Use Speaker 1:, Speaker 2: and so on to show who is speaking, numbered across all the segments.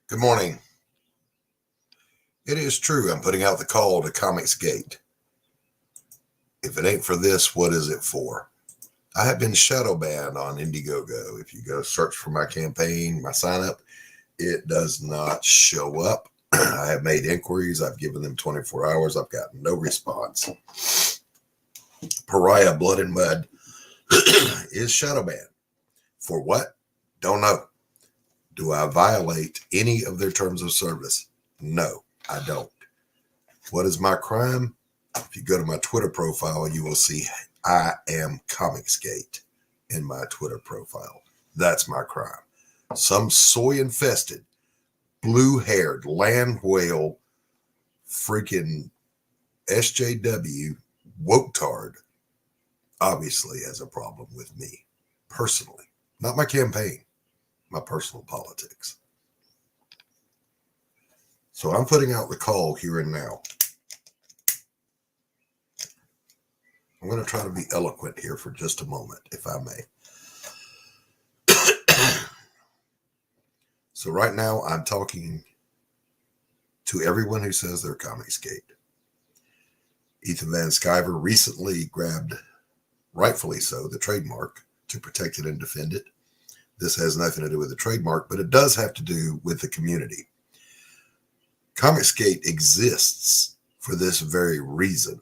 Speaker 1: Good morning. It is true. I'm putting out the call to Comicsgate. If it ain't for this, what is it for? I have been shadow banned on Indiegogo. If you go search for my campaign, my sign up, it does not show up. I have made inquiries. I've given them 24 hours. I've gotten no response. Pariah Blood and Mud is shadow banned. For what? Don't know. Do I violate any of their terms of service? No, I don't. What is my crime? If you go to my Twitter profile, you will see I am Comicsgate in my Twitter profile. That's my crime. Some soy-infested, blue-haired land whale freaking SJW woke-tard obviously has a problem with me personally. Not my campaign, my personal politics. So I'm putting out the call here and now. I'm going to try to be eloquent here for just a moment, if I may. So right now, I'm talking to everyone who says they're Comicsgate. Ethan Van Sciver recently grabbed, rightfully so, the trademark to protect it and defend it. This has nothing to do with the trademark, but it does have to do with the community. Comicsgate exists for this very reason,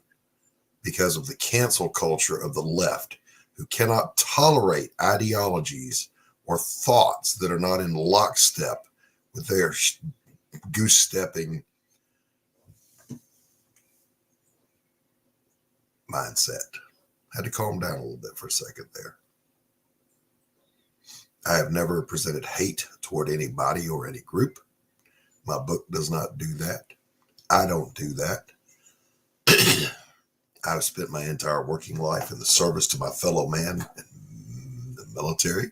Speaker 1: because of the cancel culture of the left, who cannot tolerate ideologies or thoughts that are not in lockstep with their goose-stepping mindset. Had to calm down a little bit for a second there. I have never presented hate toward anybody or any group. My book does not do that. I don't do that. I've spent my entire working life in the service to my fellow man in the military,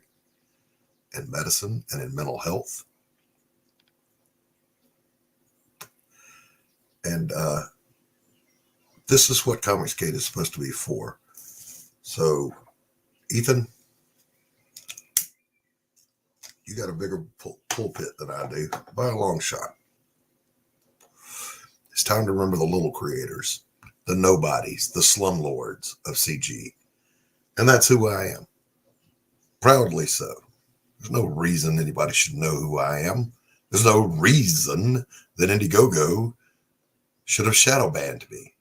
Speaker 1: in medicine, and in mental health. And this is what Comicsgate is supposed to be for. So, Ethan, you got a bigger pulpit than I do, by a long shot. It's time to remember the little creators, the nobodies, the slumlords of CG. And that's who I am. Proudly so. There's no reason anybody should know who I am. There's no reason that Indiegogo should have shadow banned me.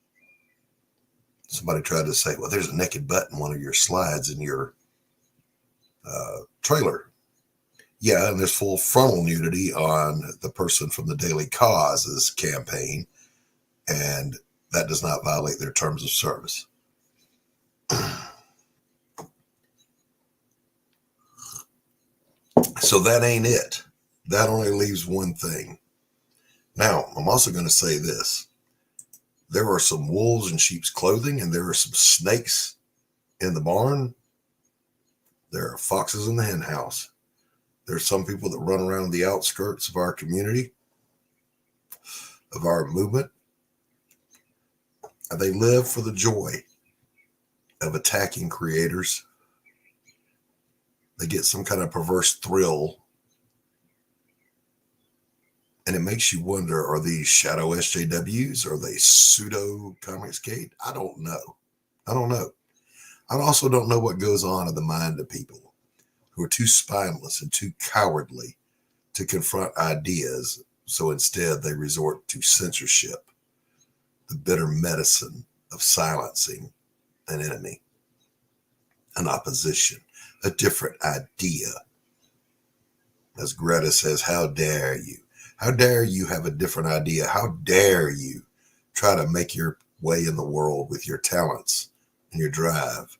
Speaker 1: Somebody tried to say, well, there's a naked butt in one of your slides in your trailer. Yeah, and there's full frontal nudity on the person from the Daily Cause's campaign, and that does not violate their terms of service. So that ain't it. That only leaves one thing. Now, I'm also going to say this. There are some wolves in sheep's clothing, and there are some snakes in the barn. There are foxes in the hen house. There's some people that run around the outskirts of our community, of our movement. And they live for the joy of attacking creators. They get some kind of perverse thrill. And it makes you wonder, are these shadow SJWs? Are they pseudo Comicsgate? I don't know. I also don't know what goes on in the mind of people who are too spineless and too cowardly to confront ideas. So instead they resort to censorship, the bitter medicine of silencing an enemy, an opposition, a different idea. As Greta says, how dare you? How dare you have a different idea? How dare you try to make your way in the world with your talents and your drive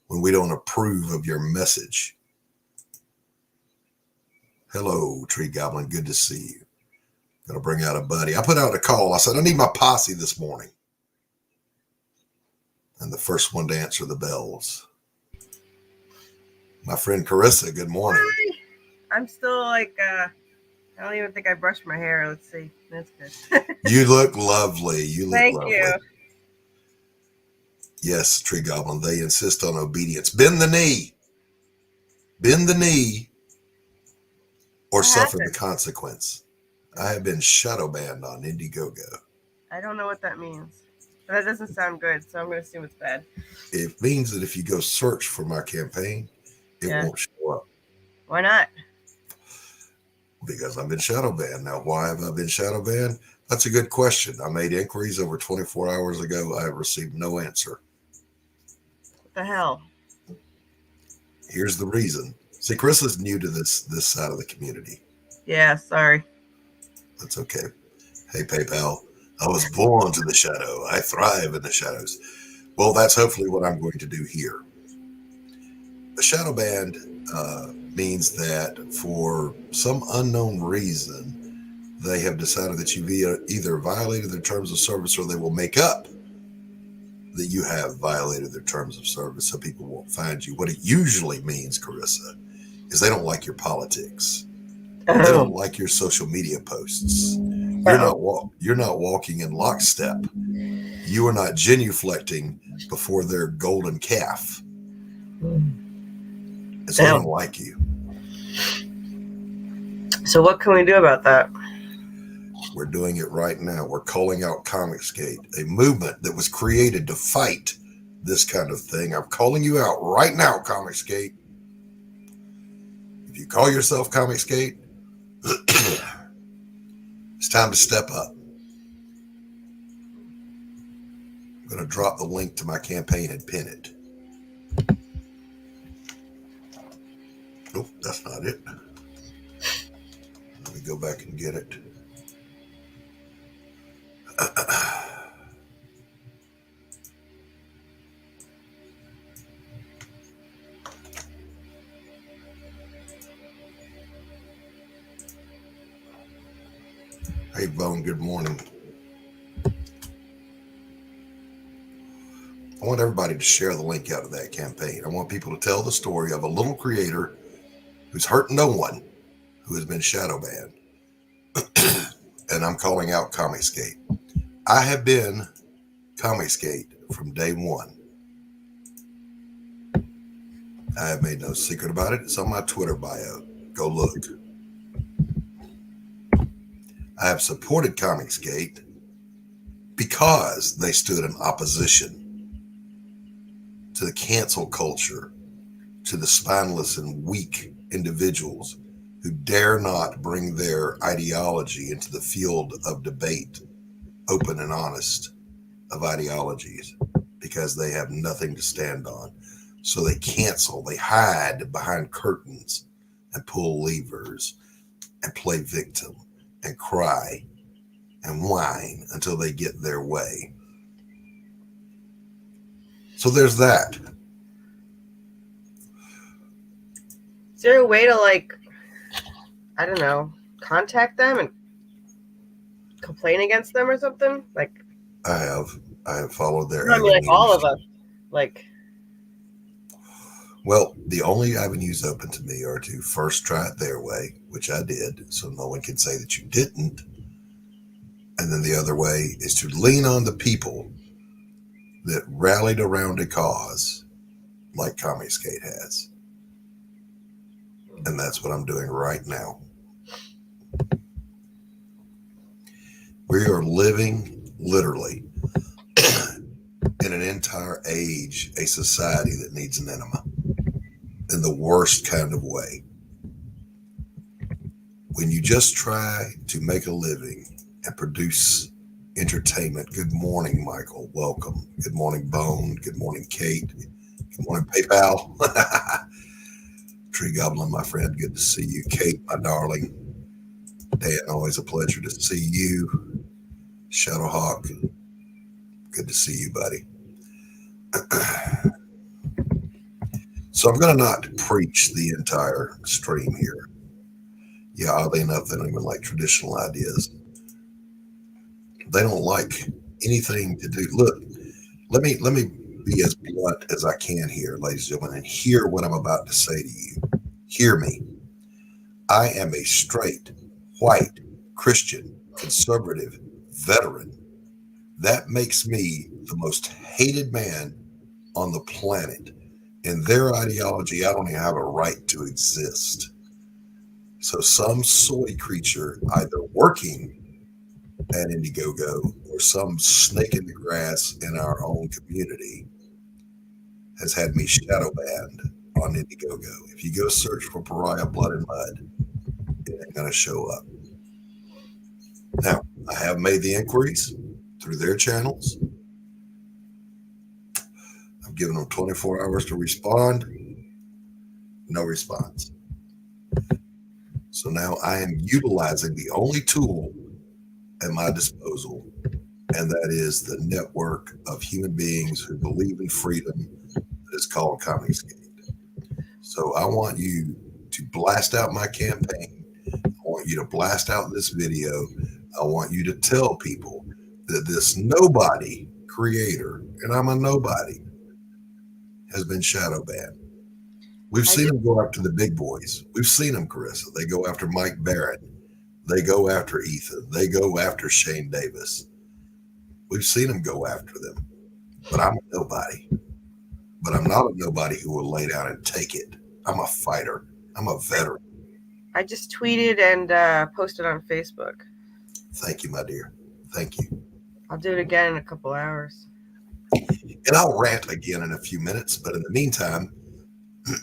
Speaker 1: when we don't approve of your message? Hello, Tree Goblin. Good to see you. Going to bring out a buddy. I put out a call. I said, I need my posse this morning. And the first one to answer the bells. My friend Carissa, good morning.
Speaker 2: Hi. I'm still like, I don't even think I brushed my hair. Let's see. That's good.
Speaker 1: You look lovely.
Speaker 2: Thank you.
Speaker 1: Yes, Tree Goblin. They insist on obedience. Bend the knee. Bend the knee or suffer the consequence. I have been shadow banned on Indiegogo.
Speaker 2: I don't know what that means. But that doesn't sound good, so I'm going to assume it's bad.
Speaker 1: It means that if you go search for my campaign, it
Speaker 2: Yeah.
Speaker 1: won't show up
Speaker 2: Why not?
Speaker 1: because I've been shadow banned. Now, why have I been shadow banned? That's a good question. I made inquiries over 24 hours ago. I have received no answer.
Speaker 2: What the hell?
Speaker 1: Here's the reason. See, Chris is new to this side of the community.
Speaker 2: Yeah, sorry.
Speaker 1: That's okay. Hey, PayPal. I was born to the shadow. I thrive in the shadows. Well, that's hopefully what I'm going to do here. A shadow band means that for some unknown reason, they have decided that you've either violated their terms of service or they will make up that you have violated their terms of service so people won't find you. What it usually means, Carissa, is they don't like your politics. They don't like your social media posts. You're not walking in lockstep. You are not genuflecting before their golden calf. And so they don't like you.
Speaker 2: So what can we do about that?
Speaker 1: We're doing it right now. We're calling out Comicsgate, a movement that was created to fight this kind of thing. I'm calling you out right now, Comicsgate. If you call yourself Comicsgate, it's time to step up. I'm going to drop the link to my campaign and pin it. Nope, that's not it. Let me go back and get it. Hey, Bone, good morning. I want everybody to share the link out of that campaign. I want people to tell the story of a little creator who's hurt no one, who has been shadow banned. And I'm calling out Comicsgate. I have been Comicsgate from day one. I have made no secret about it. It's on my Twitter bio. Go look. I have supported Comicsgate because they stood in opposition to the cancel culture, to the spineless and weak individuals who dare not bring their ideology into the field of debate, open and honest, of ideologies, because they have nothing to stand on. So they cancel, they hide behind curtains and pull levers and play victim and cry and whine until they get their way. So there's that.
Speaker 2: Is there a way to, like, I don't know, contact them and complain against them or something? Like,
Speaker 1: I have followed their
Speaker 2: I mean, like all of us. Like,
Speaker 1: well, the only avenues open to me are to first try it their way, which I did, so no one can say that you didn't. And then the other way is to lean on the people that rallied around a cause like Comicsgate has. And that's what I'm doing right now. We are living, literally, in an entire age, a society that needs an enema in the worst kind of way. When you just try to make a living and produce entertainment. Good morning, Michael. Welcome. Good morning, Bone. Good morning, Kate. Good morning, PayPal. Tree Goblin, my friend. Good to see you. Kate, my darling. Dan, always a pleasure to see you. Shadowhawk, good to see you, buddy. So I'm going to not preach the entire stream here. Yeah, oddly enough, they don't even like traditional ideas. They don't like anything to do. Look, let me be as blunt as I can here, ladies and gentlemen, and hear what I'm about to say to you. Hear me. I am a straight, white, Christian, conservative veteran. That makes me the most hated man on the planet. In their ideology, I don't even have a right to exist. So some soy creature either working at Indiegogo or some snake in the grass in our own community has had me shadow banned on Indiegogo. If you go search for Pariah Blood and Mud, it ain't going to show up. Now, I have made the inquiries through their channels. I've given them 24 hours to respond. No response. So now I am utilizing the only tool at my disposal, and that is the network of human beings who believe in freedom that is called Comicsgate. So I want you to blast out my campaign. I want you to blast out this video. I want you to tell people that this nobody creator, and I'm a nobody, has been shadow banned. We've seen them go after the big boys. We've seen them, Carissa. They go after Mike Barrett. They go after Ethan. They go after Shane Davis. We've seen them go after them. But I'm a nobody. But I'm not a nobody who will lay down and take it. I'm a fighter. I'm a veteran.
Speaker 2: I just tweeted and posted on Facebook.
Speaker 1: Thank you, my dear. Thank you.
Speaker 2: I'll do it again in a couple hours.
Speaker 1: And I'll rant again in a few minutes. But in the meantime, good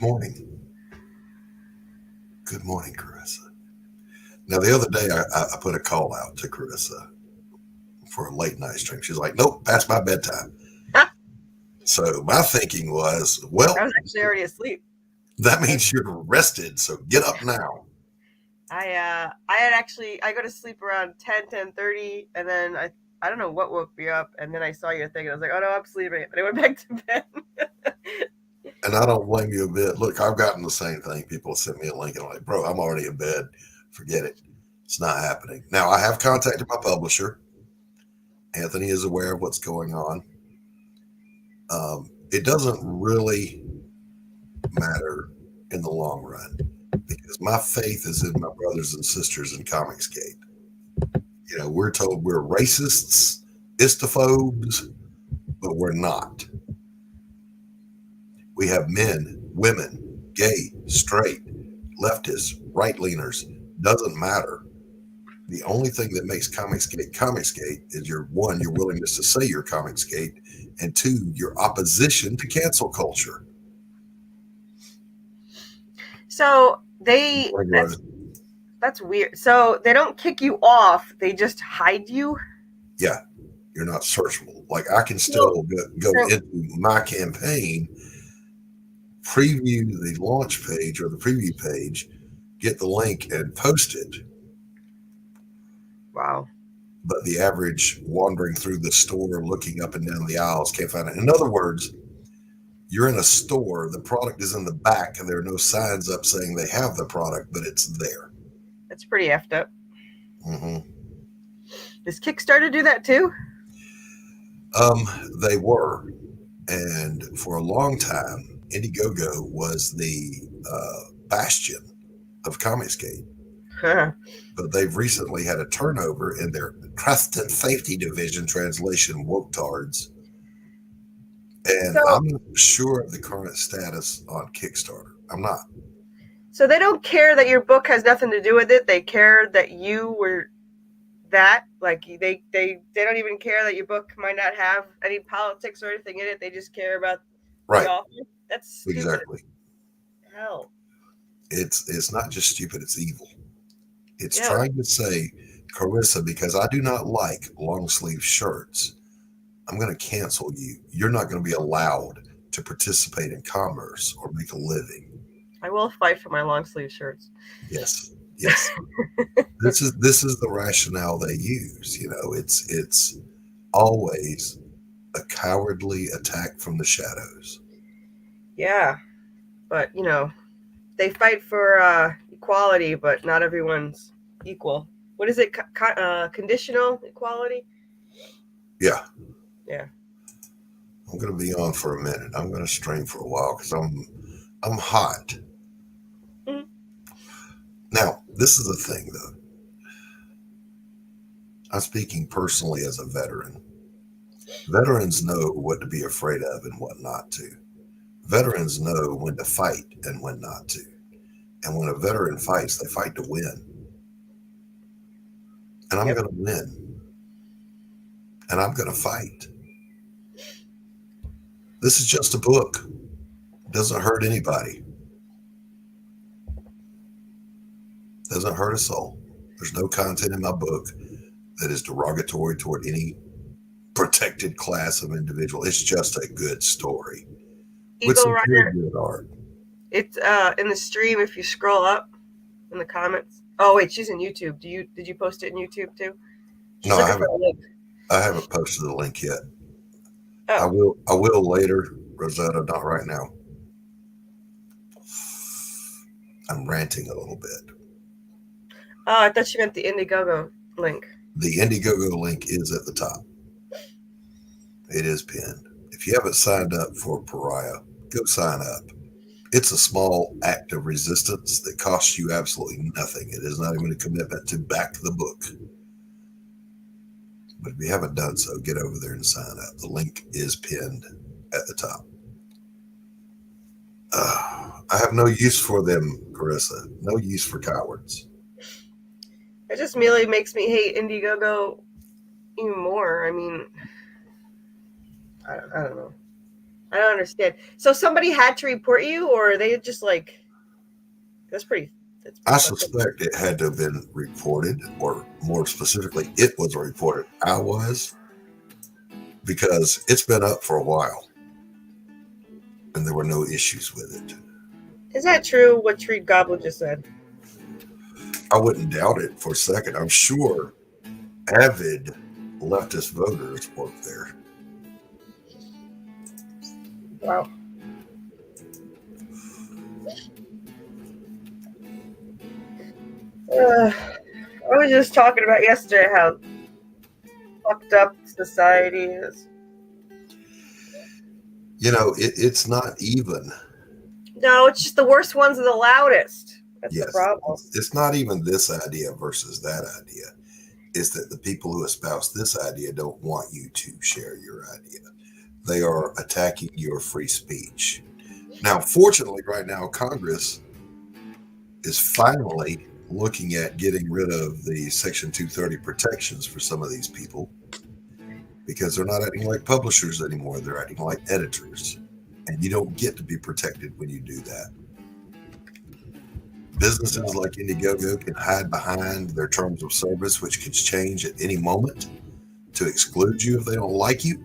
Speaker 1: morning. Good morning, Carissa. Now, the other day, I put a call out to Carissa for a late night stream. She's like, nope, past my bedtime. So my thinking was, well,
Speaker 2: I was actually already asleep.
Speaker 1: That means you're rested. So get up now.
Speaker 2: I go to sleep around 10:30, and then I don't know what woke me up, and then I saw your thing, and I was like, oh no, I'm sleeping. And I went back to bed.
Speaker 1: And I don't blame you a bit. Look, I've gotten the same thing. People send me a link and I'm like, bro, I'm already in bed. Forget it. It's not happening. Now, I have contacted my publisher. Anthony is aware of what's going on. It doesn't really matter in the long run because my faith is in my brothers and sisters in Comicsgate. You know, we're told we're racists, istophobes, but we're not. We have men, women, gay, straight, leftists, right-leaners. Doesn't matter. The only thing that makes Comicsgate is your willingness to say you're Comicsgate, and two, your opposition to cancel culture.
Speaker 2: So that's weird. So they don't kick you off; they just hide you.
Speaker 1: Yeah, you're not searchable. Like I can still go into my campaign, preview the launch page or the preview page, get the link and post it.
Speaker 2: Wow.
Speaker 1: But the average wandering through the store, looking up and down the aisles, can't find it. In other words, you're in a store, the product is in the back, and there are no signs up saying they have the product, but it's there.
Speaker 2: That's pretty effed up.
Speaker 1: Mm-hmm.
Speaker 2: Does Kickstarter do that too?
Speaker 1: They were. And for a long time, Indiegogo was the bastion of Comicsgate.
Speaker 2: Huh.
Speaker 1: But they've recently had a turnover in their trust and safety division, translation woketards. And I'm not sure of the current status on Kickstarter. I'm not.
Speaker 2: So they don't care that your book has nothing to do with it. They care that you were that. Like they don't even care that your book might not have any politics or anything in it. They just care about the author. That's stupid.
Speaker 1: Exactly.
Speaker 2: Hell.
Speaker 1: It's not just stupid, it's evil. It's trying to say, Carissa, because I do not like long sleeve shirts, I'm going to cancel you. You're not going to be allowed to participate in commerce or make a living.
Speaker 2: I will fight for my long sleeve shirts.
Speaker 1: Yes. Yes. This is the rationale they use. You know, it's always a cowardly attack from the shadows.
Speaker 2: Yeah. But, you know, they fight for equality, but not everyone's equal. What is it? Conditional equality?
Speaker 1: Yeah.
Speaker 2: Yeah.
Speaker 1: I'm going to be on for a minute. I'm going to stream for a while because I'm hot. Mm-hmm. Now, this is the thing, though. I'm speaking personally as a veteran. Veterans know what to be afraid of and what not to. Veterans know when to fight and when not to. And when a veteran fights, they fight to win. And I'm
Speaker 2: Yep.
Speaker 1: going to win. And I'm going to fight. This is just a book. It doesn't hurt anybody. It doesn't hurt a soul. There's no content in my book that is derogatory toward any protected class of individual. It's just a good story with
Speaker 2: Eagle
Speaker 1: some very
Speaker 2: Rider.
Speaker 1: good art.
Speaker 2: It's in the stream if you scroll up in the comments. Oh wait, she's in YouTube. Did you post it in YouTube too? She's
Speaker 1: No,
Speaker 2: looking for a link.
Speaker 1: I haven't posted the link yet.
Speaker 2: Oh.
Speaker 1: I will later, Rosetta, not right now. I'm ranting a little bit.
Speaker 2: Oh, I thought she meant the Indiegogo link.
Speaker 1: The Indiegogo link is at the top. It is pinned. If you haven't signed up for Pariah, go sign up. It's a small act of resistance that costs you absolutely nothing. It is not even a commitment to back the book. But if you haven't done so, get over there and sign up. The link is pinned at the top. I have no use for them, Carissa. No use for cowards.
Speaker 2: It just merely makes me hate Indiegogo even more. I mean, I don't know. I don't understand. So somebody had to report you, or they just like that's pretty.
Speaker 1: I suspect it had to have been reported, or more specifically, it was reported. I was, because it's been up for a while, and there were no issues with it.
Speaker 2: Is that true? What Treat Goblin just said?
Speaker 1: I wouldn't doubt it for a second. I'm sure avid leftist voters work there.
Speaker 2: Wow. I was just talking about yesterday how fucked up society is.
Speaker 1: You know, it's not even.
Speaker 2: No, it's just the worst ones are the loudest. That's
Speaker 1: Yes,
Speaker 2: the problem.
Speaker 1: it's not even this idea versus that idea. It's that the people who espouse this idea don't want you to share your idea. They are attacking your free speech. Now, fortunately, right now, Congress is finally looking at getting rid of the Section 230 protections for some of these people because they're not acting like publishers anymore. They're acting like editors. And you don't get to be protected when you do that. Businesses like Indiegogo can hide behind their terms of service, which can change at any moment to exclude you if they don't like you.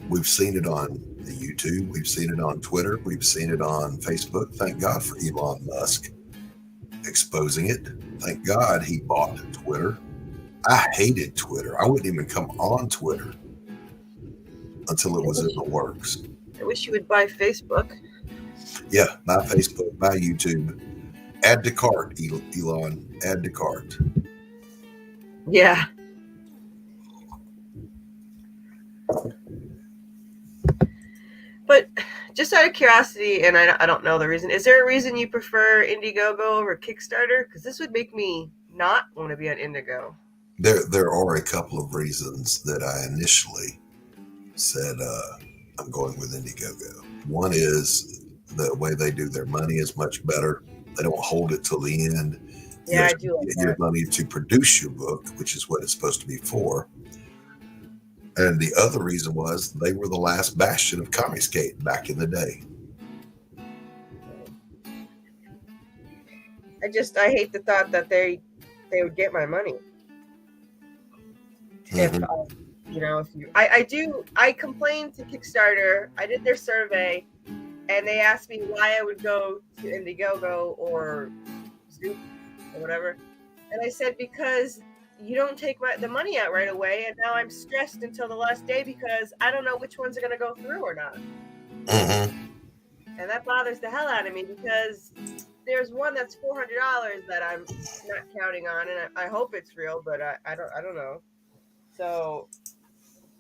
Speaker 1: We've seen it on the YouTube. We've seen it on Twitter. We've seen it on Facebook. Thank God for Elon Musk exposing it. Thank God he bought Twitter. I hated Twitter. I wouldn't even come on Twitter until it was in the works.
Speaker 2: I wish you would buy Facebook.
Speaker 1: Yeah, buy Facebook, buy YouTube. Add to cart, Elon. Add to cart.
Speaker 2: Yeah. But just out of curiosity, and I don't know the reason, is there a reason you prefer Indiegogo over Kickstarter? Because this would make me not want to be on Indigo.
Speaker 1: There are a couple of reasons that I initially said I'm going with Indiegogo. One is the way they do their money is much better. They don't hold it till the end.
Speaker 2: Yeah, I do like
Speaker 1: get
Speaker 2: that.
Speaker 1: your money to produce your book, which is what it's supposed to be for. And the other reason was they were the last bastion of Comicsgate back in the day.
Speaker 2: I hate the thought that they would get my money.
Speaker 1: Mm-hmm.
Speaker 2: I complained to Kickstarter. I did their survey, and they asked me why I would go to Indiegogo or Zoop or whatever, and I said because you don't take the money out right away, and now I'm stressed until the last day because I don't know which ones are going to go through or not.
Speaker 1: Mm-hmm.
Speaker 2: And that bothers the hell out of me because there's one that's $400 that I'm not counting on, and I hope it's real, but I don't know. So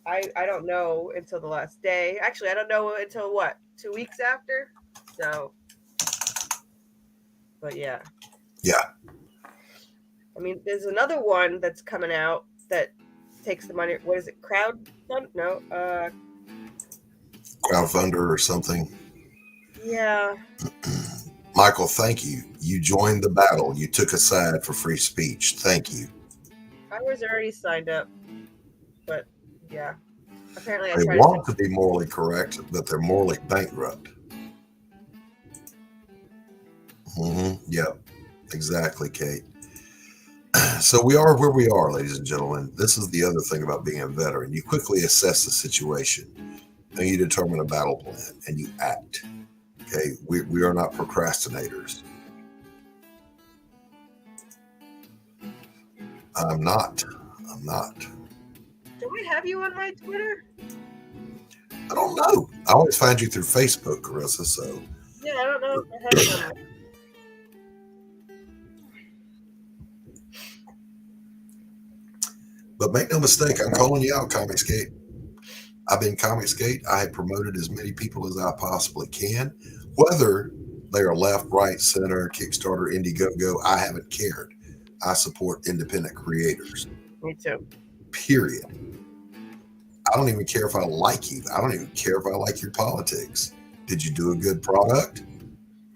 Speaker 2: I don't know until the last day. Actually, I don't know until 2 weeks after. So, but yeah.
Speaker 1: Yeah.
Speaker 2: I mean, there's another one that's coming out that takes the money. What is it? Crowdfund? No.
Speaker 1: crowdfunder or something.
Speaker 2: Yeah.
Speaker 1: Michael, thank you. You joined the battle. You took a side for free speech. Thank you.
Speaker 2: I was already signed up, but yeah. Apparently, I
Speaker 1: They
Speaker 2: tried
Speaker 1: want to be morally correct, but they're morally bankrupt. Yeah, exactly, Kate. So we are where we are, ladies and gentlemen. This is the other thing about being a veteran. You quickly assess the situation, and you determine a battle plan, and you act. Okay, we are not procrastinators. I'm not.
Speaker 2: Do I have you on my Twitter?
Speaker 1: I don't know. I always find you through Facebook, Carissa. So
Speaker 2: Yeah, I don't know if I have you on my.
Speaker 1: But make no mistake, I'm calling you out, Comicsgate. I've been Comicsgate. I have promoted as many people as I possibly can, whether they are left, right, center, Kickstarter, Indiegogo. I haven't cared. I support independent creators.
Speaker 2: Me too.
Speaker 1: Period. I don't even care if I like you. I don't even care if I like your politics. Did you do a good product?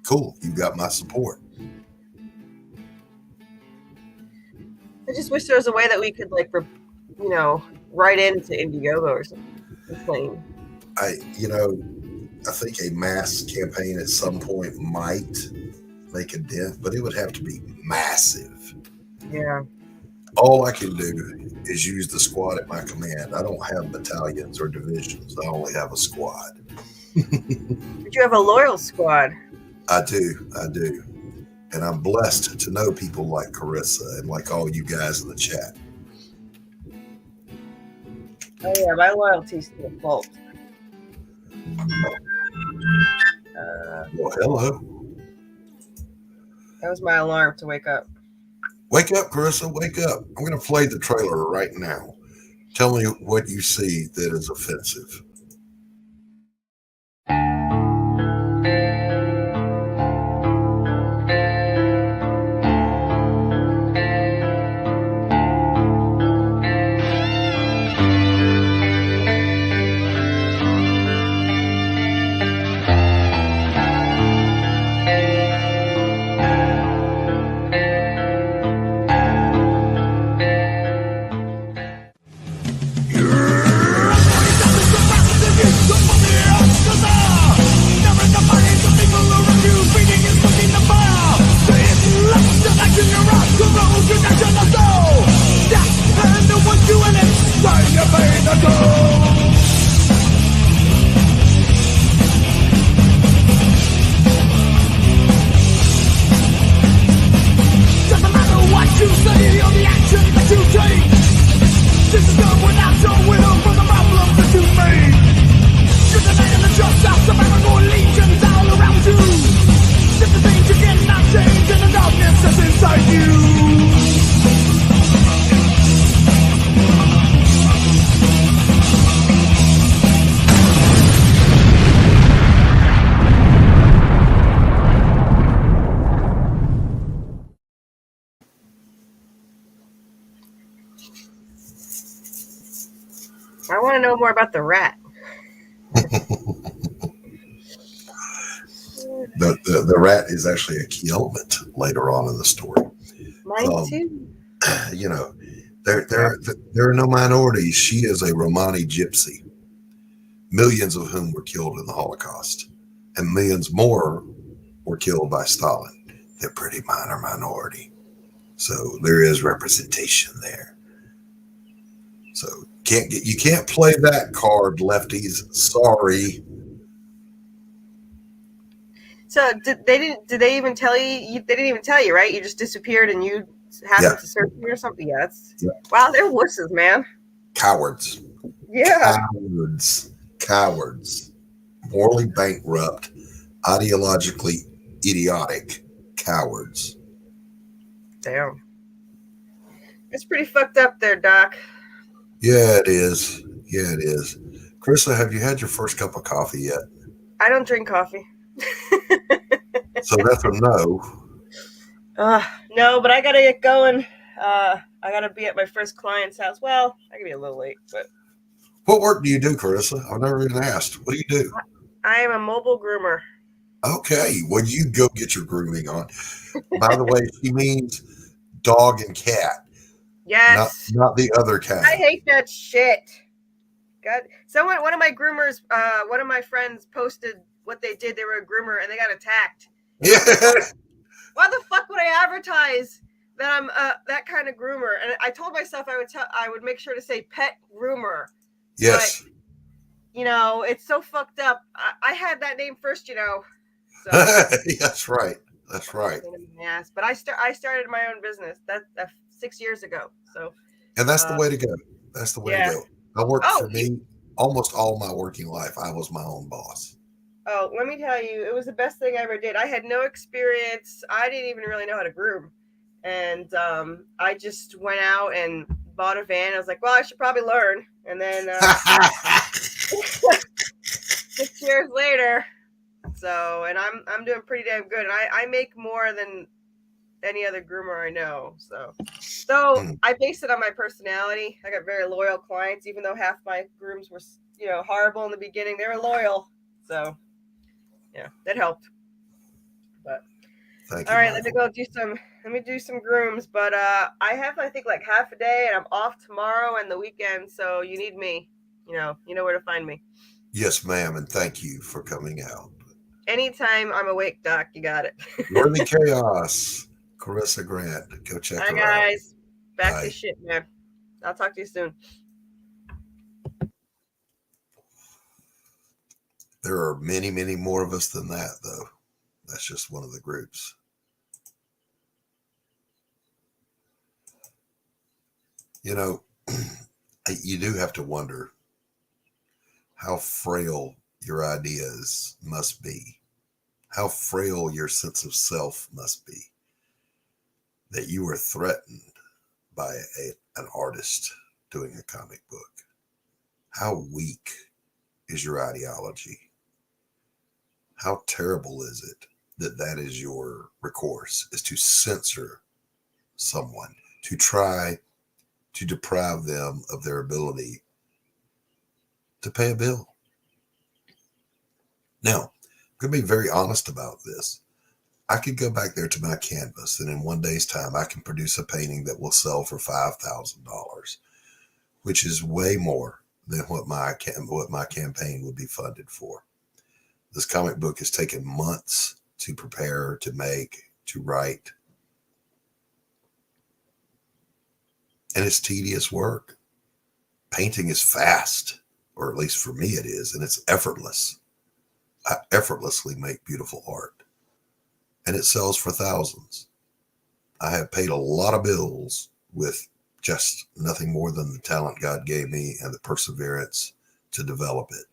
Speaker 1: Cool. You got my support.
Speaker 2: I just wish there was a way that we could, like, write into Indiegogo or something.
Speaker 1: I think a mass campaign at some point might make a dent, but it would have to be massive.
Speaker 2: Yeah.
Speaker 1: All I can do is use the squad at my command. I don't have battalions or divisions. I only have a squad.
Speaker 2: But you have a loyal squad.
Speaker 1: I do. And I'm blessed to know people like Carissa and like all you guys in the chat.
Speaker 2: Oh yeah, my loyalty's to a fault.
Speaker 1: Well, hello.
Speaker 2: That was my alarm to wake up.
Speaker 1: Wake up, Carissa. Wake up. I'm going to play the trailer right now. Tell me what you see that is offensive.
Speaker 2: I want to know more about the rat.
Speaker 1: The rat is actually a key element later on in the story.
Speaker 2: Mine too.
Speaker 1: There are no minorities. She is a Romani gypsy, millions of whom were killed in the Holocaust, and millions more were killed by Stalin. They're a pretty minor minority. So there is representation there. So you can't play that card, lefties. Sorry.
Speaker 2: So did they even tell you? They didn't even tell you, right? You just disappeared and you happened to search me or something. Yeah, wow, they're wusses, man.
Speaker 1: Cowards.
Speaker 2: Yeah.
Speaker 1: Cowards. Morally bankrupt, ideologically idiotic cowards.
Speaker 2: Damn. It's pretty fucked up there, Doc.
Speaker 1: Yeah, it is. Carissa, have you had your first cup of coffee yet?
Speaker 2: I don't drink coffee.
Speaker 1: So that's a no.
Speaker 2: No, but I gotta get going. I gotta be at my first client's house. Well, I can be a little late, but
Speaker 1: What work do you do, Carissa? I've never even asked. What do you do?
Speaker 2: I am a mobile groomer.
Speaker 1: Okay, well, you go get your grooming on. By the way, she means dog and cat, not
Speaker 2: Yes.
Speaker 1: not the other
Speaker 2: I
Speaker 1: kind.
Speaker 2: hate that shit. God, one of my groomers, one of my friends posted what they did. They were a groomer and they got attacked. And I was like,
Speaker 1: Yeah.
Speaker 2: why the fuck would I advertise that I'm that kind of groomer? And I told myself I would make sure to say pet groomer, but
Speaker 1: Yes.
Speaker 2: it's so fucked up. I had that name first, so
Speaker 1: That's right. That's right.
Speaker 2: pain in the ass. But I started my own business that 6 years ago. So
Speaker 1: And that's the
Speaker 2: uh,
Speaker 1: way to go. That's the way to
Speaker 2: yeah.
Speaker 1: go. I worked
Speaker 2: Oh,
Speaker 1: for me almost all my working life. I was my own boss.
Speaker 2: Oh, let me tell you, it was the best thing I ever did. I had no experience. I didn't even really know how to groom. And I just went out and bought a van. I was like, well, I should probably learn. And then 6 years later, and I'm doing pretty damn good. And I make more than any other groomer I know. So
Speaker 1: Mm,
Speaker 2: I base it on my personality. I got very loyal clients, even though half my grooms were horrible in the beginning. They were loyal. So yeah, that helped. But
Speaker 1: Thank
Speaker 2: all
Speaker 1: you,
Speaker 2: right, let me
Speaker 1: Michael.
Speaker 2: go do some. Let me do some grooms. But I have I think like half a day, and I'm off tomorrow and the weekend. So you need me. You know where to find me.
Speaker 1: Yes, ma'am, and thank you for coming out.
Speaker 2: Anytime I'm awake, Doc. You got it.
Speaker 1: Worthy Chaos, Carissa Grant. Go check
Speaker 2: Hi
Speaker 1: her out.
Speaker 2: guys. Back to
Speaker 1: Bye.
Speaker 2: shit, man. I'll talk to you soon.
Speaker 1: There are many, many more of us than that, though. That's just one of the groups. You know, you do have to wonder how frail your ideas must be, how frail your sense of self must be, that you are threatened by an artist doing a comic book. How weak is your ideology? How terrible is it that that is your recourse, is to censor someone, to try to deprive them of their ability to pay a bill? Now, I'm going to be very honest about this. I could go back there to my canvas and in one day's time, I can produce a painting that will sell for $5,000, which is way more than what my campaign would be funded for. This comic book has taken months to prepare, to make, to write, and it's tedious work. Painting is fast, or at least for me it is, and it's effortless. I effortlessly make beautiful art, and it sells for thousands. I have paid a lot of bills with just nothing more than the talent God gave me and the perseverance to develop it.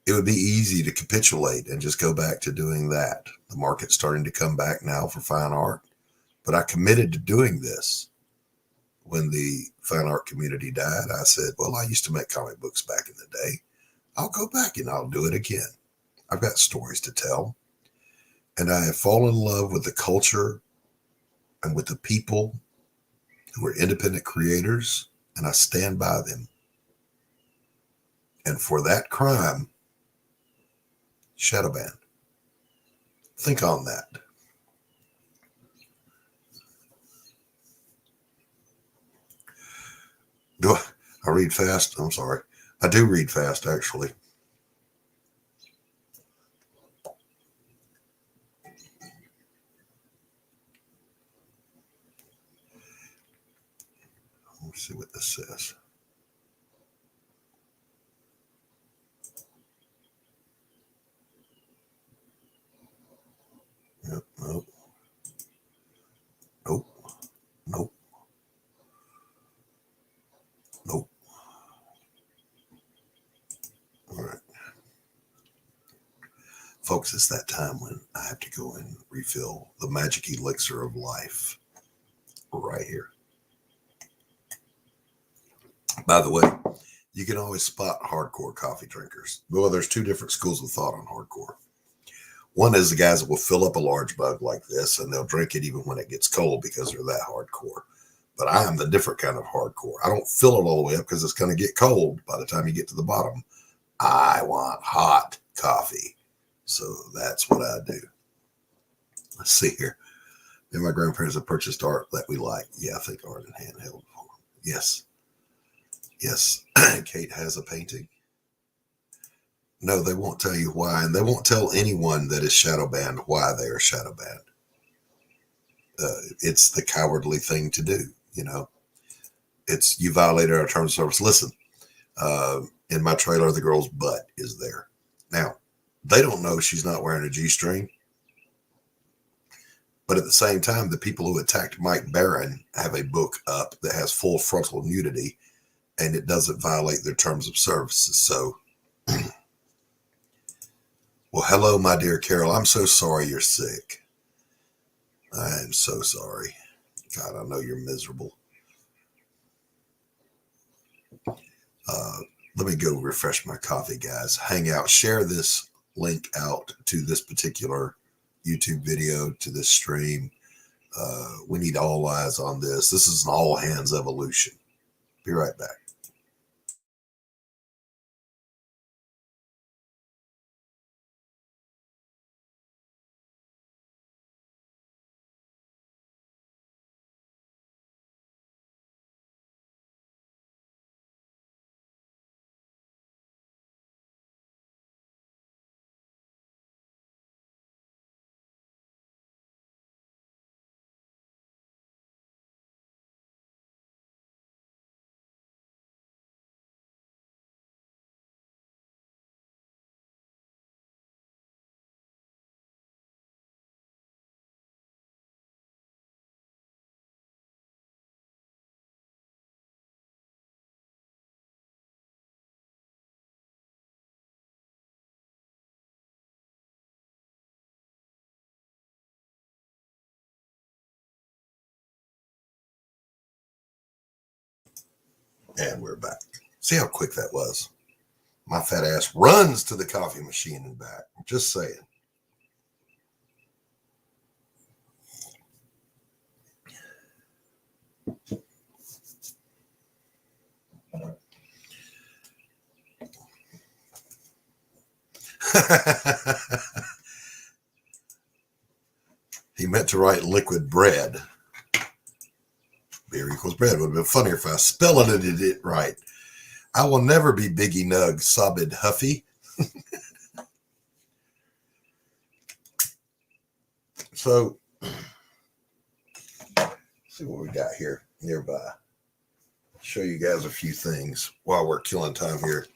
Speaker 1: It would be easy to capitulate and just go back to doing that. The market's starting to come back now for fine art, but I committed to doing this. When the fine art community died, I said, well, I used to make comic books back in the day. I'll go back and I'll do it again. I've got stories to tell. And I have fallen in love with the culture and with the people who are independent creators, and I stand by them. And for that crime, shadow ban. Think on that. Do I read fast? I'm sorry. I do read fast, actually. Let's see what this says. Yep, nope, nope, nope, nope. All right. Folks, it's that time when I have to go and refill the magic elixir of life right here. By the way, you can always spot hardcore coffee drinkers. Well, there's two different schools of thought on hardcore. One is the guys that will fill up a large mug like this and they'll drink it even when it gets cold because they're that hardcore. But I am the different kind of hardcore. I don't fill it all the way up because it's going to get cold by the time you get to the bottom. I want hot coffee. So that's what I do. Let's see here. And my grandparents have purchased art that we like. Yeah, I think art in handheld form. Yes. Yes. Kate has a painting. No, they won't tell you why. And they won't tell anyone that is shadow banned why they are shadow banned. It's the cowardly thing to do. You know, it's you violated our terms of service. Listen, in my trailer, the girl's butt is there. Now, they don't know she's not wearing a G-string. But at the same time, the people who attacked Mike Barron have a book up that has full frontal nudity, and it doesn't violate their terms of services. So, well, hello, my dear Carol. I'm so sorry you're sick. I am so sorry. God, I know you're miserable. Let me go refresh my coffee, guys. Hang out. Share this link out to this particular YouTube video, to this stream. We need all eyes on this. This is an all hands evolution. Be right back. And we're back. See how quick that was? My fat ass runs to the coffee machine and back. Just saying. He meant to write liquid bread. Beer equals bread. Would have been funnier if I spelled it right. I will never be Biggie Nug, sobbed Huffy. So, see what we got here nearby. Show you guys a few things while we're killing time here.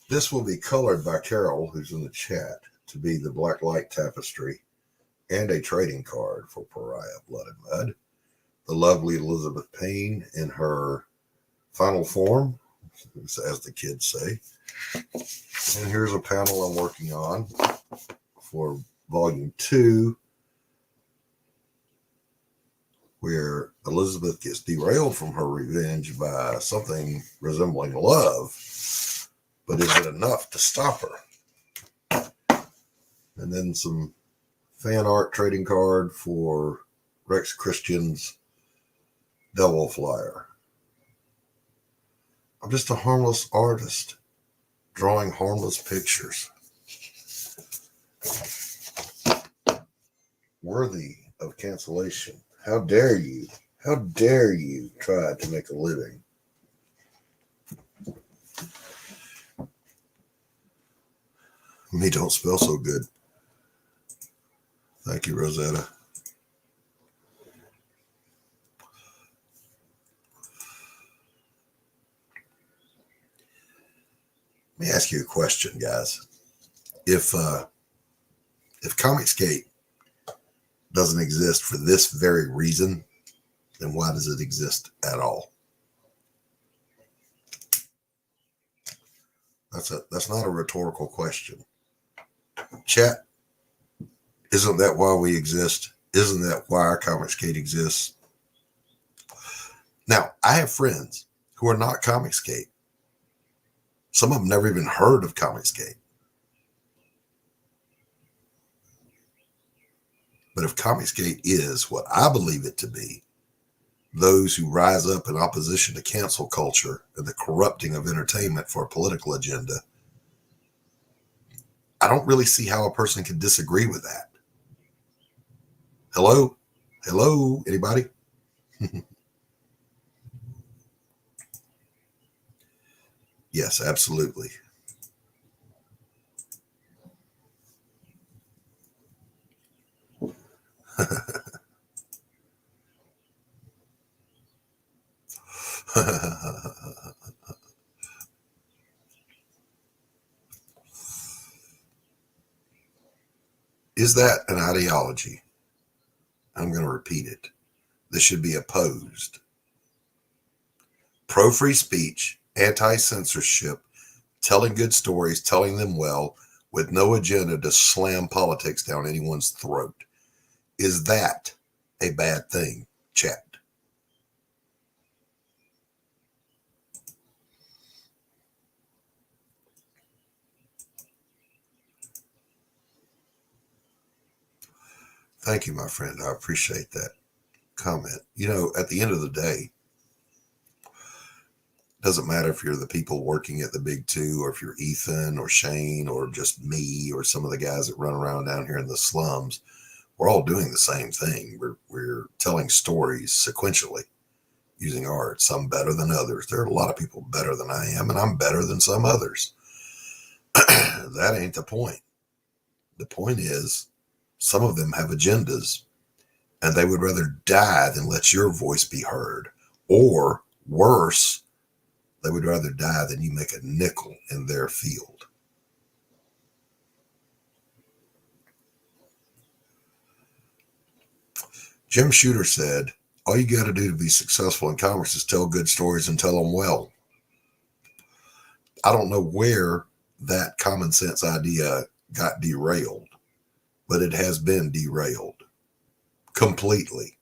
Speaker 1: This will be colored by Carol, who's in the chat, to be the Black Light Tapestry and a trading card for Pariah Blood and Mud. The lovely Elizabeth Payne in her final form, as the kids say. And here's a panel I'm working on for Volume 2, where Elizabeth gets derailed from her revenge by something resembling love. But is it enough to stop her? And then some fan art trading card for Rex Christian's Devil Flyer. I'm just a harmless artist drawing harmless pictures. Worthy of cancellation. How dare you? How dare you try to make a living? Me don't spell so good. Thank you, Rosetta. Let me ask you a question, guys. If Comicsgate doesn't exist for this very reason, then why does it exist at all? That's not a rhetorical question. Chat, isn't that why we exist? Isn't that why our Comicsgate exists? Now, I have friends who are not Comicsgate. Some of them never even heard of Comicsgate. But if Comicsgate is what I believe it to be, those who rise up in opposition to cancel culture and the corrupting of entertainment for a political agenda, I don't really see how a person can disagree with that. Hello? Hello? Anybody? Yes, absolutely. Is that an ideology? I'm going to repeat it. This should be opposed. Pro free speech, anti censorship, telling good stories, telling them well, with no agenda to slam politics down anyone's throat. Is that a bad thing, chat? Thank you, my friend. I appreciate that comment. You know, at the end of the day, it doesn't matter if you're the people working at the big two, or if you're Ethan or Shane or just me or some of the guys that run around down here in the slums. We're all doing the same thing. We're telling stories sequentially using art, some better than others. There are a lot of people better than I am, and I'm better than some others. That ain't the point. The point is, some of them have agendas, and they would rather die than let your voice be heard. Or worse, they would rather die than you make a nickel in their field. Jim Shooter said, all you got to do to be successful in commerce is tell good stories and tell them well. I don't know where that common sense idea got derailed, but it has been derailed completely.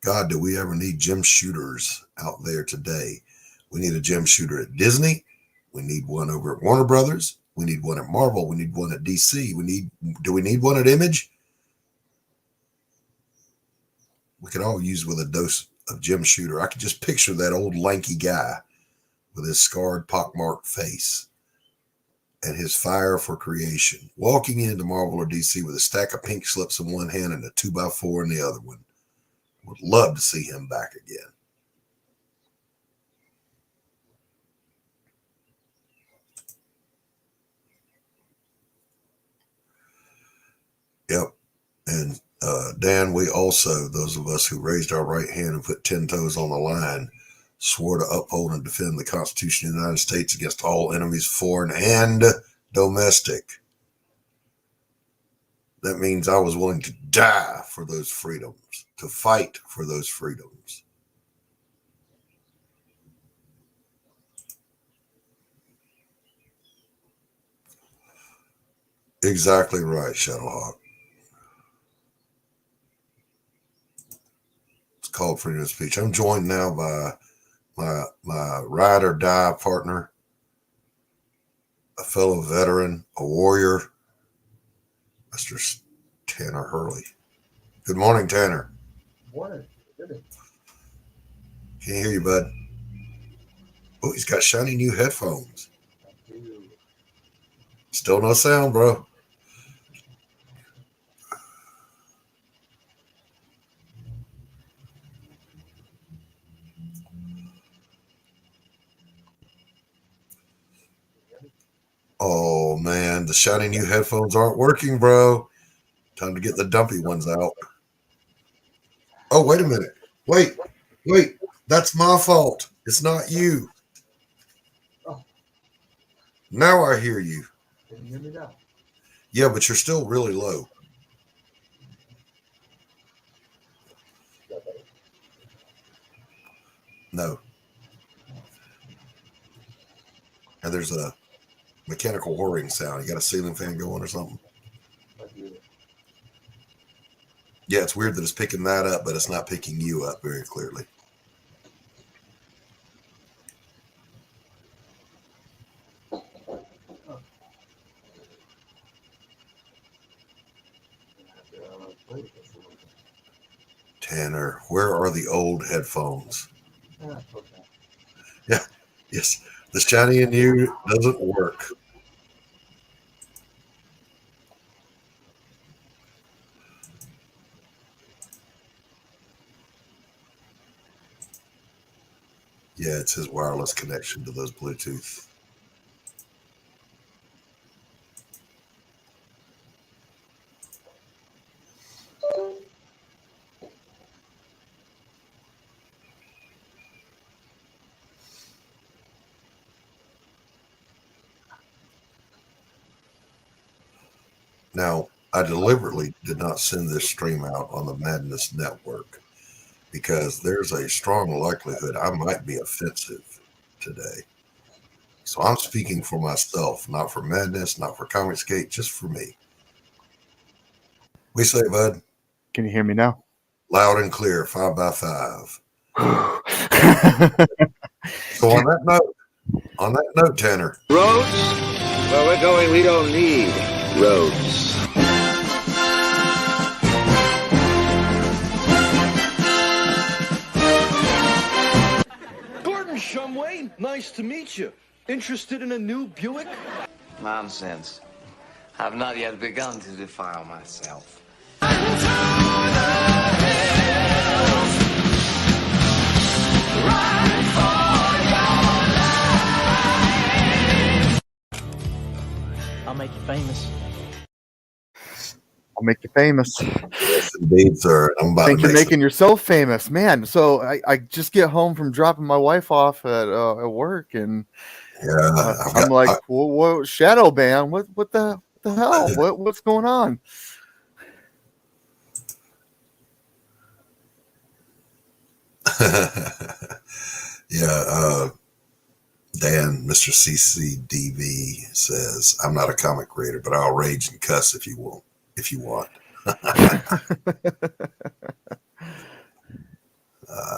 Speaker 1: God, do we ever need Jim Shooters out there today? We need a Jim Shooter at Disney. We need one over at Warner Brothers. We need one at Marvel. We need one at DC. Do we need one at Image? We could all use with a dose of Jim Shooter. I could just picture that old lanky guy with his scarred, pockmarked face and his fire for creation, walking into Marvel or DC with a stack of pink slips in one hand and a 2x4 in the other one. Would love to see him back again. Yep. And Dan, we also, those of us who raised our right hand and put 10 toes on the line, swore to uphold and defend the Constitution of the United States against all enemies, foreign and domestic. That means I was willing to die for those freedoms, to fight for those freedoms. Exactly right, Shadowhawk. It's called freedom of speech. I'm joined now by my ride or die partner, a fellow veteran, a warrior, Mr. Tanner Hurley. Good morning, Tanner.
Speaker 3: Morning. Good.
Speaker 1: Can't hear you, bud. Oh, he's got shiny new headphones. Still no sound, bro. Oh man, the shiny new headphones aren't working, bro. Time to get the dumpy ones out. Oh, wait a minute. Wait. That's my fault. It's not you.
Speaker 3: Oh.
Speaker 1: Now I hear you.
Speaker 3: Can you hear me now?
Speaker 1: Yeah, but you're still really low. No. And there's a mechanical whirring sound. You got a ceiling fan going or something? Yeah, it's weird that it's picking that up, but it's not picking you up very clearly. Tanner, where are the old headphones?
Speaker 3: Ah, okay.
Speaker 1: Yeah, yes. The shiny in you doesn't work. Yeah, it's his wireless connection to those Bluetooth. Now, I deliberately did not send this stream out on the Madness Network because there's a strong likelihood I might be offensive today. So I'm speaking for myself, not for Madness, not for Comicsgate, just for me. We say, bud,
Speaker 4: Can you hear me now?
Speaker 1: loud and clear, 5x5.
Speaker 4: That's
Speaker 1: So on that note, Tanner,
Speaker 5: Roads? Where we're going, we don't need roads.
Speaker 6: Gordon Shumway, nice to meet you. Interested in a new Buick?
Speaker 7: Nonsense. I've not yet begun to defile myself.
Speaker 8: I'll make you famous.
Speaker 4: I'll make you famous.
Speaker 1: yes, indeed, sir. I'm about
Speaker 4: I think
Speaker 1: to
Speaker 4: you're
Speaker 1: make
Speaker 4: making yourself famous, man. So I just get home from dropping my wife off at work, and I'm like, whoa, shadow ban? What the hell? What's going on?
Speaker 1: yeah, Dan, Mr. CCDV says, I'm not a comic creator, but I'll rage and cuss if you want.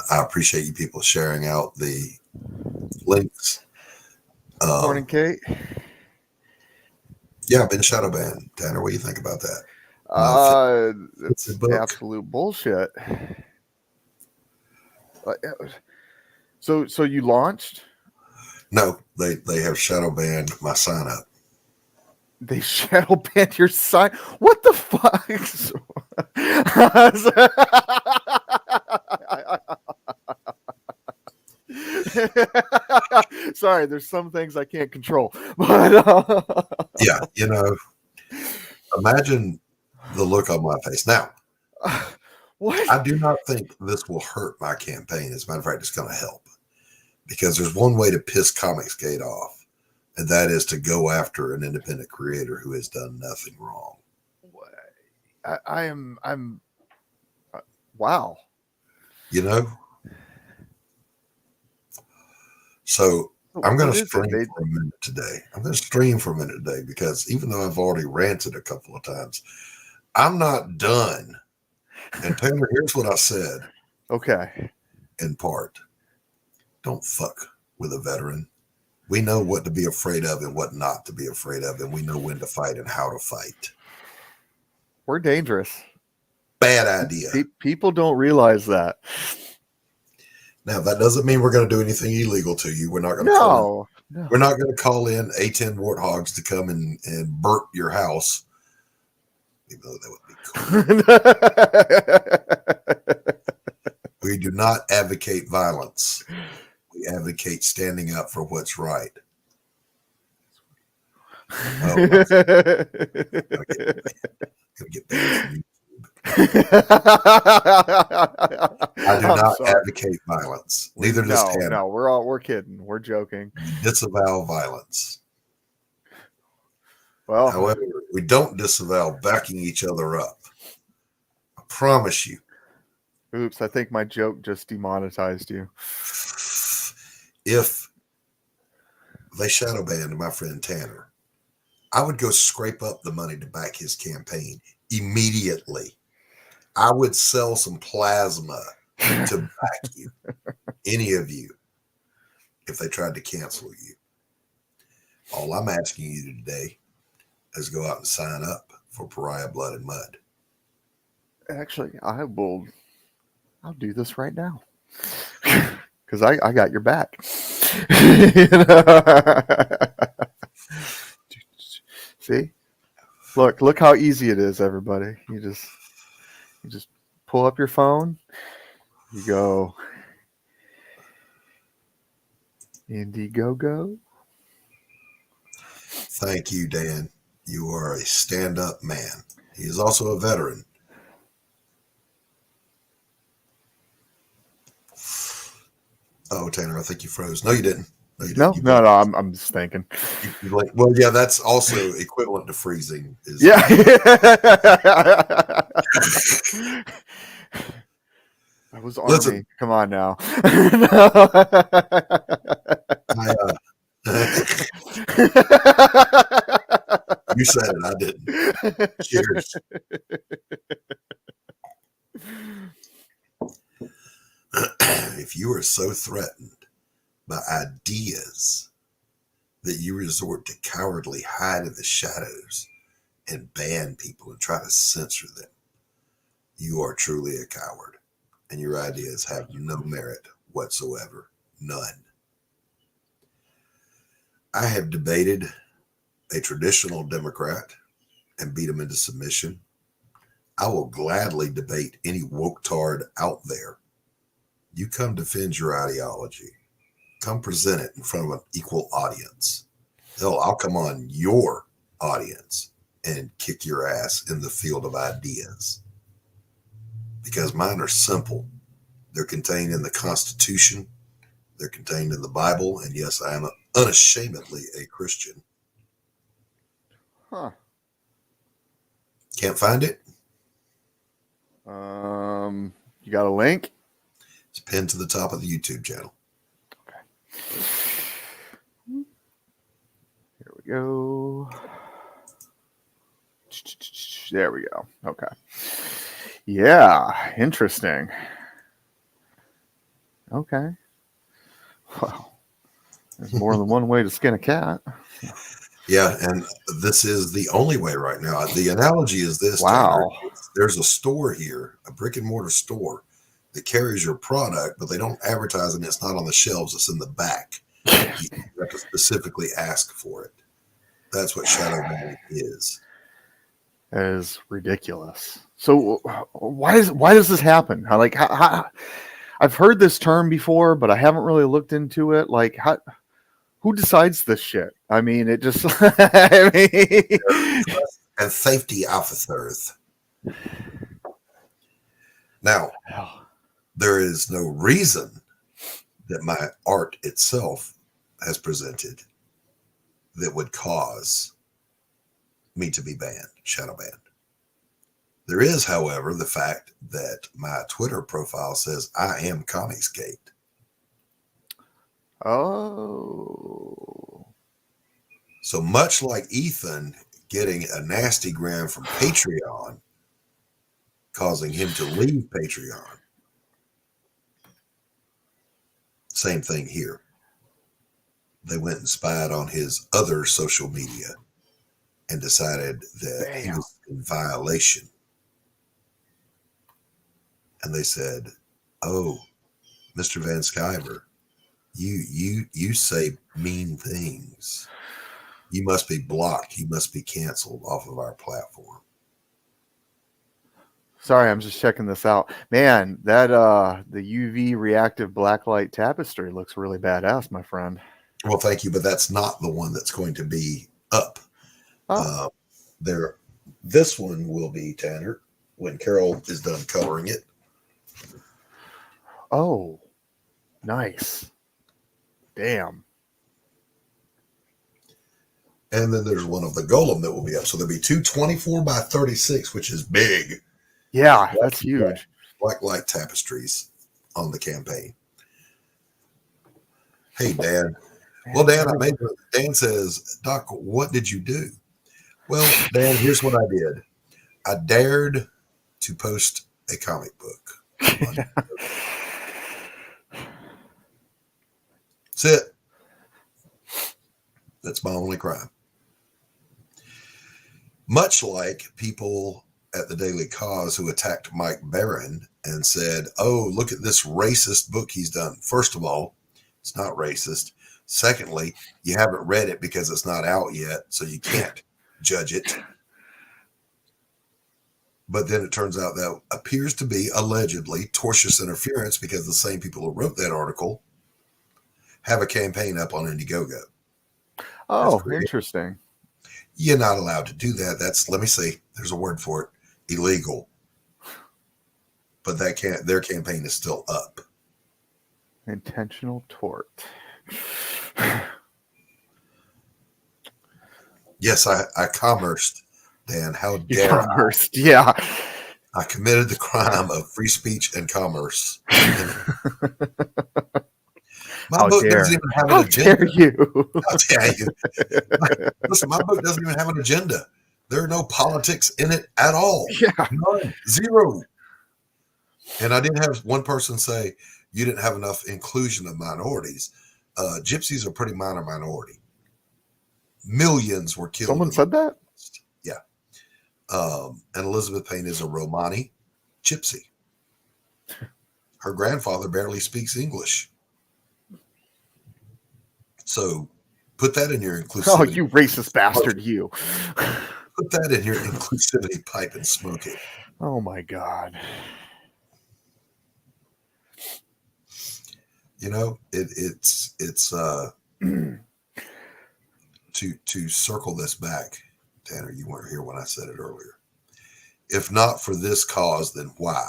Speaker 1: I appreciate you people sharing out the links.
Speaker 4: Morning, Kate.
Speaker 1: Yeah, I've been shadow banned. Tanner, what do you think about that?
Speaker 4: It's absolute bullshit. So you launched?
Speaker 1: No, they have shadow banned my sign up.
Speaker 4: They shadow banned your sign. What the fuck? Sorry, there's some things I can't control. But
Speaker 1: yeah, imagine the look on my face. Now,
Speaker 4: what?
Speaker 1: I do not think this will hurt my campaign. As a matter of fact, it's going to help. Because there's one way to piss Comicsgate off, and that is to go after an independent creator who has done nothing wrong.
Speaker 4: I'm wow.
Speaker 1: So I'm going to stream for a minute today. I'm going to stream for a minute today because even though I've already ranted a couple of times, I'm not done. And Taylor, here's what I said.
Speaker 4: Okay.
Speaker 1: In part. Don't fuck with a veteran. We know what to be afraid of and what not to be afraid of, and we know when to fight and how to fight.
Speaker 4: We're dangerous.
Speaker 1: Bad idea.
Speaker 4: People don't realize that.
Speaker 1: Now, that doesn't mean we're going to do anything illegal to you. We're not going to We're not going to call in A10 warthogs to come and burp your house. Even though that would be cool. We do not advocate violence. We advocate standing up for what's right. Oh, I'm gonna get banned from I do not advocate violence. Neither does Tanner.
Speaker 4: No, we're kidding. We're joking.
Speaker 1: We disavow violence.
Speaker 4: Well,
Speaker 1: however, we don't disavow backing each other up. I promise you.
Speaker 4: Oops, I think my joke just demonetized you.
Speaker 1: If they shadow banned my friend Tanner, I would go scrape up the money to back his campaign immediately. I would sell some plasma to back you, any of you, if they tried to cancel you. All I'm asking you today is go out and sign up for Pariah Blood and Mud.
Speaker 4: Actually, I will I'll do this right now because I got your back. You know? See, look how easy it is, everybody. You just pull up your phone. You go Indiegogo.
Speaker 1: Thank you, Dan. You are a stand-up man. He is also a veteran. Oh, Tanner, I think you froze. No, you didn't. No, you didn't.
Speaker 4: No. I'm just thinking.
Speaker 1: Well, yeah, that's also equivalent to freezing.
Speaker 4: Yeah. That was Army.
Speaker 1: Listen,
Speaker 4: come on now.
Speaker 1: You said it. I didn't. Cheers. If you are so threatened by ideas that you resort to cowardly hide in the shadows and ban people and try to censor them, you are truly a coward, and your ideas have no merit whatsoever. None. I have debated a traditional Democrat and beat him into submission. I will gladly debate any woke-tard out there. You come defend your ideology. Come present it in front of an equal audience. Hell, I'll come on your audience and kick your ass in the field of ideas. Because mine are simple. They're contained in the Constitution. They're contained in the Bible. And yes, I am unashamedly a Christian.
Speaker 4: Huh.
Speaker 1: Can't find it?
Speaker 4: You got a link?
Speaker 1: It's pinned to the top of the YouTube channel.
Speaker 4: Okay. Here we go. There we go. Okay. Yeah, interesting. Okay. Well, there's more than one way to skin a cat.
Speaker 1: Yeah, and this is the only way right now. The analogy is this.
Speaker 4: Wow.
Speaker 1: Tanner. There's a store here, a brick and mortar store that carries your product, but they don't advertise it. It's not on the shelves. It's in the back. You have to specifically ask for it. That's what shadow banning is.
Speaker 4: That is ridiculous. So why does this happen? I've heard this term before, but I haven't really looked into it. Like, who decides this shit? I mean, it just.
Speaker 1: And safety officers. Now, there is no reason that my art itself has presented that would cause me to be banned, shadow banned. There is, however, the fact that my Twitter profile says I am Comicsgate.
Speaker 4: Oh.
Speaker 1: So much like Ethan getting a nasty gram from Patreon, causing him to leave Patreon. Same thing here. They went and spied on his other social media and decided that he was in violation. And they said, "Oh, Mr. Van Sciver, you say mean things. You must be blocked. You must be canceled off of our platform."
Speaker 4: Sorry, I'm just checking this out. Man, that the UV reactive blacklight tapestry looks really badass, my friend.
Speaker 1: Well, thank you, but that's not the one that's going to be up.
Speaker 4: Oh.
Speaker 1: This one will be, Tanner, when Carol is done coloring it.
Speaker 4: Oh, nice. Damn.
Speaker 1: And then there's one of the golem that will be up. So there'll be two 24 by 36, which is big.
Speaker 4: Yeah, that's huge.
Speaker 1: Black light tapestries on the campaign. Hey, Dan. Well, Dan, Dan says, "Doc, what did you do?" Well, Dan, here's what I did. I dared to post a comic book. That's it. That's my only crime. Much like people at the Daily Cause who attacked Mike Barron and said, "Oh, look at this racist book he's done." First of all, it's not racist. Secondly, you haven't read it because it's not out yet, so you can't judge it. But then it turns out that appears to be allegedly tortious interference because the same people who wrote that article have a campaign up on Indiegogo.
Speaker 4: Oh, interesting.
Speaker 1: You're not allowed to do that. That's, let me see, there's a word for it, illegal. But their campaign is still up.
Speaker 4: Intentional tort.
Speaker 1: Yes, I commerced, Dan. How dare
Speaker 4: Commerce, yeah.
Speaker 1: I committed the crime of free speech and commerce. My book doesn't even have an agenda.
Speaker 4: Dare you?
Speaker 1: I'll tell you. Listen, my book doesn't even have an agenda. There are no politics in it at all.
Speaker 4: Yeah.
Speaker 1: None. Zero. And I did have one person say, you didn't have enough inclusion of minorities. Gypsies are a pretty minor minority. Millions were killed.
Speaker 4: Someone said that?
Speaker 1: Yeah. And Elizabeth Payne is a Romani gypsy. Her grandfather barely speaks English. So put that in your inclusivity.
Speaker 4: Oh, you racist bastard, you.
Speaker 1: Put that in your inclusivity pipe and smoke it.
Speaker 4: Oh, my God.
Speaker 1: You know, it's to circle this back, Tanner, you weren't here when I said it earlier. If not for this cause, then why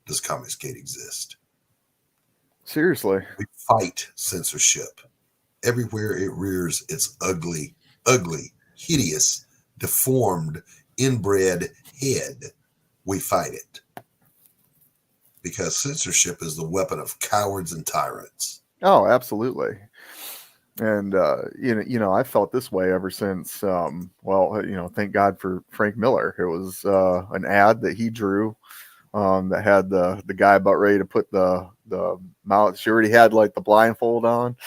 Speaker 1: does Comicsgate exist?
Speaker 4: Seriously.
Speaker 1: We fight censorship. Everywhere it rears its ugly, hideous, deformed, inbred head, we fight it. Because censorship is the weapon of cowards and tyrants.
Speaker 4: Oh, absolutely. And I felt this way ever since. Thank God for Frank Miller. It was an ad that he drew that had the guy about ready to put the mouth. She already had like the blindfold on,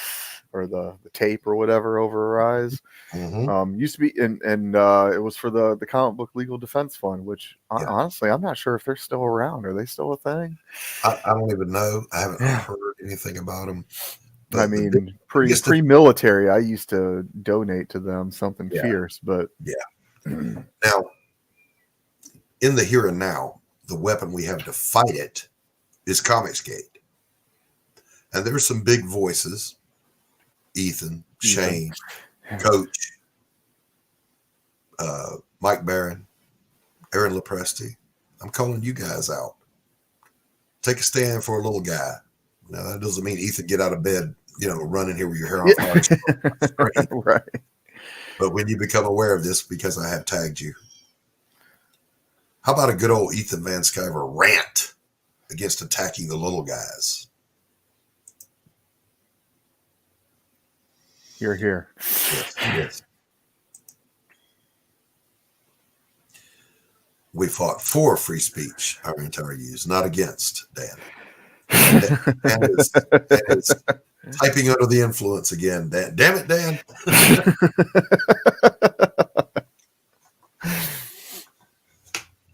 Speaker 4: or the tape or whatever over her eyes.
Speaker 1: Mm-hmm.
Speaker 4: Used to be, and it was for the Comic Book Legal Defense Fund, which honestly, I'm not sure if they're still around. Are they still a thing?
Speaker 1: I don't even know. I haven't heard anything about them. But
Speaker 4: I mean, pre-military, I used to donate to them something fierce, but
Speaker 1: now in the here and now, the weapon we have to fight it is Comicsgate, and there's some big voices: Ethan, Shane, Coach, Mike Barron, Aaron Lepresti. I'm calling you guys out. Take a stand for a little guy. Now that doesn't mean Ethan get out of bed, running here with your hair on fire.
Speaker 4: Right.
Speaker 1: But when you become aware of this, because I have tagged you, how about a good old Ethan Van Sciver rant against attacking the little guys?
Speaker 4: You're here.
Speaker 1: Yes. We fought for free speech our entire years, not against, Dan. Dan is typing under the influence again. Dan, damn it, Dan.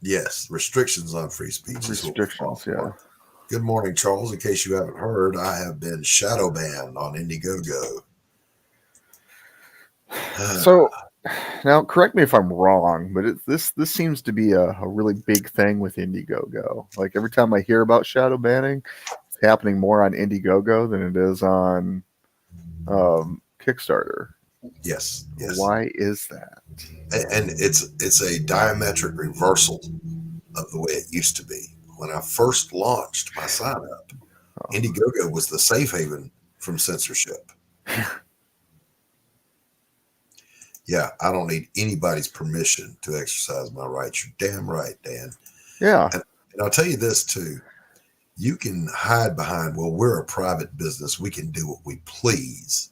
Speaker 1: Yes, restrictions on free speech.
Speaker 4: Restrictions, yeah.
Speaker 1: Good morning, Charles. In case you haven't heard, I have been shadow banned on Indiegogo.
Speaker 4: So now, correct me if I'm wrong, but this seems to be a really big thing with Indiegogo. Like every time I hear about shadow banning, it's happening more on Indiegogo than it is on Kickstarter.
Speaker 1: Yes.
Speaker 4: Why is that?
Speaker 1: And it's a diametric reversal of the way it used to be. When I first launched my sign up, Indiegogo was the safe haven from censorship. Yeah, I don't need anybody's permission to exercise my rights. You're damn right, Dan.
Speaker 4: Yeah.
Speaker 1: And I'll tell you this too. You can hide behind, well, we're a private business. We can do what we please.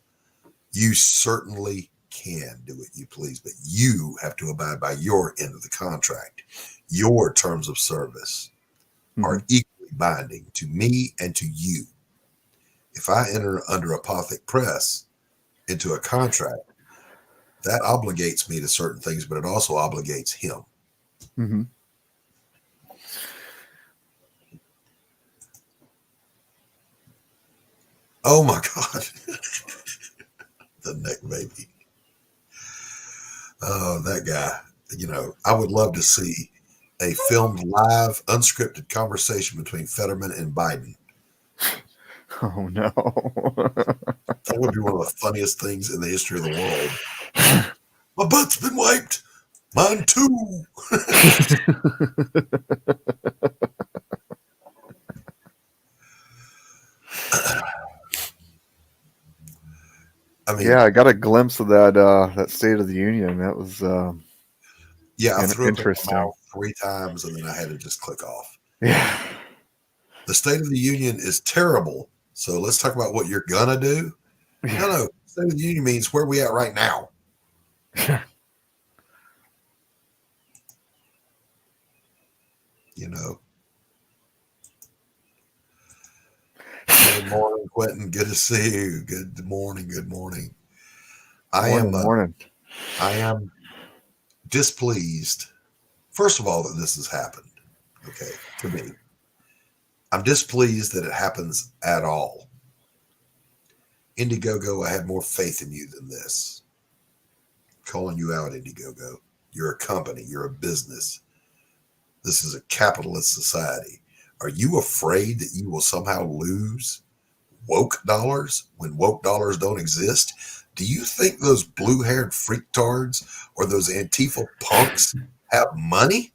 Speaker 1: You certainly can do what you please, but you have to abide by your end of the contract. Your terms of service are equally binding to me and to you. If I enter under Apothic Press into a contract, that obligates me to certain things, but it also obligates him.
Speaker 4: Mm-hmm.
Speaker 1: Oh my God. The neck baby. Oh, that guy. I would love to see a filmed live, unscripted conversation between Fetterman and Biden.
Speaker 4: Oh no.
Speaker 1: That would be one of the funniest things in the history of the world. My butt's been wiped. Mine too. I mean,
Speaker 4: yeah, I got a glimpse of that State of the Union. That was
Speaker 1: I threw up in my
Speaker 4: interesting.
Speaker 1: mouth 3 times and then I had to just click off.
Speaker 4: Yeah.
Speaker 1: The State of the Union is terrible. So let's talk about what you're gonna do. No. State of the Union means where we at right now. Good morning, Quentin. Good to see you. Good morning. Good morning. I am displeased. First of all, that this has happened. Okay, to me, I'm displeased that it happens at all. Indiegogo, I had more faith in you than this. Calling you out, Indiegogo. You're a company. You're a business. This is a capitalist society. Are you afraid that you will somehow lose woke dollars when woke dollars don't exist? Do you think those blue-haired freaktards or those Antifa punks have money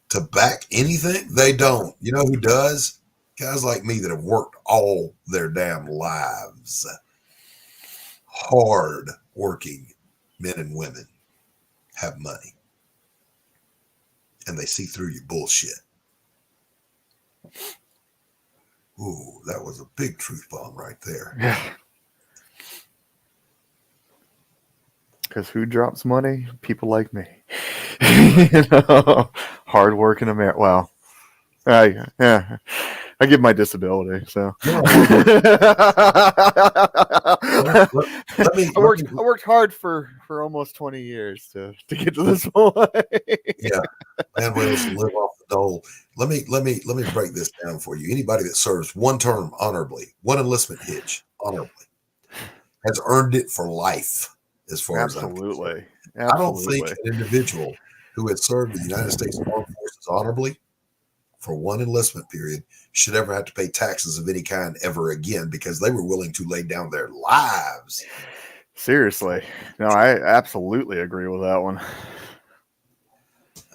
Speaker 1: to back anything? They don't. You know who does? Guys like me that have worked all their damn lives. Hard working men and women have money. And they see through your bullshit. Ooh, that was a big truth bomb right there.
Speaker 4: Yeah. Because who drops money? People like me. Hard working America. Well, I give my disability, so I worked hard for almost 20 years to get to this point.
Speaker 1: Yeah, man wills to live off the dole. Let me break this down for you. Anybody that serves one term honorably, one enlistment hitch honorably, has earned it for life. As far as I'm concerned, I don't think an individual who has served the United States Armed Forces honorably for one enlistment period should ever have to pay taxes of any kind ever again, because they were willing to lay down their lives.
Speaker 4: Seriously. No, I absolutely agree with that one.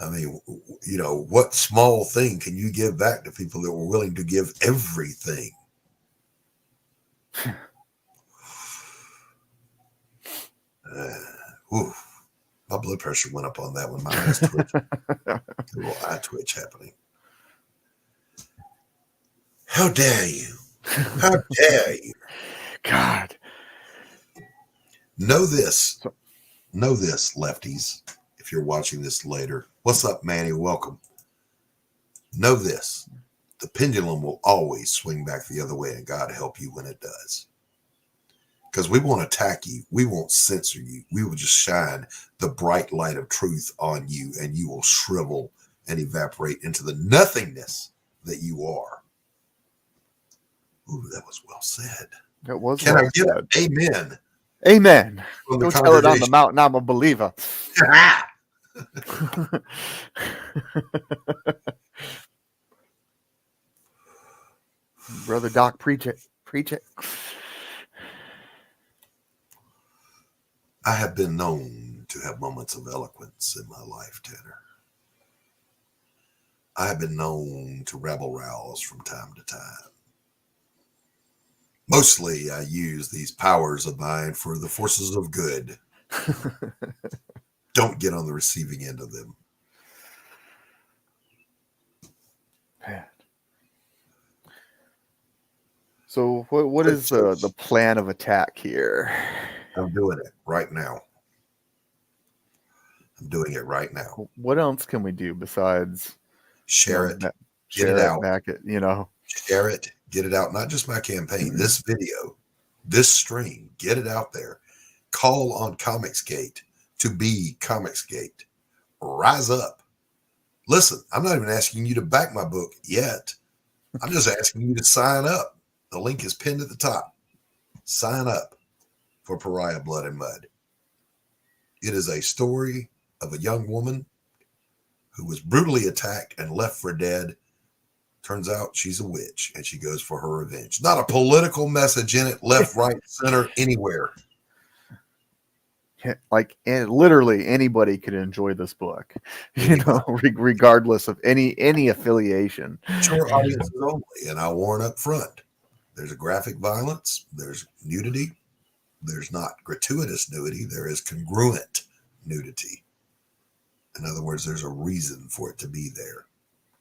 Speaker 1: I mean, what small thing can you give back to people that were willing to give everything? My blood pressure went up on that one. My eyes twitch. A little eye twitch happening. How dare you? How dare you?
Speaker 4: God.
Speaker 1: Know this, lefties, if you're watching this later. What's up, Manny? Welcome. Know this. The pendulum will always swing back the other way, and God help you when it does. Because we won't attack you. We won't censor you. We will just shine the bright light of truth on you, and you will shrivel and evaporate into the nothingness that you are. Ooh, that was well said.
Speaker 4: That was
Speaker 1: Can
Speaker 4: well
Speaker 1: I get
Speaker 4: said.
Speaker 1: an amen?
Speaker 4: Amen.
Speaker 1: Go
Speaker 4: tell it on the mountain, I'm a believer. Brother Doc, preach it. Preach it.
Speaker 1: I have been known to have moments of eloquence in my life, Tanner. I have been known to rabble-rouse from time to time. Mostly, I use these powers of mine for the forces of good. Don't get on the receiving end of them.
Speaker 4: Man. So what is the plan of attack here?
Speaker 1: I'm doing it right now. I'm doing it right now.
Speaker 4: What else can we do besides
Speaker 1: share it,
Speaker 4: get it out, back it,
Speaker 1: share it, get it out. Not just my campaign, this video, this stream, get it out there. Call on Comicsgate to be Comicsgate. Rise up. Listen, I'm not even asking you to back my book yet. I'm just asking you to sign up. The link is pinned at the top. Sign up for Pariah Blood and Mud. It is a story of a young woman who was brutally attacked and left for dead. Turns out she's a witch, and she goes for her revenge. Not a political message in it, left, right, center, anywhere.
Speaker 4: Like, and literally anybody could enjoy this book, you know, regardless of any affiliation.
Speaker 1: Mature audiences only, and I warn up front. There's a graphic violence. There's nudity. There's not gratuitous nudity. There is congruent nudity. In other words, there's a reason for it to be there.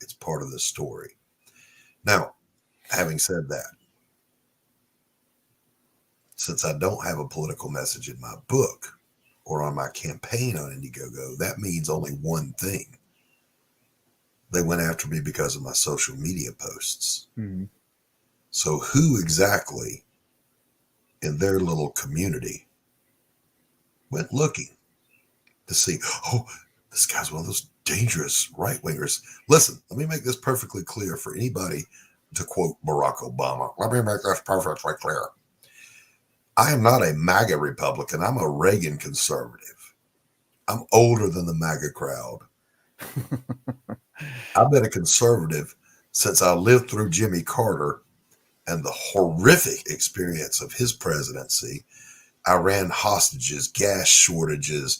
Speaker 1: It's part of the story. Now, having said that, since I don't have a political message in my book or on my campaign on Indiegogo, that means only one thing. They went after me because of my social media posts. Mm-hmm. So who exactly in their little community went looking to see, oh, this guy's one of those dangerous right-wingers. Listen, let me make this perfectly clear for anybody, to quote Barack Obama. Let me make this perfectly clear. I am not a MAGA Republican. I'm a Reagan conservative. I'm older than the MAGA crowd. I've been a conservative since I lived through Jimmy Carter and the horrific experience of his presidency. Iran hostages, gas shortages,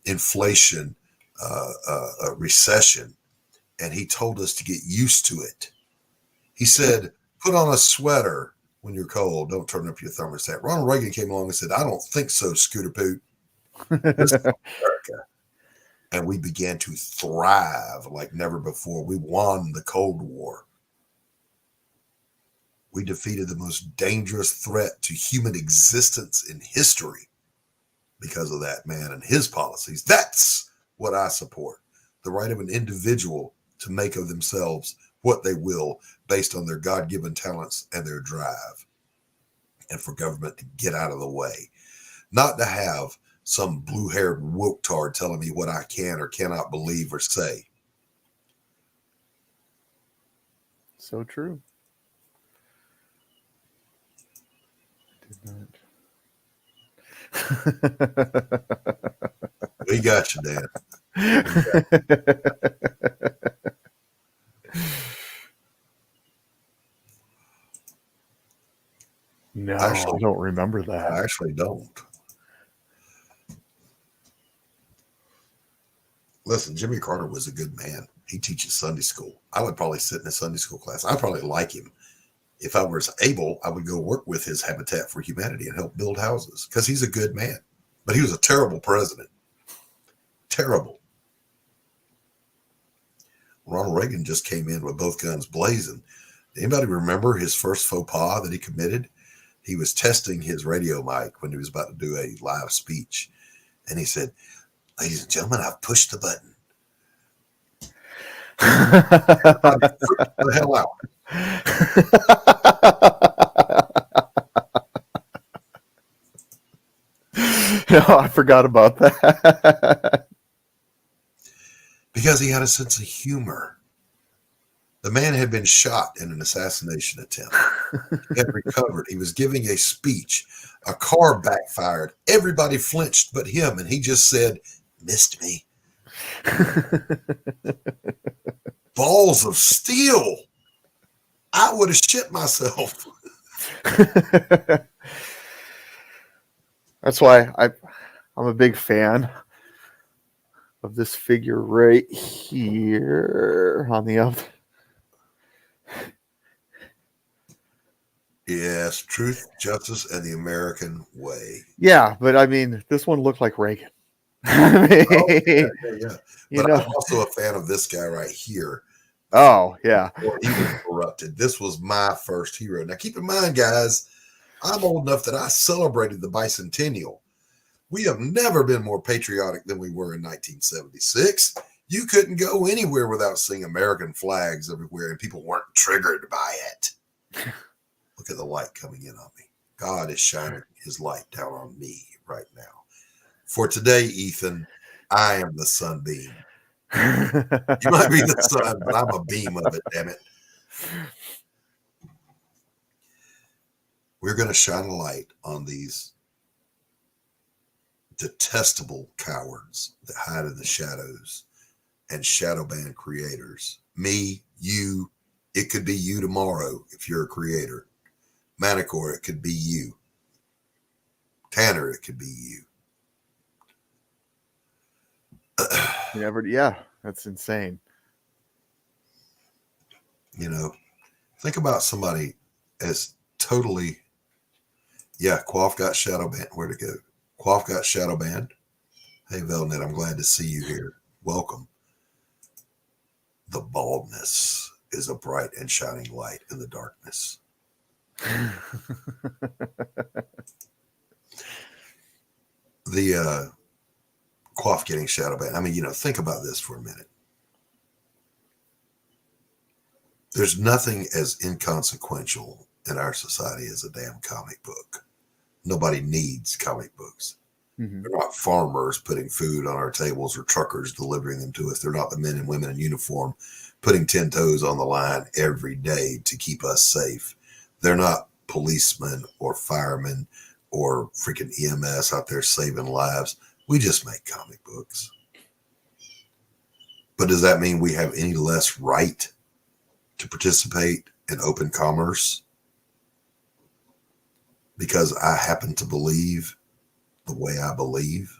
Speaker 1: inflation, recession. And he told us to get used to it. He said, put on a sweater when you're cold. Don't turn up your thermostat. Ronald Reagan came along and said, I don't think so, Scooter Poot. This is America. And we began to thrive like never before. We won the Cold War. We defeated the most dangerous threat to human existence in history because of that man and his policies. That's what I support. The right of an individual to make of themselves what they will based on their God-given talents and their drive. And for government to get out of the way. Not to have some blue-haired woke tard telling me what I can or cannot believe or say.
Speaker 4: So true.
Speaker 1: We got you, Dan.
Speaker 4: No, actually, I don't remember that.
Speaker 1: I actually don't. Listen, Jimmy Carter was a good man. He teaches Sunday school. I would probably sit in a Sunday school class. I'd probably like him. If I was able, I would go work with his Habitat for Humanity and help build houses because he's a good man. But he was a terrible president. Terrible. Ronald Reagan just came in with both guns blazing. Anybody remember his first faux pas that he committed? He was testing his radio mic when he was about to do a live speech. And he said, ladies and gentlemen, I've pushed the button. Freaked the hell out.
Speaker 4: No, I forgot about that.
Speaker 1: Because he had a sense of humor. The man had been shot in an assassination attempt. He had recovered. He was giving a speech. A car backfired. Everybody flinched but him, and he just said, missed me. Balls of steel. I would have shit myself.
Speaker 4: That's why I'm a big fan of this figure right here on the other.
Speaker 1: Yes, truth, justice, and the American way.
Speaker 4: Yeah, but I mean, this one looked like Reagan.
Speaker 1: Yeah. But
Speaker 4: know.
Speaker 1: I'm also a fan of this guy right here.
Speaker 4: Oh, yeah.
Speaker 1: Or he was corrupted. This was my first hero. Now, keep in mind, guys, I'm old enough that I celebrated the bicentennial. We have never been more patriotic than we were in 1976. You couldn't go anywhere without seeing American flags everywhere, and people weren't triggered by it. Look at the light coming in on me. God is shining his light down on me right now. For today, Ethan, I am the sunbeam. You might be the sun, but I'm a beam of it, damn it. We're going to shine a light on these detestable cowards that hide in the shadows and shadow ban creators. Me, you, it could be you tomorrow if you're a creator. Manicor, it could be you. Tanner, it could be you.
Speaker 4: You never, yeah, that's insane.
Speaker 1: You know, think about somebody as totally, yeah, Quaff got shadow banned. Where'd it go? Quaff got shadow banned. Hey, Velnet, I'm glad to see you here. Welcome. The baldness is a bright and shining light in the darkness. The Quaff getting shadow banned. I mean, you know, think about this for a minute. There's nothing as inconsequential in our society as a damn comic book. Nobody needs comic books.
Speaker 4: Mm-hmm.
Speaker 1: They're not farmers putting food on our tables or truckers delivering them to us. They're not the men and women in uniform putting 10 toes on the line every day to keep us safe. They're not policemen or firemen or freaking EMS out there saving lives. We just make comic books. But does that mean we have any less right to participate in open commerce? Because I happen to believe the way I believe?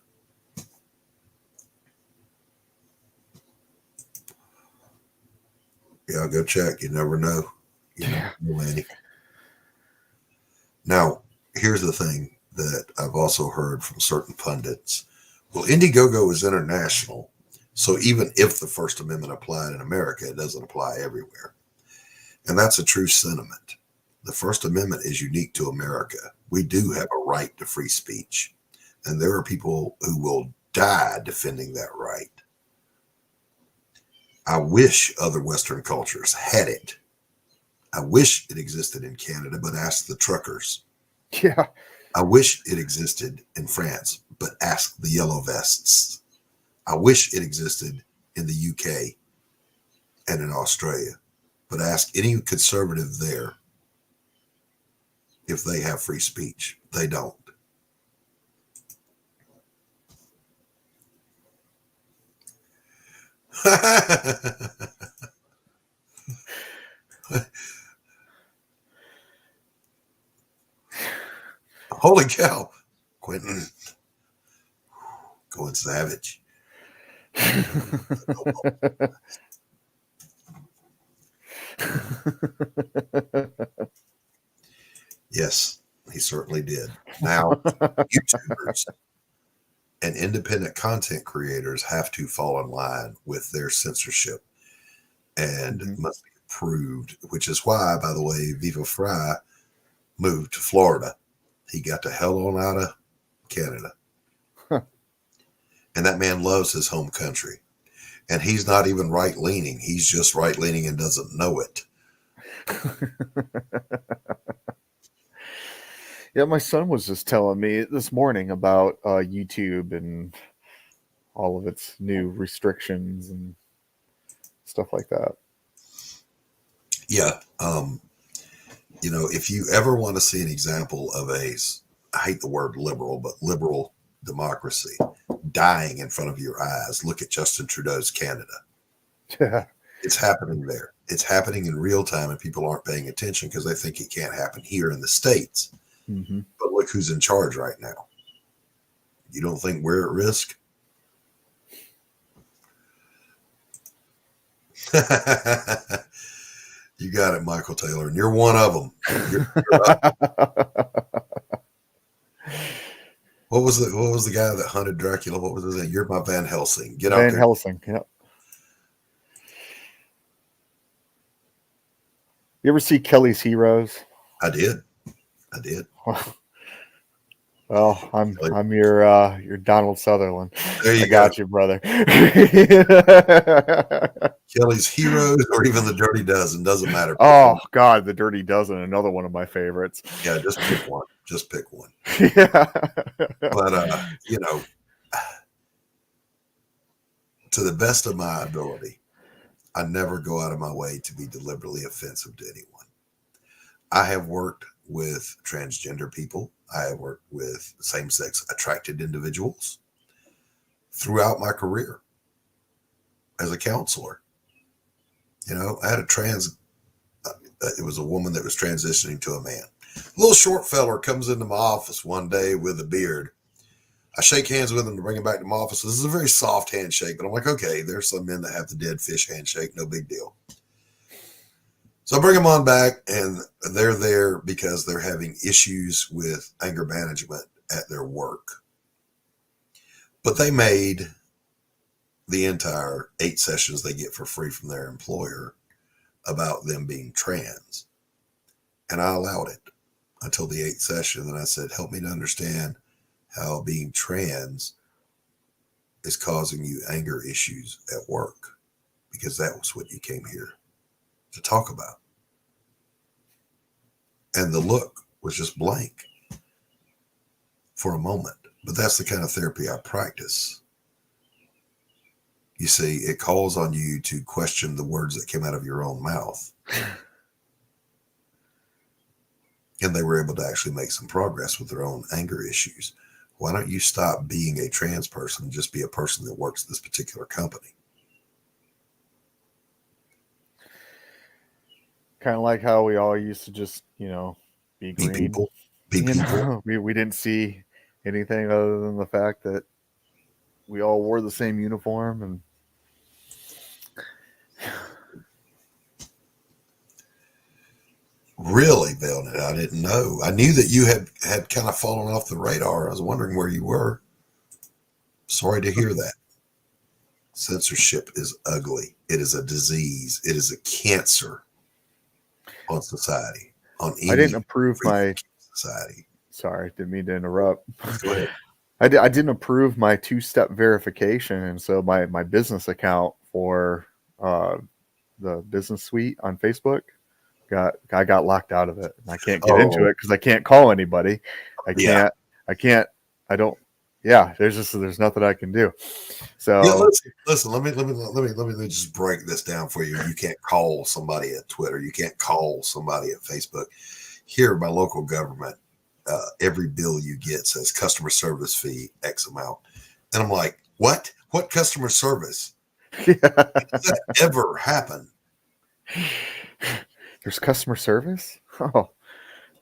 Speaker 1: Yeah, go check. You never know. You never know, Annie. Now, here's the thing that I've also heard from certain pundits. Well, Indiegogo is international, so even if the First Amendment applied in America, it doesn't apply everywhere. And that's a true sentiment. The First Amendment is unique to America. We do have a right to free speech, and there are people who will die defending that right. I wish other Western cultures had it. I wish it existed in Canada, but ask the truckers.
Speaker 4: Yeah.
Speaker 1: I wish it existed in France, but ask the yellow vests. I wish it existed in the UK and in Australia, but ask any conservative there if they have free speech. They don't. Holy cow, Quentin. Going savage. Yes, he certainly did. Now, YouTubers and independent content creators have to fall in line with their censorship and must be approved, which is why, by the way, Viva Fry moved to Florida. He got the hell on out of Canada.
Speaker 4: Huh.
Speaker 1: And that man loves his home country. And he's not even right-leaning. He's just right-leaning and doesn't know it.
Speaker 4: Yeah, my son was just telling me this morning about YouTube and all of its new restrictions and stuff like that.
Speaker 1: Yeah. You know, if you ever want to see an example of I hate the word liberal, but liberal democracy dying in front of your eyes, look at Justin Trudeau's Canada.
Speaker 4: Yeah.
Speaker 1: It's happening there. It's happening in real time, and people aren't paying attention because they think it can't happen here in the States.
Speaker 4: Mm-hmm.
Speaker 1: But look who's in charge right now. You don't think we're at risk? You got it, Michael Taylor, and you're one of them. What was the guy that hunted Dracula? What was his name? You're my Van Helsing. Get out there.
Speaker 4: Van Helsing. Yep. You ever see Kelly's Heroes?
Speaker 1: I did.
Speaker 4: Well, I'm your Donald Sutherland.
Speaker 1: There you
Speaker 4: I got you, brother.
Speaker 1: Kelly's Heroes or even the Dirty Dozen, doesn't matter.
Speaker 4: Oh God, the Dirty Dozen, another one of my favorites.
Speaker 1: Yeah, just pick one. Just pick one.
Speaker 4: Yeah.
Speaker 1: But you know, to the best of my ability, I never go out of my way to be deliberately offensive to anyone. I have worked with transgender people. I have worked with same-sex attracted individuals throughout my career as a counselor. You know, I had it was a woman that was transitioning to a man. A little short feller comes into my office one day with a beard. I shake hands with him to bring him back to my office. This is a very soft handshake, but I'm like, okay, there's some men that have the dead fish handshake, no big deal. So I bring them on back, and they're there because they're having issues with anger management at their work. But they made the entire 8 sessions they get for free from their employer about them being trans. And I allowed it until the 8th session. And I said, help me to understand how being trans is causing you anger issues at work, because that was what you came here to talk about. And the look was just blank for a moment. But that's the kind of therapy I practice. You see, it calls on you to question the words that came out of your own mouth. And they were able to actually make some progress with their own anger issues. Why don't you stop being a trans person and just be a person that works at this particular company?
Speaker 4: Kind of like how we all used to just, you know, be green.
Speaker 1: People. Be
Speaker 4: You
Speaker 1: people.
Speaker 4: know, we didn't see anything other than the fact that we all wore the same uniform. And
Speaker 1: Really, Velnet, I didn't know. I knew that you had kind of fallen off the radar. I was wondering where you were. Sorry to hear that. Censorship is ugly. It is a disease. It is a cancer on society. On any
Speaker 4: I didn't approve my
Speaker 1: society.
Speaker 4: Sorry, didn't mean to interrupt.
Speaker 1: Go ahead.
Speaker 4: I didn't approve my 2-step verification, and so my business account for the business suite on Facebook got locked out of it. And I can't get into it because I can't call anybody. There's nothing I can do. So
Speaker 1: yeah, listen. Let me just break this down for you. You can't call somebody at Twitter. You can't call somebody at Facebook. Here, by local government, every bill you get says customer service fee X amount, and I'm like, what? What customer service? Does that ever happen?
Speaker 4: There's customer service? Oh,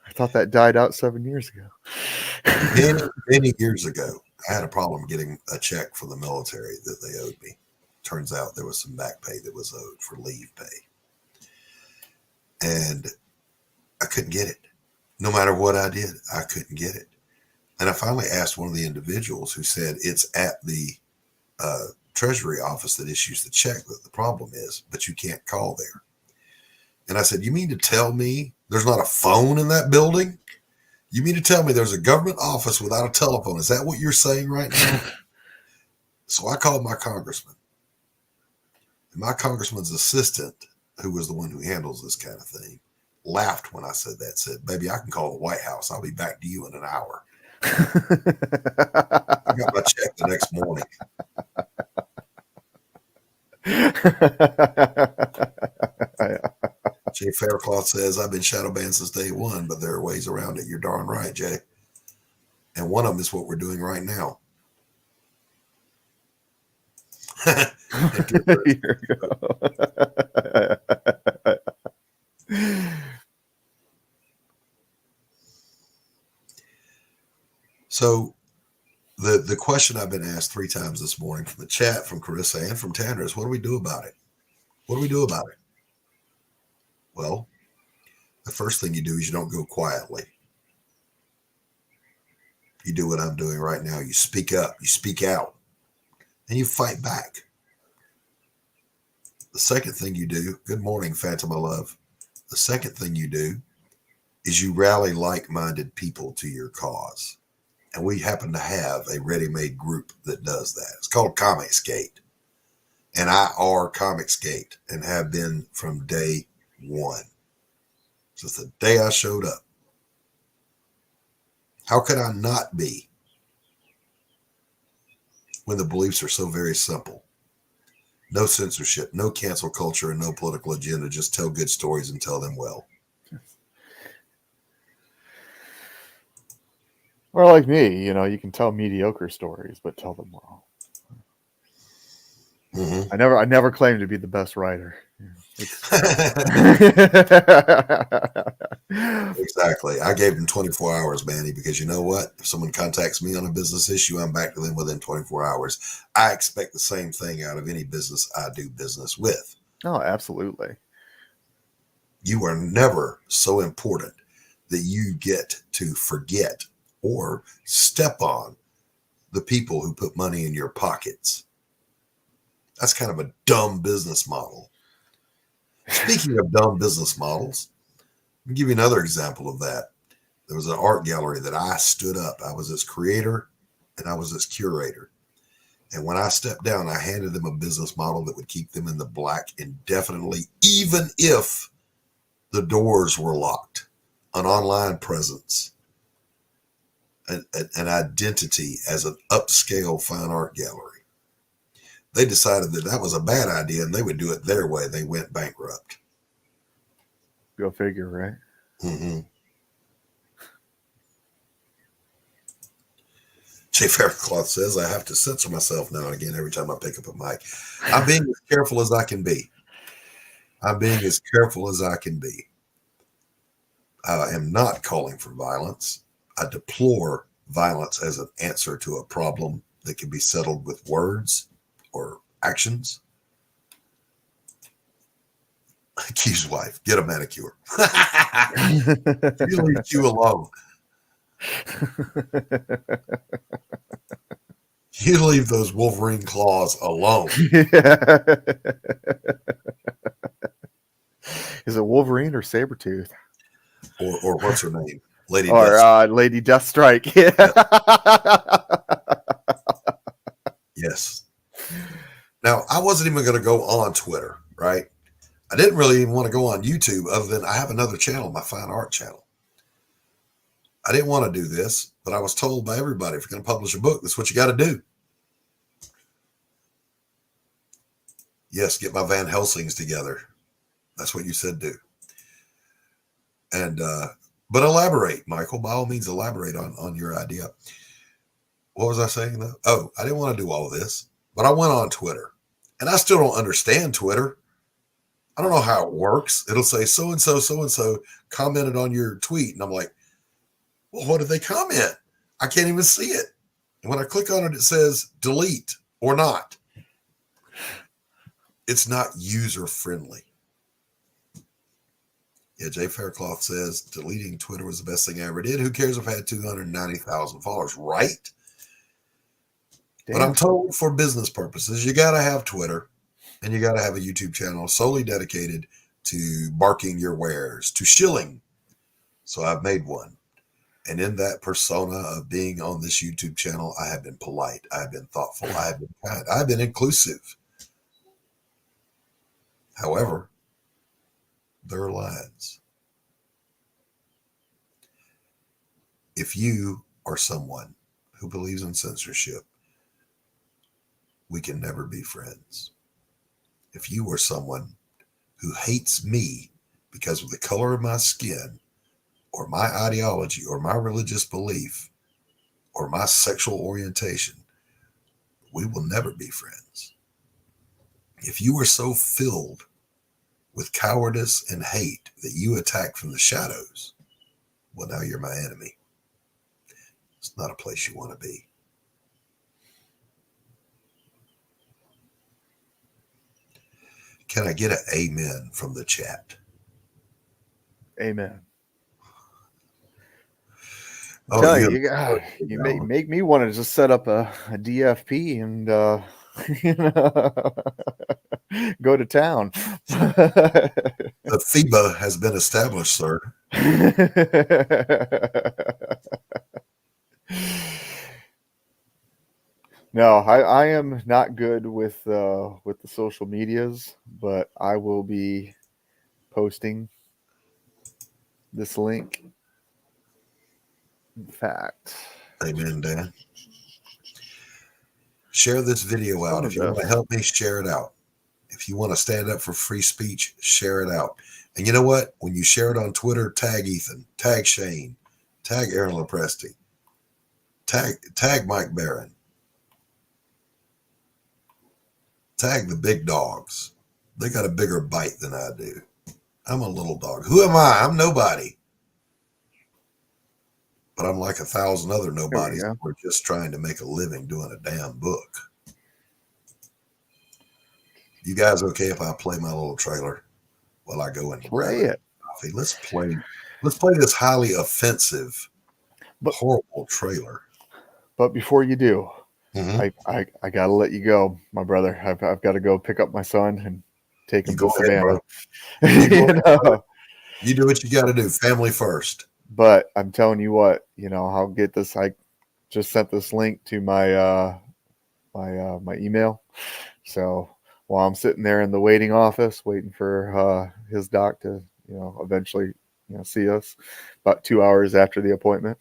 Speaker 4: I thought that died out 7 years ago.
Speaker 1: Many years ago, I had a problem getting a check from the military that they owed me. Turns out there was some back pay that was owed for leave pay. And I couldn't get it. No matter what I did, I couldn't get it. And I finally asked one of the individuals who said it's at the Treasury office that issues the check that the problem is, but you can't call there. And I said, you mean to tell me there's not a phone in that building? You mean to tell me there's a government office without a telephone? Is that what you're saying right now? So I called my congressman. And my congressman's assistant, who was the one who handles this kind of thing, laughed when I said that, said, baby, I can call the White House. I'll be back to you in an hour. I got my check the next morning. Jay Faircloth says, I've been shadow banned since day one, but there are ways around it. You're darn right, Jay. And one of them is what we're doing right now.
Speaker 4: Here we go.
Speaker 1: So the question I've been asked 3 times this morning from the chat, from Carissa and from Tanner is, what do we do about it? What do we do about it? Well, the first thing you do is you don't go quietly. You do what I'm doing right now. You speak up, you speak out, and you fight back. The second thing you do, good morning, Phantom of Love. The second thing you do is you rally like-minded people to your cause. And we happen to have a ready-made group that does that. It's called Comicsgate. And I are Comicsgate and have been from day one. Since the day I showed up. How could I not be when the beliefs are so very simple? No censorship, no cancel culture, and no political agenda. Just tell good stories and tell them well.
Speaker 4: Or like me, you can tell mediocre stories, but tell them well.
Speaker 1: Mm-hmm.
Speaker 4: I never claimed to be the best writer.
Speaker 1: Exactly. I gave them 24 hours, Manny, because you know what? If someone contacts me on a business issue, I'm back to them within 24 hours. I expect the same thing out of any business I do business with.
Speaker 4: Oh, absolutely.
Speaker 1: You are never so important that you get to forget or step on the people who put money in your pockets. That's kind of a dumb business model. Speaking of dumb business models, I'll give you another example of that. There was an art gallery that I stood up. I was its creator and I was its curator. And when I stepped down, I handed them a business model that would keep them in the black indefinitely, even if the doors were locked, an online presence, an identity as an upscale fine art gallery. They decided that was a bad idea and they would do it their way. They went bankrupt.
Speaker 4: Go figure, right?
Speaker 1: Mm-hmm. Jay Faircloth says, I have to censor myself now and again every time I pick up a mic. I'm being as careful as I can be. I'm being as careful as I can be. I am not calling for violence. I deplore violence as an answer to a problem that can be settled with words or actions. Q's wife, get a manicure. You leave Q alone. You leave those Wolverine claws alone.
Speaker 4: Yeah. Is it Wolverine or Sabretooth?
Speaker 1: Or what's her name? Lady
Speaker 4: Or
Speaker 1: Deathstrike.
Speaker 4: Lady Deathstrike. Yeah.
Speaker 1: Yes. Now, I wasn't even going to go on Twitter, right? I didn't really even want to go on YouTube other than I have another channel, my fine art channel. I didn't want to do this, but I was told by everybody, if you're going to publish a book, that's what you got to do. Yes, get my Van Helsings together. That's what you said do. And, but elaborate, Michael. By all means, elaborate on your idea. What was I saying though? Oh, I didn't want to do all this, but I went on Twitter and I still don't understand Twitter. I don't know how it works. It'll say so-and-so commented on your tweet. And I'm like, well, what did they comment? I can't even see it. And when I click on it, it says delete or not. It's not user friendly. Yeah, Jay Faircloth says deleting Twitter was the best thing I ever did. Who cares if I had 290,000 followers, right? Damn. But I'm told for business purposes, you got to have Twitter and you got to have a YouTube channel solely dedicated to barking your wares, to shilling. So I've made one. And in that persona of being on this YouTube channel, I have been polite. I have been thoughtful. I have been kind. I have been inclusive. However, there are lines. If you are someone who believes in censorship, we can never be friends. If you are someone who hates me because of the color of my skin or my ideology or my religious belief or my sexual orientation, we will never be friends. If you are so filled with cowardice and hate that you attack from the shadows, well, now you're my enemy. It's not a place you want to be. Can I get an amen from the chat?
Speaker 4: Amen.
Speaker 1: Oh,
Speaker 4: you make me want to just set up a DFP and go to town.
Speaker 1: The FIBA has been established, sir.
Speaker 4: No, I am not good with the social medias, but I will be posting this link. In fact,
Speaker 1: amen, Dan. Share this video out. If you want to help me, share it out. If you want to stand up for free speech, share it out. And you know what? When you share it on Twitter, tag Ethan, tag Shane, tag Aaron Lopresti. Tag Mike Barron. Tag the big dogs. They got a bigger bite than I do. I'm a little dog. Who am I? I'm nobody. But I'm like 1,000 other nobodies who are just trying to make a living doing a damn book. You guys okay if I play my little trailer while I go and
Speaker 4: play it?
Speaker 1: Coffee? Let's play this highly offensive, horrible trailer.
Speaker 4: But before you do, I gotta let you go, my brother. I've got to go pick up my son and take him to Savannah.
Speaker 1: You do what you got to do. Family first.
Speaker 4: But I'm telling you what, I'll get this. I just sent this link to my my email. So while I'm sitting there in the waiting office, waiting for his doc to, eventually, see us about 2 hours after the appointment.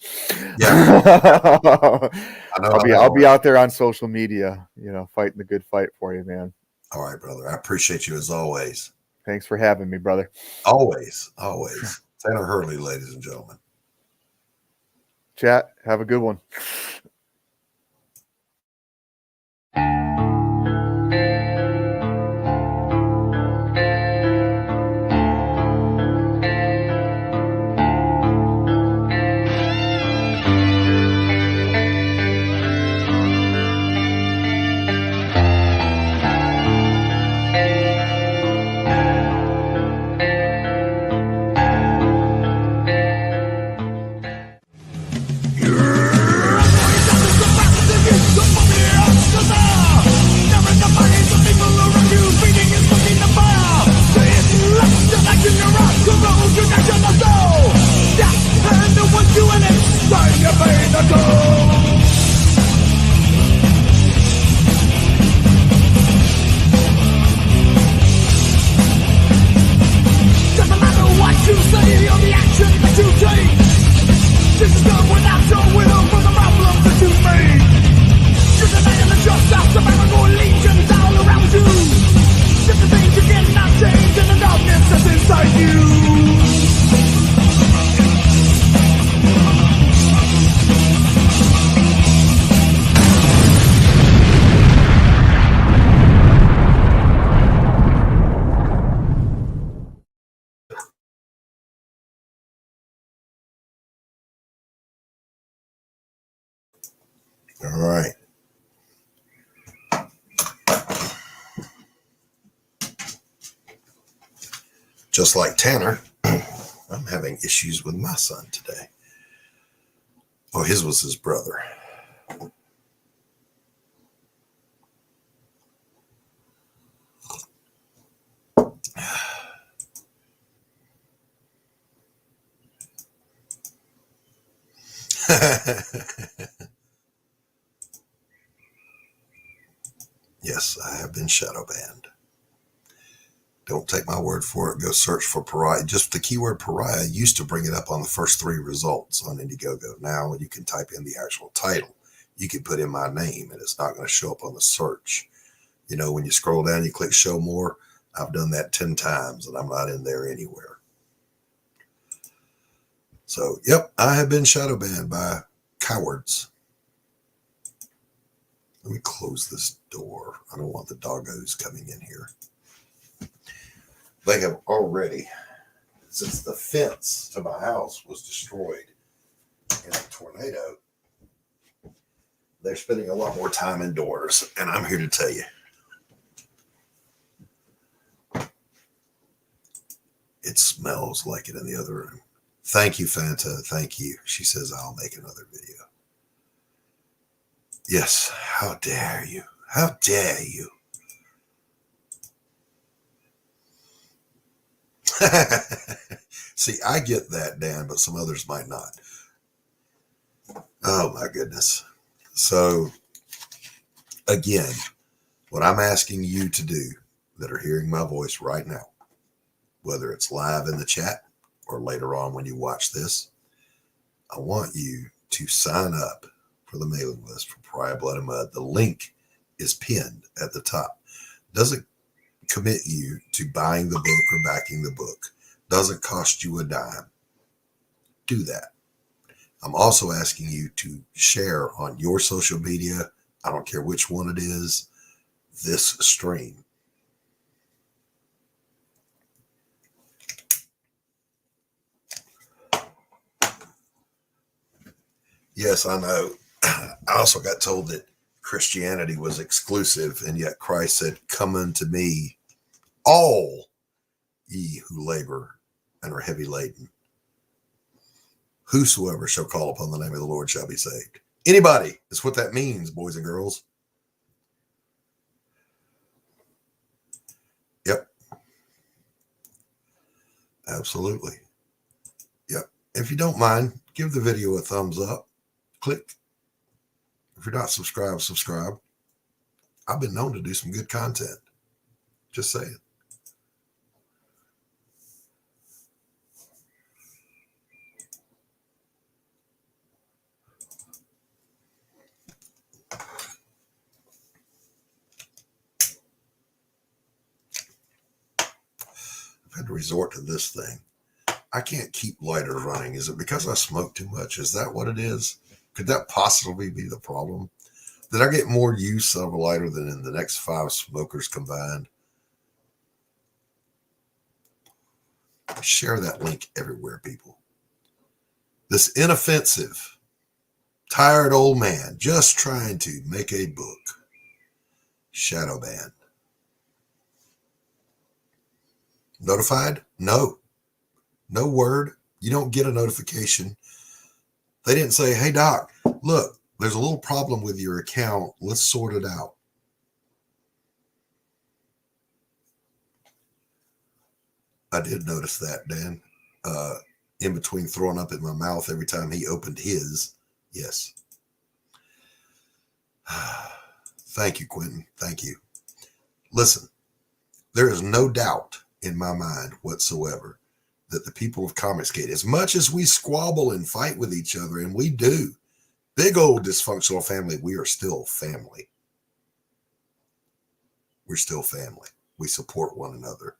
Speaker 1: Yeah. I know.
Speaker 4: I'll be out there on social media, fighting the good fight for you, man.
Speaker 1: All right, brother. I appreciate you as always.
Speaker 4: Thanks for having me, brother.
Speaker 1: Always. Tanner Hurley, ladies and gentlemen.
Speaker 4: Chat, have a good one.
Speaker 1: All right. Just like Tanner, I'm having issues with my son today. Oh, his was his brother. Yes, I have been shadow banned. Don't take my word for it. Go search for Pariah. Just the keyword Pariah used to bring it up on the first 3 results on Indiegogo. Now, when you can type in the actual title, you can put in my name and it's not going to show up on the search. When you scroll down, you click show more. I've done that 10 times and I'm not in there anywhere. So, yep, I have been shadow banned by cowards. Let me close this door. I don't want the doggos coming in here. They have already, since the fence to my house was destroyed in a tornado, they're spending a lot more time indoors. And I'm here to tell you, it smells like it in the other room. Thank you, Fanta. Thank you. She says, I'll make another video. Yes. How dare you? How dare you? See, I get that, Dan, but some others might not. Oh, my goodness. So, again, what I'm asking you to do that are hearing my voice right now, whether it's live in the chat or later on when you watch this, I want you to sign up for the mailing list for Pariah Blood and Mud. The link is pinned at the top. Doesn't commit you to buying the book or backing the book. Doesn't cost you a dime. Do that. I'm also asking you to share on your social media, I don't care which one it is, this stream. Yes, I know. I also got told that Christianity was exclusive, and yet Christ said, "Come unto me, all ye who labor and are heavy laden. Whosoever shall call upon the name of the Lord shall be saved." Anybody. That's what that means, boys and girls. Yep. Absolutely. Yep. If you don't mind, give the video a thumbs up. Click. If you're not subscribed, subscribe. I've been known to do some good content. Just saying. I've had to resort to this thing. I can't keep lighters running. Is it because I smoke too much? Is that what it is? Could that possibly be the problem? Did I get more use out of a lighter than in the next 5 smokers combined? Share that link everywhere, people. This inoffensive, tired old man just trying to make a book. Shadow banned. Notified? No. No word. You don't get a notification. They didn't say, "Hey, Doc, look, there's a little problem with your account. Let's sort it out." I did notice that, Dan. In between throwing up in my mouth every time he opened his. Yes. Thank you, Quentin. Thank you. Listen, there is no doubt in my mind whatsoever that the people of Comicsgate, as much as we squabble and fight with each other, and we do, big old dysfunctional family, we are still family. We're still family. We support one another.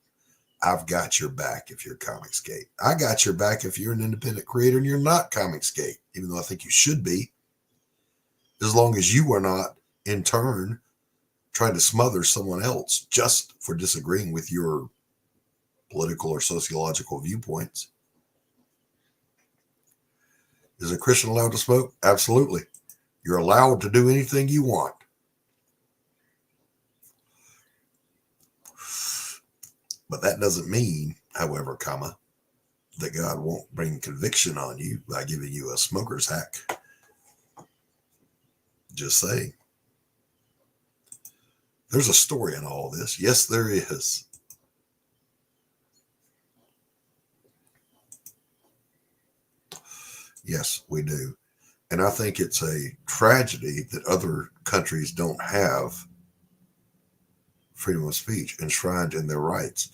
Speaker 1: I've got your back if you're Comicsgate. I got your back if you're an independent creator and you're not Comicsgate, even though I think you should be, as long as you are not, in turn, trying to smother someone else just for disagreeing with your political or sociological viewpoints. Is a Christian allowed to smoke? Absolutely. You're allowed to do anything you want. But that doesn't mean, however, that God won't bring conviction on you by giving you a smoker's hack. Just saying. There's a story in all this. Yes, there is. Yes, we do. And I think it's a tragedy that other countries don't have freedom of speech enshrined in their rights.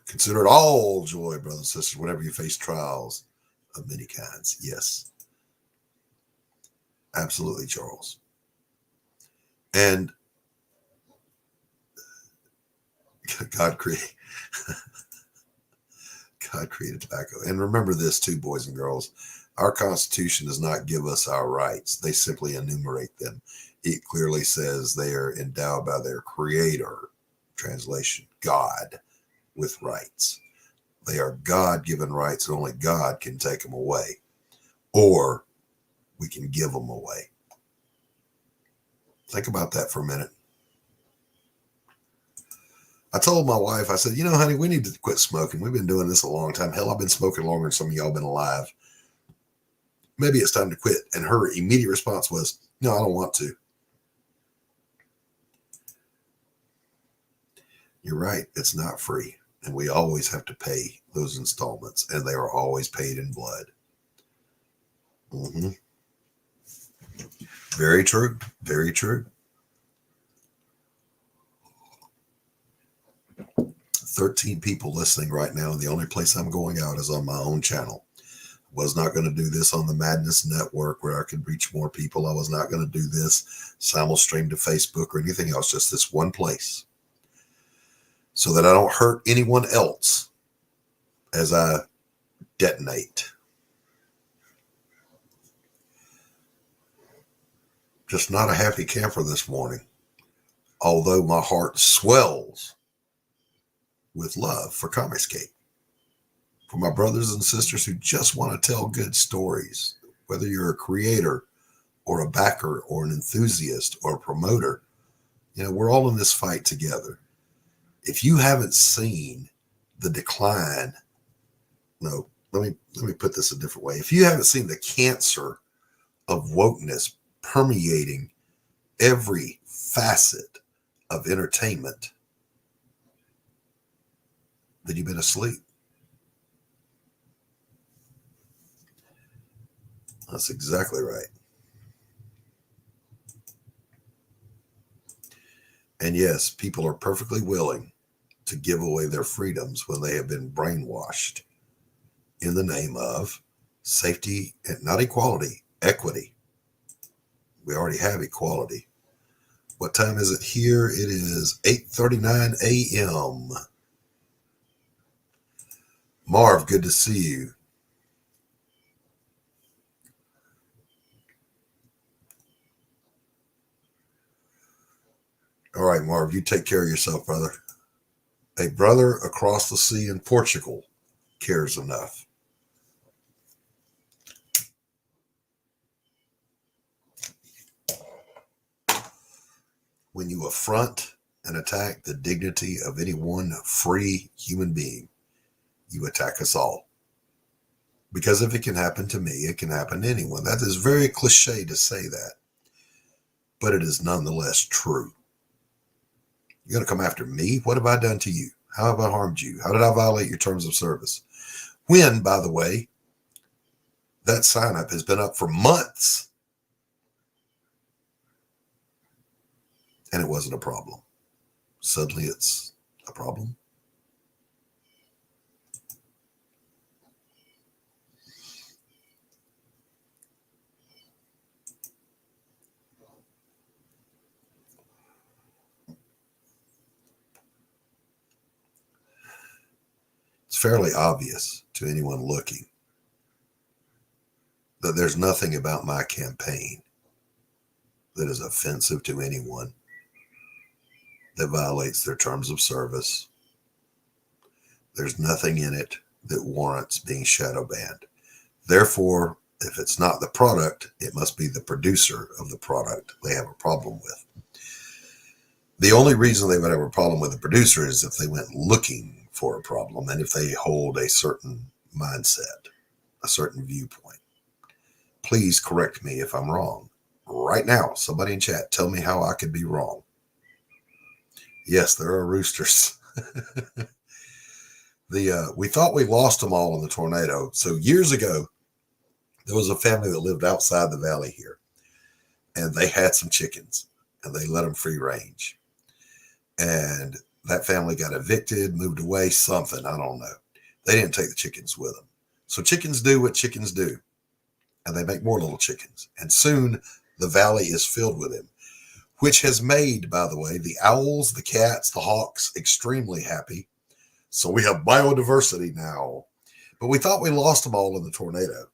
Speaker 1: Consider it all joy, brothers and sisters, whenever you face trials of many kinds. Yes. Absolutely, Charles. And God created tobacco. And remember this too, boys and girls. Our Constitution does not give us our rights. They simply enumerate them. It clearly says they are endowed by their creator, translation, God, with rights. They are God-given rights, and only God can take them away. Or we can give them away. Think about that for a minute. I told my wife, I said, honey, we need to quit smoking. We've been doing this a long time. Hell, I've been smoking longer than some of y'all been alive. Maybe it's time to quit. And her immediate response was, no, I don't want to. You're right. It's not free. And we always have to pay those installments. And they are always paid in blood. Mm-hmm. Very true. Very true. 13 people listening right now. And the only place I'm going out is on my own channel. Was not going to do this on the Madness Network where I could reach more people. I was not going to do this simul-stream to Facebook or anything else. Just this one place. So that I don't hurt anyone else as I detonate. Just not a happy camper this morning, although my heart swells with love for Comicsgate, for my brothers and sisters who just want to tell good stories, whether you're a creator or a backer or an enthusiast or a promoter. You know, we're all in this fight together. If you haven't seen the decline, no, let me put this a different way. If you haven't seen the cancer of wokeness permeating every facet of entertainment, then you've been asleep. That's exactly right. And yes, people are perfectly willing to give away their freedoms when they have been brainwashed in the name of safety and not equality, equity. We already have equality. What time is it here? It is 8:39 a.m. Marv, good to see you. All right, Marv, you take care of yourself, brother. A brother across the sea in Portugal cares enough. When you affront and attack the dignity of any one free human being, you attack us all. Because if it can happen to me, it can happen to anyone. That is very cliche to say that, but it is nonetheless true. You're going to come after me? What have I done to you? How have I harmed you? How did I violate your terms of service? When, by the way, that sign up has been up for months and it wasn't a problem. Suddenly it's a problem. It's fairly obvious to anyone looking that there's nothing about my campaign that is offensive to anyone, that violates their terms of service. There's nothing in it that warrants being shadow banned. Therefore, if it's not the product, it must be the producer of the product they have a problem with. The only reason they would have a problem with the producer is if they went looking for a problem and if they hold a certain mindset, a certain viewpoint. Please correct me if I'm wrong. Right now, somebody in chat, tell me how I could be wrong. Yes, there are roosters. We thought we lost them all in the tornado. So years ago, there was a family that lived outside the valley here, and they had some chickens, and they let them free range. And that family got evicted, moved away, something, I don't know. They didn't take the chickens with them. So chickens do what chickens do, and they make more little chickens. And soon the valley is filled with them, which has made, by the way, the owls, the cats, the hawks extremely happy. So we have biodiversity now. But we thought we lost them all in the tornado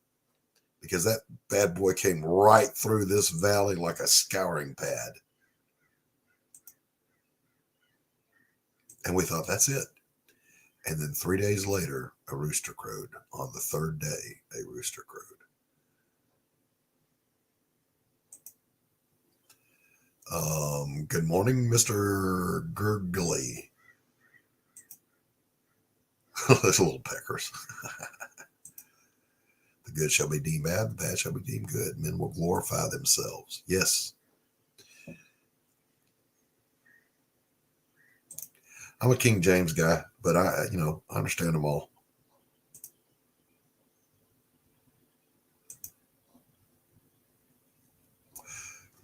Speaker 1: because that bad boy came right through this valley like a scouring pad. And we thought, that's it. And then 3 days later, a rooster crowed. On the third day, a rooster crowed. Good morning, Mr. Gurgley. Those little peckers. The good shall be deemed bad, the bad shall be deemed good. Men will glorify themselves. Yes. I'm a King James guy, but I understand them all.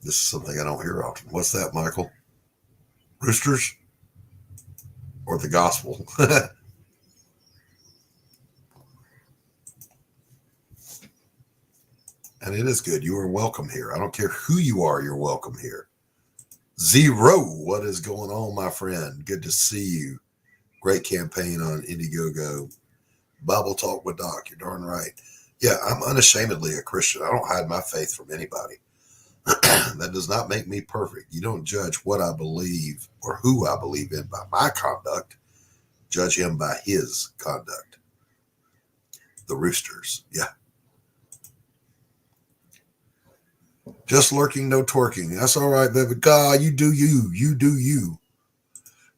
Speaker 1: This is something I don't hear often. What's that, Michael? Roosters? Or the gospel? And it is good. You are welcome here. I don't care who you are, you're welcome here. Zero, what is going on, my friend? Good to see you. Great campaign on Indiegogo. Bible Talk with Doc. You're darn right. Yeah, I'm unashamedly a Christian. I don't hide my faith from anybody. That does not make me perfect. You don't judge what I believe or who I believe in by my conduct. Judge him by his conduct. The roosters. Yeah. Just lurking, no twerking. That's all right, baby. God, you do you. You do you.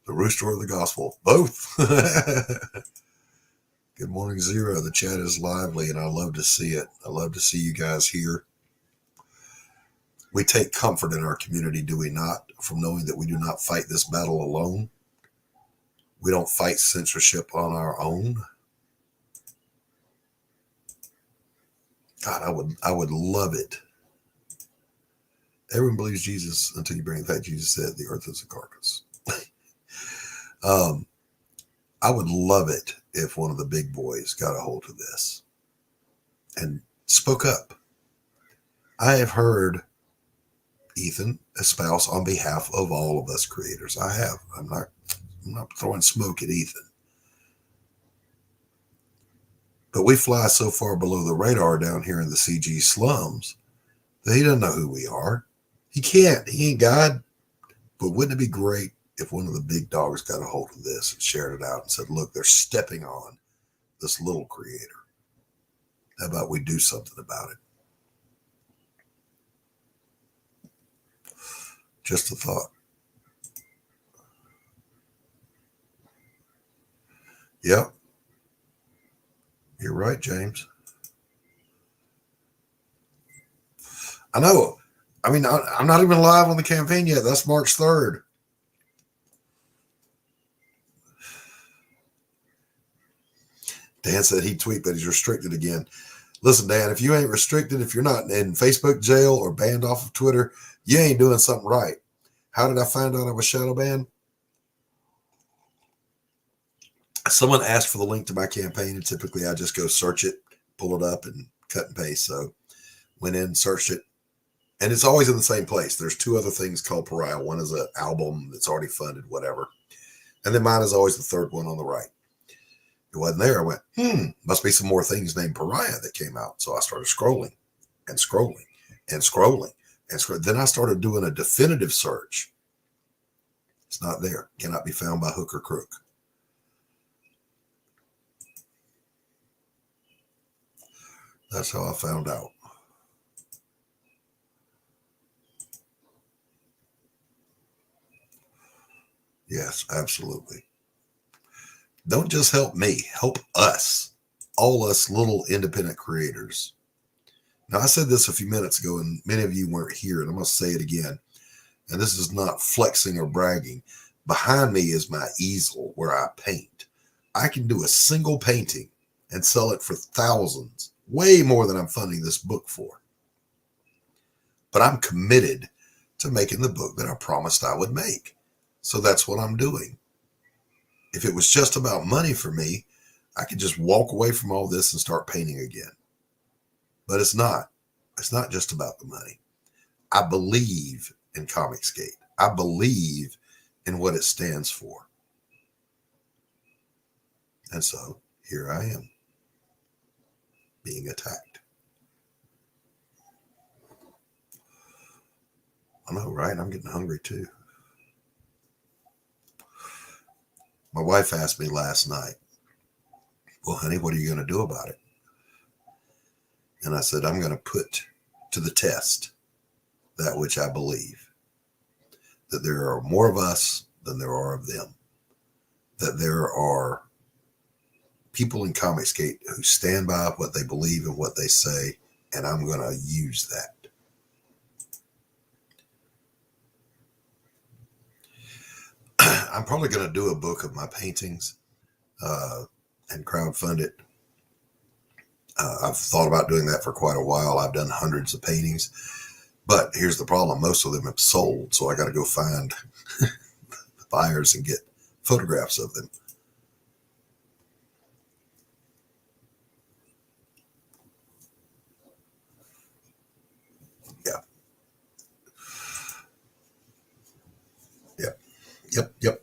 Speaker 1: The rooster or the gospel. Both. Good morning, Zero. The chat is lively, and I love to see it. I love to see you guys here. We take comfort in our community, do we not, from knowing that we do not fight this battle alone. We don't fight censorship on our own. God, I would love it. Everyone believes Jesus until you bring it back. Jesus said the earth is a carcass. I would love it if one of the big boys got a hold of this and spoke up. I have heard Ethan espouse on behalf of all of us creators. I have. I'm not throwing smoke at Ethan. But we fly so far below the radar down here in the CG slums that he doesn't know who we are. He can't. He ain't God. But wouldn't it be great if one of the big dogs got a hold of this and shared it out and said, look, they're stepping on this little creator. How about we do something about it? Just a thought. Yep. You're right, James. I know. I mean, I'm not even live on the campaign yet. That's March 3rd. Dan said he'd tweet, but he's restricted again. Listen, Dan, if you ain't restricted, if you're not in Facebook jail or banned off of Twitter, you ain't doing something right. How did I find out I was shadow banned? Someone asked for the link to my campaign, and typically I just go search it, pull it up, and cut and paste. So went in, searched it, and it's always in the same place. There's two other things called Pariah. One is an album that's already funded, whatever. And then mine is always the third one on the right. It wasn't there. I went, must be some more things named Pariah that came out. So I started scrolling and scrolling and scrolling and scrolling. Then I started doing a definitive search. It's not there. Cannot be found by hook or crook. That's how I found out. Yes, absolutely. Don't just help me, help us, all us little independent creators. Now, I said this a few minutes ago, and many of you weren't here, and I'm going to say it again. And this is not flexing or bragging. Behind me is my easel where I paint. I can do a single painting and sell it for thousands, way more than I'm funding this book for. But I'm committed to making the book that I promised I would make. So that's what I'm doing. If it was just about money for me, I could just walk away from all this and start painting again. But it's not. It's not just about the money. I believe in Comicsgate. I believe in what it stands for. And so here I am, being attacked. I know, right? I'm getting hungry too. My wife asked me last night, well, honey, what are you going to do about it? And I said, I'm going to put to the test that which I believe, that there are more of us than there are of them, that there are people in Comicsgate who stand by what they believe and what they say, and I'm going to use that. I'm probably going to do a book of my paintings and crowdfund it. I've thought about doing that for quite a while. I've done hundreds of paintings, but here's the problem. Most of them have sold, so I got to go find the buyers and get photographs of them. Yeah. Yep.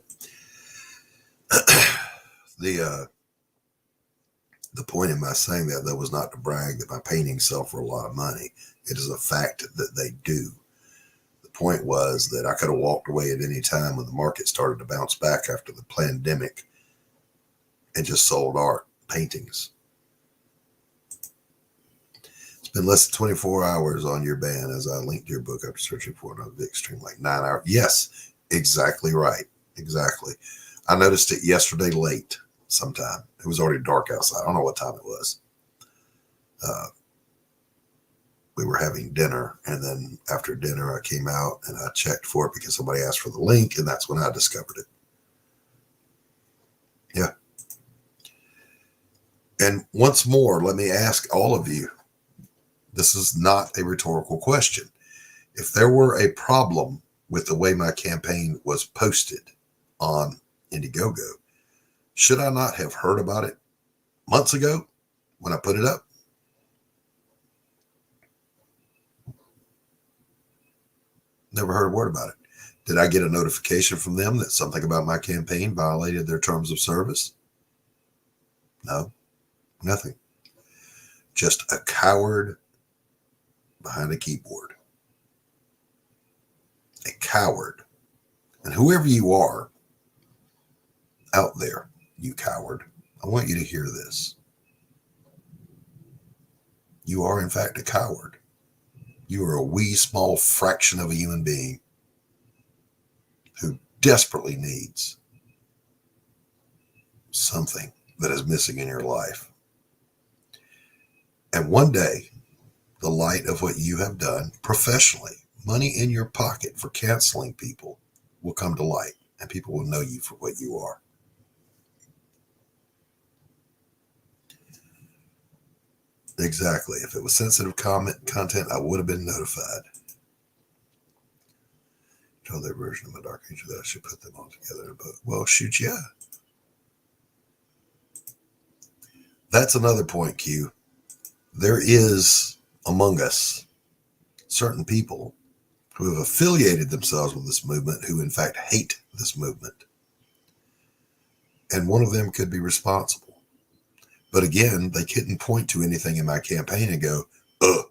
Speaker 1: The point in my saying that, though, was not to brag that my paintings sell for a lot of money. It is a fact that they do. The point was that I could have walked away at any time when the market started to bounce back after the pandemic and just sold art, paintings. It's been less than 24 hours on your ban as I linked your book after searching for it on VicStream, like 9 hours. Yes, exactly right. Exactly. I noticed it yesterday late sometime. It was already dark outside. I don't know what time it was. We were having dinner, and then after dinner I came out and I checked for it because somebody asked for the link, and that's when I discovered it. Yeah. And once more, let me ask all of you, this is not a rhetorical question. If there were a problem with the way my campaign was posted on Indiegogo, should I not have heard about it months ago when I put it up? Never heard a word about it. Did I get a notification from them that something about my campaign violated their terms of service? No, nothing. Just a coward behind a keyboard. A coward. And whoever you are out there, you coward, I want you to hear this. You are, in fact, a coward. You are a wee, small fraction of a human being who desperately needs something that is missing in your life. And one day, the light of what you have done professionally, money in your pocket for canceling people, will come to light, and people will know you for what you are. Exactly. If it was sensitive content, I would have been notified. Tell their version of my Dark Angel that I should put them all together in a book. Well, shoot, yeah. That's another point, Q. There is among us certain people who have affiliated themselves with this movement who, in fact, hate this movement. And one of them could be responsible. But again, they couldn't point to anything in my campaign and go,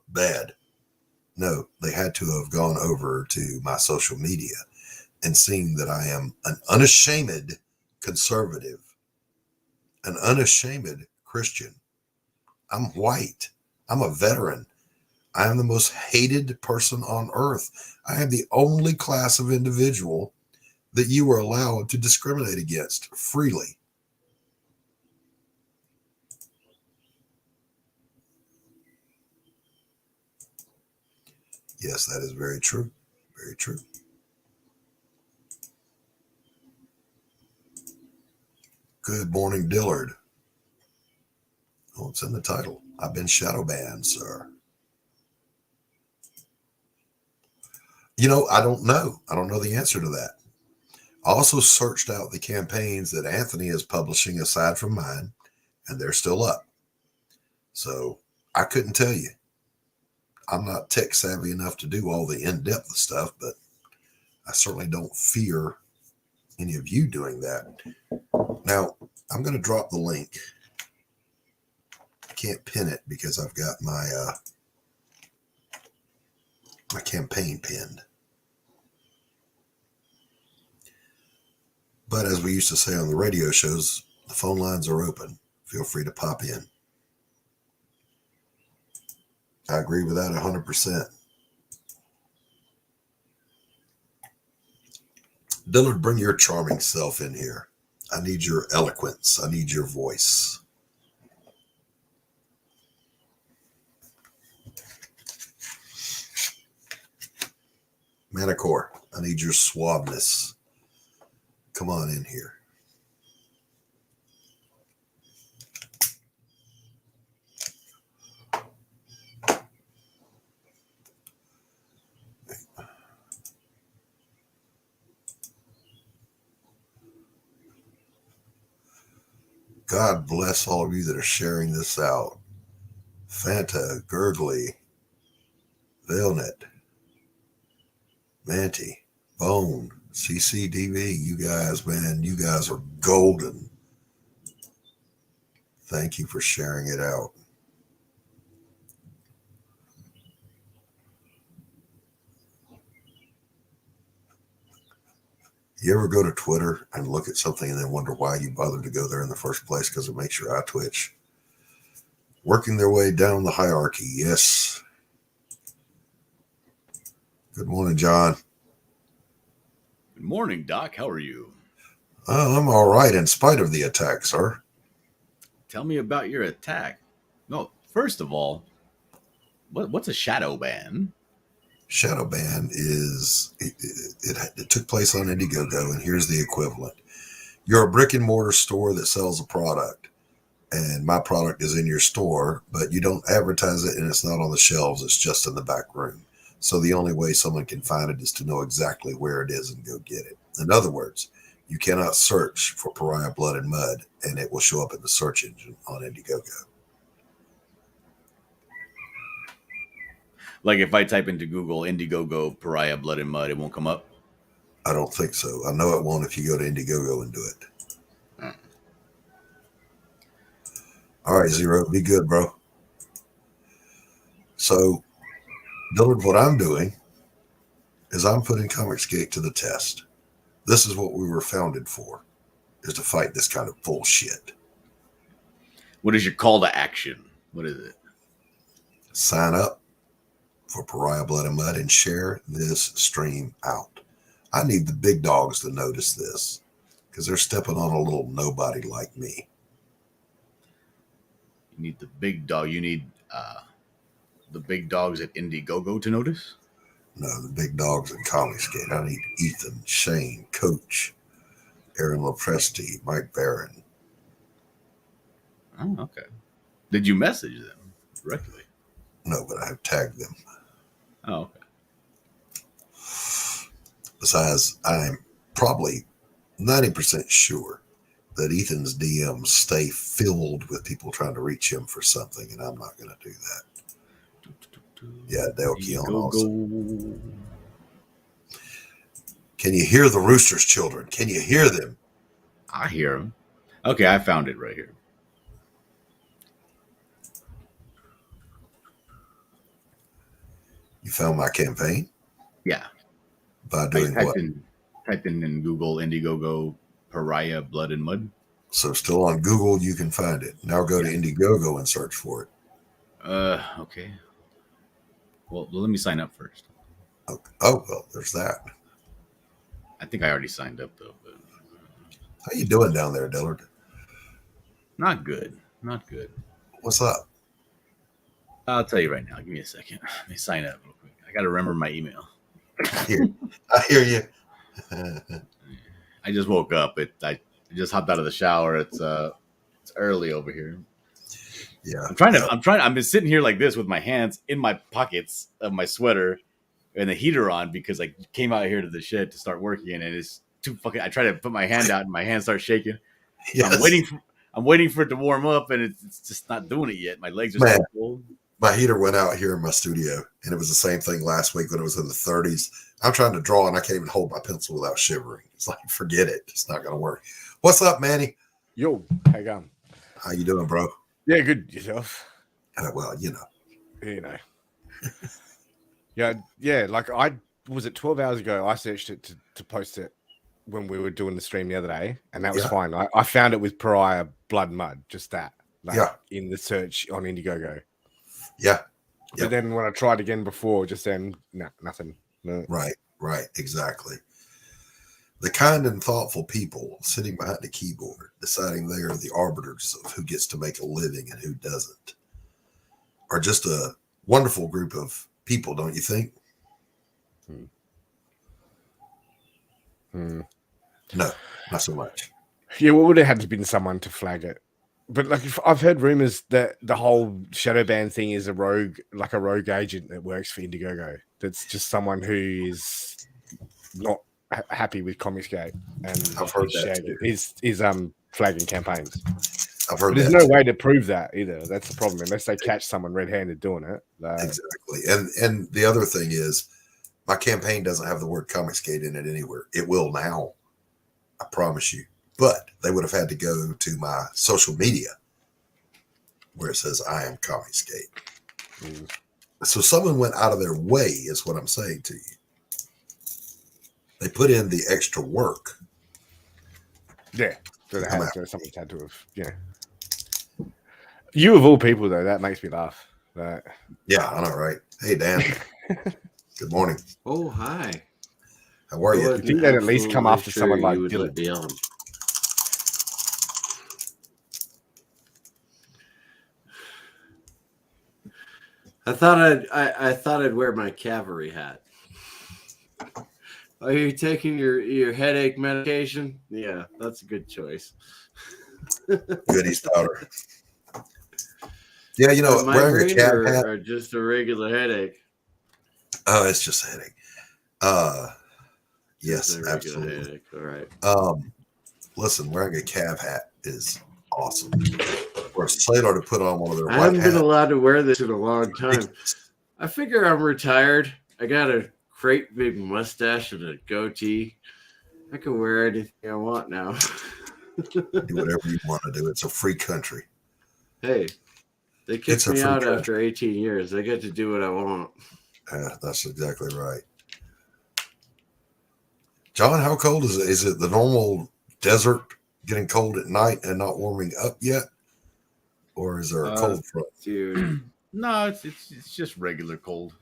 Speaker 1: bad. No, they had to have gone over to my social media and seen that I am an unashamed conservative, an unashamed Christian. I'm white. I'm a veteran. I am the most hated person on earth. I am the only class of individual that you are allowed to discriminate against freely. Yes, that is very true. Very true. Good morning, Dillard. Oh, it's in the title. I've been shadow banned, sir. You know, I don't know. I don't know the answer to that. I also searched out the campaigns that Anthony is publishing aside from mine, and they're still up. So I couldn't tell you. I'm not tech savvy enough to do all the in-depth stuff, but I certainly don't fear any of you doing that. Now, I'm going to drop the link. I can't pin it because I've got my my campaign pinned. But as we used to say on the radio shows, the phone lines are open. Feel free to pop in. I agree with that 100%. Dillard, bring your charming self in here. I need your eloquence. I need your voice. Manticore, I need your suaveness. Come on in here. God bless all of you that are sharing this out. Fanta, Gurgly, Velnet, Manti, Bone, CCDV. You guys, man, you guys are golden. Thank you for sharing it out. You ever go to Twitter and look at something and then wonder why you bothered to go there in the first place? Because it makes your eye twitch. Working their way down the hierarchy. Yes. Good morning, John.
Speaker 9: Good morning, Doc. How are you?
Speaker 1: I'm all right in spite of the attack, sir.
Speaker 9: Tell me about your attack. No, first of all, what's a shadow ban?
Speaker 1: Shadow ban is it took place on Indiegogo, and here's the equivalent. You're a brick and mortar store that sells a product, and my product is in your store, but you don't advertise it, and it's not on the shelves. It's just in the back room. So the only way someone can find it is to know exactly where it is and go get it. In other words, you cannot search for Pariah Blood and Mud, and it will show up in the search engine on Indiegogo.
Speaker 9: Like if I type into Google Indiegogo Pariah Blood and Mud, it won't come up?
Speaker 1: I don't think so. I know it won't if you go to Indiegogo and do it. All right, Zero, be good, bro. So, Dillard, what I'm doing is I'm putting Comicsgate to the test. This is what we were founded for, is to fight this kind of bullshit.
Speaker 9: What is your call to action? What is it?
Speaker 1: Sign up for Pariah Blood and Mud and share this stream out. I need the big dogs to notice this because they're stepping on a little nobody like me.
Speaker 9: You need the big dog. You need the big dogs at Indiegogo to notice?
Speaker 1: No, the big dogs in Comicsgate. I need Ethan, Shane, Coach, Aaron Lopresti, Mike Barron.
Speaker 9: Oh, okay. Did you message them directly?
Speaker 1: No, but I have tagged them.
Speaker 9: Oh, okay.
Speaker 1: Besides, I'm probably 90% sure that Ethan's DMs stay filled with people trying to reach him for something, and I'm not going to do that. Yeah, Dale Keown also. Can you hear the roosters, children? Can you hear them?
Speaker 9: I hear them. Okay, I found it right here.
Speaker 1: You found my campaign?
Speaker 9: Yeah.
Speaker 1: By doing what?
Speaker 9: Typed in Google Indiegogo Pariah Blood and Mud.
Speaker 1: So still on Google, you can find it. Now go to Indiegogo and search for it.
Speaker 9: Okay. Well, let me sign up first.
Speaker 1: Okay. Oh, well, there's that.
Speaker 9: I think I already signed up, though. But...
Speaker 1: How you doing down there, Dillard?
Speaker 9: Not good. Not good.
Speaker 1: What's up?
Speaker 9: I'll tell you right now. Give me a second. Let me sign up real quick. I got to remember my email.
Speaker 1: I hear you.
Speaker 9: I just woke up. I just hopped out of the shower. It's early over here.
Speaker 1: Yeah.
Speaker 9: I've been sitting here like this with my hands in my pockets of my sweater and the heater on because I came out here to the shed to start working and it's too fucking. I try to put my hand out and my hand starts shaking. Yes. I'm waiting for it to warm up and it's just not doing it yet. My legs are so cold.
Speaker 1: My heater went out here in my studio and it was the same thing last week when it was in the 30s. I'm trying to draw and I can't even hold my pencil without shivering. It's like, forget it. It's not going to work. What's up, Manny?
Speaker 10: Yo, how you going?
Speaker 1: How you doing, bro?
Speaker 10: Yeah, good. Yourself?
Speaker 1: Well, you know.
Speaker 10: Yeah. Like was it 12 hours ago? I searched it to post it when we were doing the stream the other day, and that was fine. I found it with Pariah Blood and Mud, just that. In the search on Indiegogo.
Speaker 1: Yeah.
Speaker 10: But then when I tried again before, just then, nothing. No.
Speaker 1: Right. Exactly. The kind and thoughtful people sitting behind the keyboard, deciding they are the arbiters of who gets to make a living and who doesn't, are just a wonderful group of people, don't you think? No, not so much.
Speaker 10: Yeah, well, would have had to been someone to flag it. But like, I've heard rumors that the whole shadow ban thing is a rogue agent that works for Indiegogo. That's just someone who is not happy with Comicsgate and
Speaker 1: I've heard that
Speaker 10: is flagging campaigns.
Speaker 1: I've heard
Speaker 10: there's no way to prove that either. That's the problem. Unless they catch someone red-handed doing it.
Speaker 1: Exactly. And the other thing is, my campaign doesn't have the word Comicsgate in it anywhere. It will now. I promise you. But they would have had to go to my social media where it says I am Comicsgate. So someone went out of their way, is what I'm saying to you. They put in the extra work.
Speaker 10: Yeah. So somebody's had to have, yeah. You of all people, though, that makes me laugh.
Speaker 1: Yeah, I know, right? Hey, Dan. Good morning.
Speaker 11: Oh, hi.
Speaker 1: How are you?
Speaker 10: You think they'd at least come after someone like Dylan?
Speaker 11: Be on. I thought I'd wear my cavalry hat. Are you taking your headache medication? Yeah, that's a good choice.
Speaker 1: Goodies powder. Yeah, you know, wearing a cab hat
Speaker 11: or just a regular headache.
Speaker 1: Oh, it's just a headache. Yes, absolutely.
Speaker 11: Headache. All right.
Speaker 1: Listen, wearing a cab hat is awesome. For a sailor to put on one of their
Speaker 11: I
Speaker 1: white
Speaker 11: haven't
Speaker 1: hats.
Speaker 11: been allowed to wear this in a long time. I figure I'm retired. I got a great big mustache and a goatee. I can wear anything I want now.
Speaker 1: Do whatever you want to do. It's a free country.
Speaker 11: Hey, they kicked me out after 18 years. I get to do what I want.
Speaker 1: Yeah, that's exactly right. John, how cold is it? Is it the normal desert getting cold at night and not warming up yet? Or is there a cold front?
Speaker 11: Dude.
Speaker 9: No, it's just regular cold.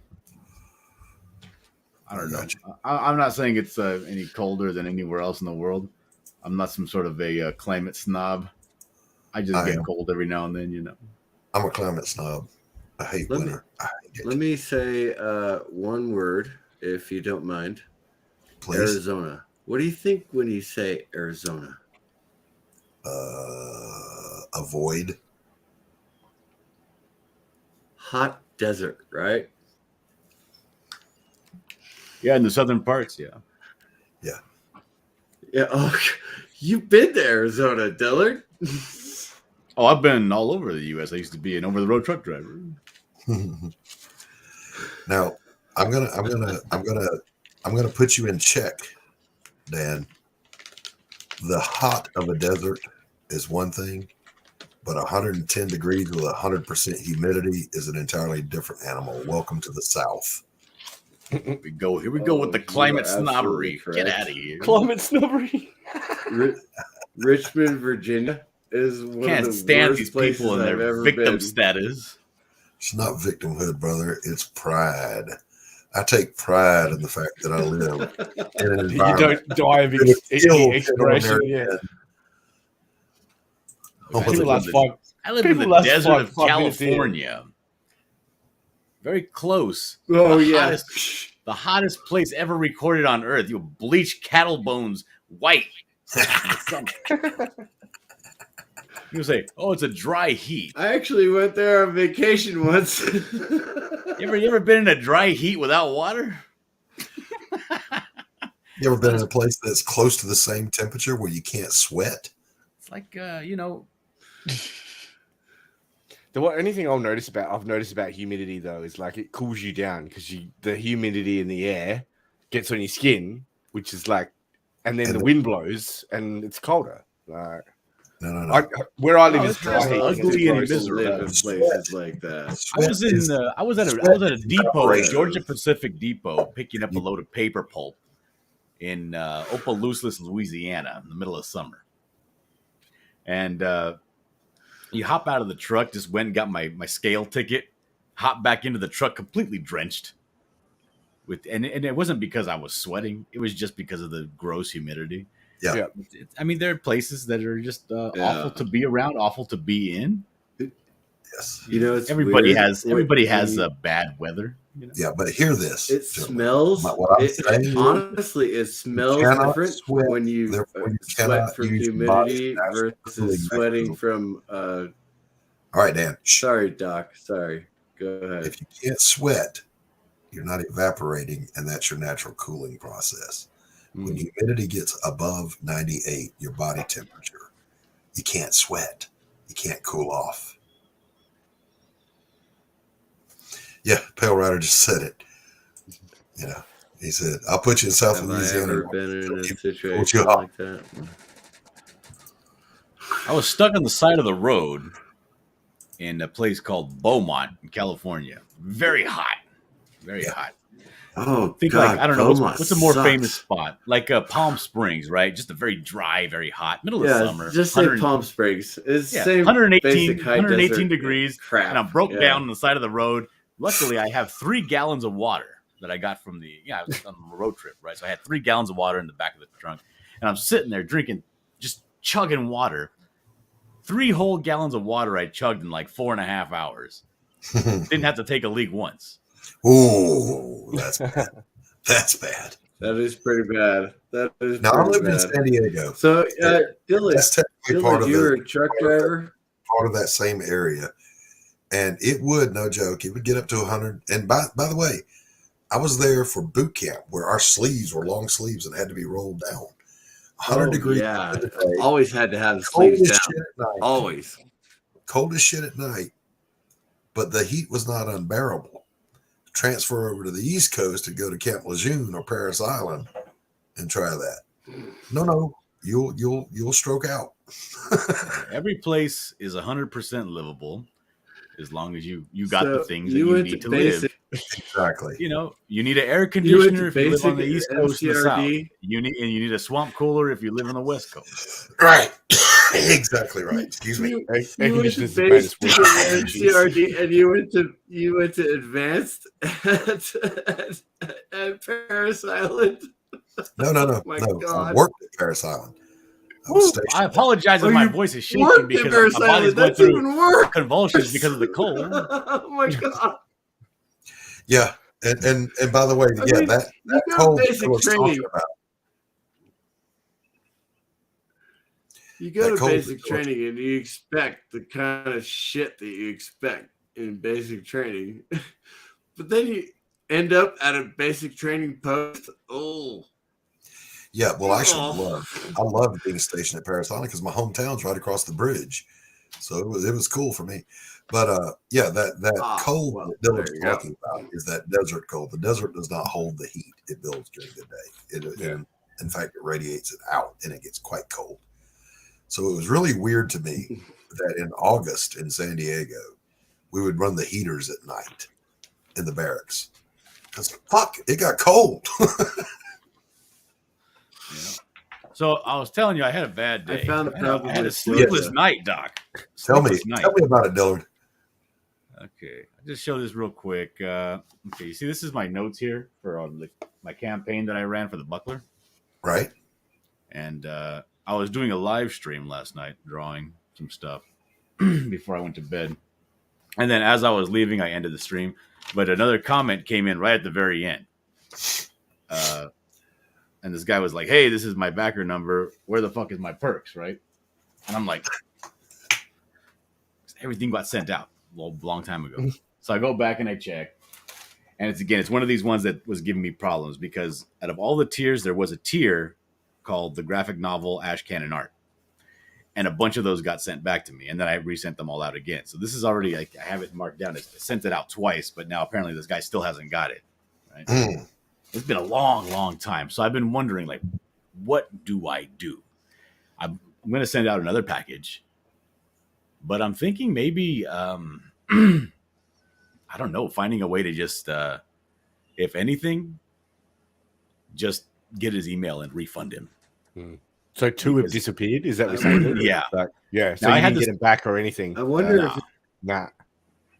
Speaker 9: I don't know. I'm not saying it's any colder than anywhere else in the world. I'm not some sort of a climate snob. I just get cold every now and then, you know.
Speaker 1: I'm a climate snob. I hate winter.
Speaker 11: Let me say one word, if you don't mind.
Speaker 1: Please.
Speaker 11: Arizona. What do you think when you say Arizona?
Speaker 1: Avoid.
Speaker 11: Hot desert, right?
Speaker 9: Yeah, in the southern parts, yeah.
Speaker 1: Yeah.
Speaker 11: Yeah. Oh, you've been to Arizona, Dillard.
Speaker 9: Oh, I've been all over the U.S. I used to be an over-the-road truck driver.
Speaker 1: Now, I'm gonna put you in check, Dan. The hot of a desert is one thing, but 110 degrees with 100% humidity is an entirely different animal. Welcome to the South.
Speaker 9: Here we go with the climate snobbery. Get out of here.
Speaker 10: Climate snobbery.
Speaker 11: Richmond, Virginia is one
Speaker 9: Can't
Speaker 11: of the
Speaker 9: stand
Speaker 11: worst
Speaker 9: these
Speaker 11: places
Speaker 9: people and
Speaker 11: I've
Speaker 9: their
Speaker 11: ever
Speaker 9: victim
Speaker 11: been.
Speaker 9: status.
Speaker 1: It's not victimhood, brother. It's pride. I take pride in the fact that I live in an environment.
Speaker 10: You don't die of expiration. Yeah.
Speaker 9: I live in the desert of California. Very close.
Speaker 11: Oh,
Speaker 9: The hottest place ever recorded on Earth. You bleach cattle bones white. You say, "Oh, it's a dry heat."
Speaker 11: I actually went there on vacation once.
Speaker 9: You ever been in a dry heat without water?
Speaker 1: You ever been in a place that's close to the same temperature where you can't sweat?
Speaker 9: It's like you know.
Speaker 10: The only thing I've noticed about humidity though is like it cools you down because the humidity in the air gets on your skin, which is like, and then the wind blows and it's colder. Like,
Speaker 1: no.
Speaker 10: Where I live is
Speaker 9: just ugly and miserable.
Speaker 11: Places like that.
Speaker 9: I was at a depot, Georgia Pacific Depot, picking up a load of paper pulp in Opelousas, Louisiana, in the middle of summer, and. You hop out of the truck, just went and got my scale ticket, hop back into the truck completely drenched. And it wasn't because I was sweating. It was just because of the gross humidity.
Speaker 1: Yeah.
Speaker 9: I mean, there are places that are just awful to be around, awful to be in.
Speaker 1: Yes.
Speaker 11: You know, it's
Speaker 9: everybody
Speaker 11: weird.
Speaker 9: has bad weather. You know?
Speaker 1: Yeah, but hear this.
Speaker 11: It smells. Honestly, it smells different when you sweat from humidity versus sweating from.
Speaker 1: All right, Dan.
Speaker 11: Sorry, Doc. Sorry. Go ahead.
Speaker 1: If you can't sweat, you're not evaporating, and that's your natural cooling process. When humidity gets above 98, your body temperature, you can't sweat. You can't cool off. Yeah, Pale Rider just said it. You know, he said, "I'll put you in South Louisiana."
Speaker 11: Have I ever been in a situation like that?
Speaker 9: I was stuck on the side of the road in a place called Beaumont in California. Very hot, very hot.
Speaker 11: Oh,
Speaker 9: Think
Speaker 11: God,
Speaker 9: like I don't know what's a more
Speaker 11: Beaumont
Speaker 9: famous
Speaker 11: sucks.
Speaker 9: spot, like Palm Springs, right? Just a very dry, very hot, middle of
Speaker 11: Yeah,
Speaker 9: summer.
Speaker 11: just say
Speaker 9: 100
Speaker 11: Palm Springs. It's
Speaker 9: yeah,
Speaker 11: same
Speaker 9: 118,
Speaker 11: basic high
Speaker 9: 118
Speaker 11: desert
Speaker 9: degrees,
Speaker 11: crap.
Speaker 9: and I'm broke
Speaker 11: Yeah.
Speaker 9: down on the side of the road. Luckily, I have 3 gallons of water that I got from I was on a road trip, right? So I had 3 gallons of water in the back of the trunk, and I'm sitting there drinking, just chugging water. 3 whole gallons of water I chugged in like 4.5 hours. Didn't have to take a leak once.
Speaker 1: Oh, that's bad. That's bad.
Speaker 11: That is pretty bad. That is
Speaker 1: Now I
Speaker 11: pretty
Speaker 1: lived in
Speaker 11: bad.
Speaker 1: San Diego.
Speaker 11: So, Dylan,
Speaker 1: That's technically part of
Speaker 11: you were a truck driver.
Speaker 1: Part of that same area, and it would, no joke, it would get up to 100. And by the way, I was there for boot camp where our sleeves were long sleeves and had to be rolled down. 100 degrees.
Speaker 11: Yeah, always had to have the sleeves
Speaker 1: Cold as
Speaker 11: down.
Speaker 1: shit at night.
Speaker 11: Always.
Speaker 1: Cold as shit at night, but the heat was not unbearable. Transfer over to the East Coast and go to Camp Lejeune or Paris Island and try that. No, you'll stroke out.
Speaker 9: Every place is 100% livable as long as you got the things that
Speaker 11: you
Speaker 9: you
Speaker 11: went
Speaker 9: need
Speaker 11: to
Speaker 9: to live.
Speaker 11: basic-
Speaker 1: Exactly.
Speaker 9: You know, you need an air conditioner if you live on the
Speaker 11: basic
Speaker 9: East Coast and the South.
Speaker 11: MCRD.
Speaker 9: You need a swamp cooler if you live on the West Coast.
Speaker 1: Right. Exactly right. Excuse me.
Speaker 11: You
Speaker 10: Air
Speaker 11: went to
Speaker 10: conditioners are bad as
Speaker 11: basic
Speaker 10: well.
Speaker 11: MCRD and you went to advanced at Paris Island.
Speaker 1: No.
Speaker 11: My
Speaker 1: I
Speaker 11: God.
Speaker 1: worked at Paris Island. I was stationed
Speaker 9: I apologize if
Speaker 11: Oh,
Speaker 9: my
Speaker 11: you
Speaker 9: voice is shaking
Speaker 11: worked at
Speaker 9: because
Speaker 11: Paris
Speaker 9: my body's
Speaker 11: Island.
Speaker 9: going
Speaker 11: That's
Speaker 9: through
Speaker 11: even worse.
Speaker 9: convulsions because of the cold.
Speaker 11: Oh my God.
Speaker 1: Yeah, and by the way,
Speaker 11: I
Speaker 1: yeah,
Speaker 11: mean,
Speaker 1: that
Speaker 11: you go
Speaker 1: cold
Speaker 11: basic
Speaker 1: I was talking
Speaker 11: training.
Speaker 1: about.
Speaker 11: You go
Speaker 1: That
Speaker 11: to
Speaker 1: cold
Speaker 11: basic
Speaker 1: resort.
Speaker 11: training and you expect the kind of shit that you expect in basic training. But then you end up at a basic training post. Oh.
Speaker 1: Yeah, well, actually,
Speaker 11: Oh.
Speaker 1: I loved being stationed at Paris Island because my hometown's right across the bridge, so it was cool for me. But yeah, that cold
Speaker 11: well,
Speaker 1: that Dylan's
Speaker 11: there you go.
Speaker 1: talking about is that desert cold. The desert does not hold the heat it builds during the day. In fact, it radiates it out, and it gets quite cold. So it was really weird to me that in August in San Diego, we would run the heaters at night in the barracks because fuck, it got cold.
Speaker 9: So I was telling you, I had a bad day.
Speaker 11: I found the problem
Speaker 9: I had a
Speaker 11: with
Speaker 9: sleepless
Speaker 11: Georgia.
Speaker 9: night, Doc.
Speaker 1: Tell me
Speaker 9: Sleepless night.
Speaker 1: about it, Dillard.
Speaker 9: Okay, I'll just show this real quick. Okay, you see, this is my notes here for my campaign that I ran for the Buckler.
Speaker 1: Right.
Speaker 9: And I was doing a live stream last night, drawing some stuff before I went to bed. And then as I was leaving, I ended the stream. But another comment came in right at the very end. And this guy was like, hey, this is my backer number. Where the fuck is my perks, right? And I'm like, everything got sent out a long time ago. So I go back and I check. And it's one of these ones that was giving me problems because out of all the tiers, there was a tier called the graphic novel Ash Cannon Art. And a bunch of those got sent back to me. And then I resent them all out again. So this is already, I have it marked down. I sent it out twice, but now apparently this guy still hasn't got it. Right? It's been a long time. So I've been wondering, like, what do I do? I'm going to send out another package. But I'm thinking maybe, I don't know, finding a way to just, if anything, just get his email and refund him.
Speaker 10: So 2 have disappeared? Is that what you're saying?
Speaker 9: Yeah.
Speaker 10: Yeah. So
Speaker 9: Now,
Speaker 10: you
Speaker 9: I had
Speaker 10: didn't get them back or anything?
Speaker 11: I wonder if
Speaker 10: Nah.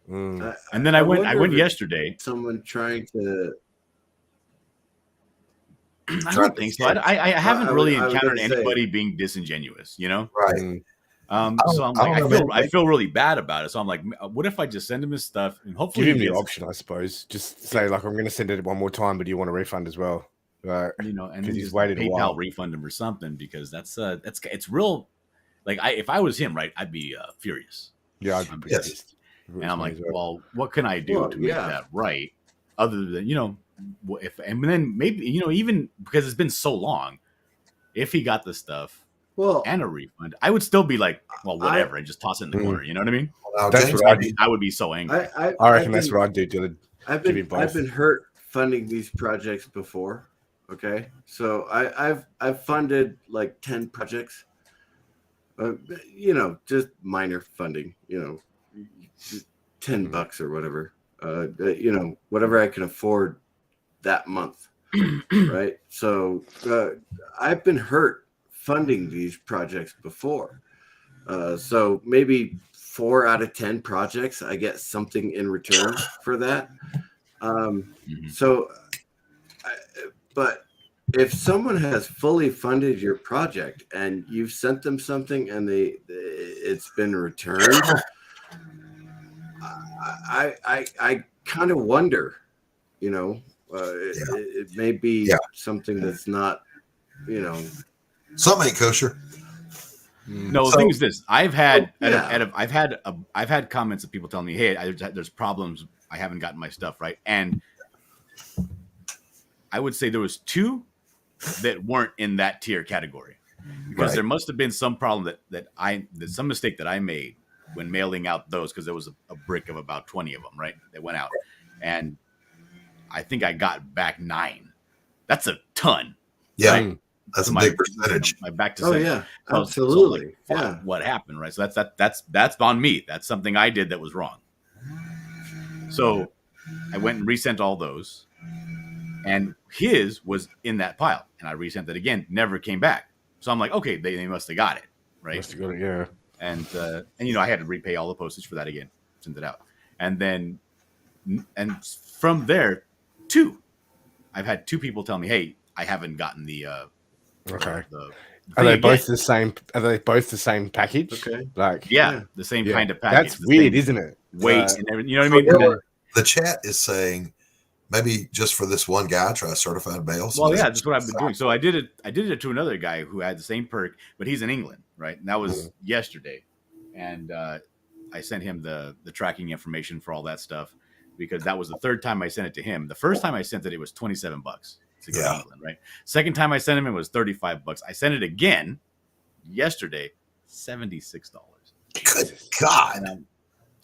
Speaker 9: And then I went yesterday.
Speaker 11: Someone trying to.
Speaker 9: I don't think so. I haven't really
Speaker 11: I was
Speaker 9: encountered
Speaker 11: gonna say.
Speaker 9: anybody being disingenuous, you know?
Speaker 1: Right.
Speaker 9: So I'm like, I feel really bad about it. So I'm like, what if I just send him his stuff and hopefully
Speaker 10: Give him
Speaker 9: he
Speaker 10: the
Speaker 9: gets-
Speaker 10: option, I suppose. Just say, like, I'm going to send it one more time, but do you want a refund as well? Right.
Speaker 9: you know, and
Speaker 10: 'Cause
Speaker 9: then
Speaker 10: he's
Speaker 9: just
Speaker 10: waited a
Speaker 9: PayPal
Speaker 10: while.
Speaker 9: refund him or something because that's it's real. Like if I was him, right, I'd be furious.
Speaker 10: Yeah, I'd be pretty
Speaker 1: Yes.
Speaker 10: pissed.
Speaker 9: And I'm like, well, what can I do
Speaker 11: Well,
Speaker 9: to make
Speaker 11: yeah.
Speaker 9: that right? Other than, you know, if and then maybe, you know, even because it's been so long, if he got the stuff
Speaker 11: Well,
Speaker 9: and a refund, I would still be like, well, whatever, and just toss it in the corner. You know what I mean?
Speaker 1: Now,
Speaker 10: That's
Speaker 1: James,
Speaker 10: what I do.
Speaker 9: I would be so angry.
Speaker 10: I reckon that's what I'd do, Dylan.
Speaker 11: I've
Speaker 10: Give me
Speaker 11: been
Speaker 10: both.
Speaker 11: I've been hurt funding these projects before. Okay, so I've funded like 10 projects. You know, just minor funding. You know, $10 or whatever. Whatever I can afford that month, right? So I've been hurt funding these projects before. So maybe 4 out of 10 projects, I get something in return for that. But if someone has fully funded your project and you've sent them something and it's been returned, I kind of wonder, it may be something that's not,
Speaker 1: something ain't kosher.
Speaker 9: No, the thing is this: I've had I've had comments of people telling me, "Hey, there's problems. I haven't gotten my stuff right," and I would say there was 2 that weren't in that tier category because there must have been some problem that some mistake that I made when mailing out those, because there was a brick of about 20 of them, right? That went out, and I think I got back 9. That's a ton.
Speaker 1: Yeah.
Speaker 9: Right?
Speaker 1: That's a big percentage.
Speaker 9: My back to
Speaker 11: absolutely.
Speaker 9: So like, what happened, right? So that's on me. That's something I did that was wrong. So I went and resent all those, and his was in that pile, and I resent it again. Never came back. So I'm like, okay, they must have got it, right?
Speaker 10: Must have got it, yeah.
Speaker 9: And I had to repay all the postage for that again, send it out, and from there, I've had 2 people tell me, hey, I haven't gotten the.
Speaker 10: Okay. Are they both the same? Are they both the same package?
Speaker 11: Okay.
Speaker 9: Like the same kind of package.
Speaker 10: That's weird, isn't it?
Speaker 9: Weight and everything. You know what I mean?
Speaker 1: The chat is saying maybe just for this one guy, try certified mail.
Speaker 9: Well, that's what I've been doing. So I did it to another guy who had the same perk, but he's in England, right? And that was yesterday, and I sent him the tracking information for all that stuff because that was the 3rd time I sent it to him. The first time I sent it was $27. To go to England, right? Second time I sent him, it was $35. I sent it again yesterday, $76.
Speaker 1: Good God!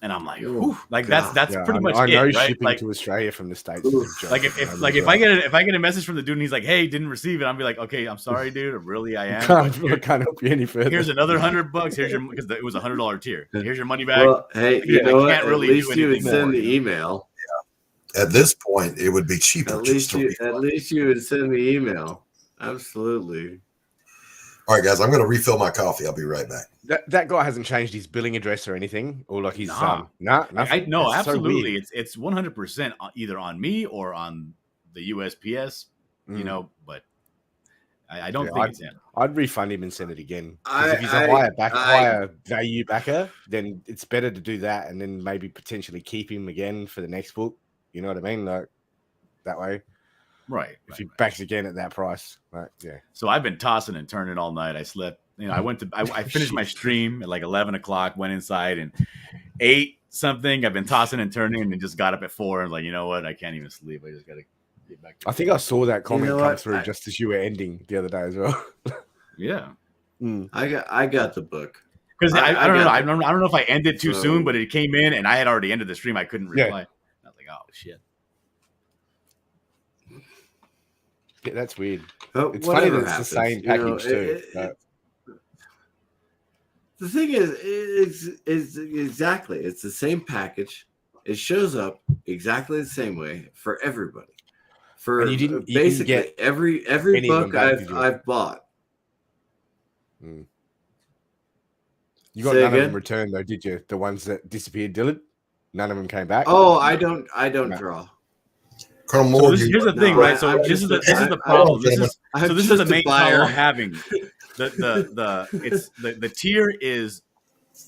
Speaker 9: And I'm like, like that's pretty much
Speaker 10: I know
Speaker 9: it, right?
Speaker 10: shipping
Speaker 9: Like,
Speaker 10: to Australia from the States.
Speaker 9: Like if I get a message from the dude and he's like, hey, didn't receive it, I'll be like, okay, I'm sorry, dude. Really, I am.
Speaker 10: I can't help you any further.
Speaker 9: Here's another $100. Here's your, because it was $100 tier. Here's your money back.
Speaker 11: Well, hey, you know what? At least you would send
Speaker 9: more,
Speaker 11: the email.
Speaker 1: At this point, it would be cheaper.
Speaker 11: At least you would send the email. Absolutely.
Speaker 1: All right, guys, I'm going to refill my coffee. I'll be right back.
Speaker 10: That guy hasn't changed his billing address or anything, or like his
Speaker 9: nothing. No, absolutely. So it's 100% either on me or on the USPS. But I don't think it's him.
Speaker 10: I'd refund him and send it again. Because if he's a higher value backer, then it's better to do that and then maybe potentially keep him again for the next book. You know what I mean? Like that way.
Speaker 9: Right.
Speaker 10: If he backs again at that price. Right. Yeah.
Speaker 9: So I've been tossing and turning all night. I slept, I finished my stream at like 11 o'clock, went inside and ate something. I've been tossing and turning and then just got up at 4 and like, you know what? I can't even sleep. I just got to get back to
Speaker 10: I think I saw that comment come through just as you were ending the other day as well.
Speaker 9: Yeah.
Speaker 11: I got the book.
Speaker 9: Because I don't know. I don't know if I ended too soon, but it came in and I had already ended the stream. I couldn't reply. I was like, oh shit.
Speaker 10: Yeah, that's weird.
Speaker 11: It's
Speaker 10: funny that it's the same package too.
Speaker 11: The thing is exactly it's the same package. It shows up exactly the same way for everybody. For
Speaker 10: you
Speaker 11: basically
Speaker 10: didn't get
Speaker 11: every book I've bought.
Speaker 10: You got none of them returned though, did you? The ones that disappeared, Dylan? None of them came back.
Speaker 11: Oh, I don't draw.
Speaker 1: Colonel Moore,
Speaker 9: so here's the thing, right? So this is the problem. This is the main problem I'm having. The tier is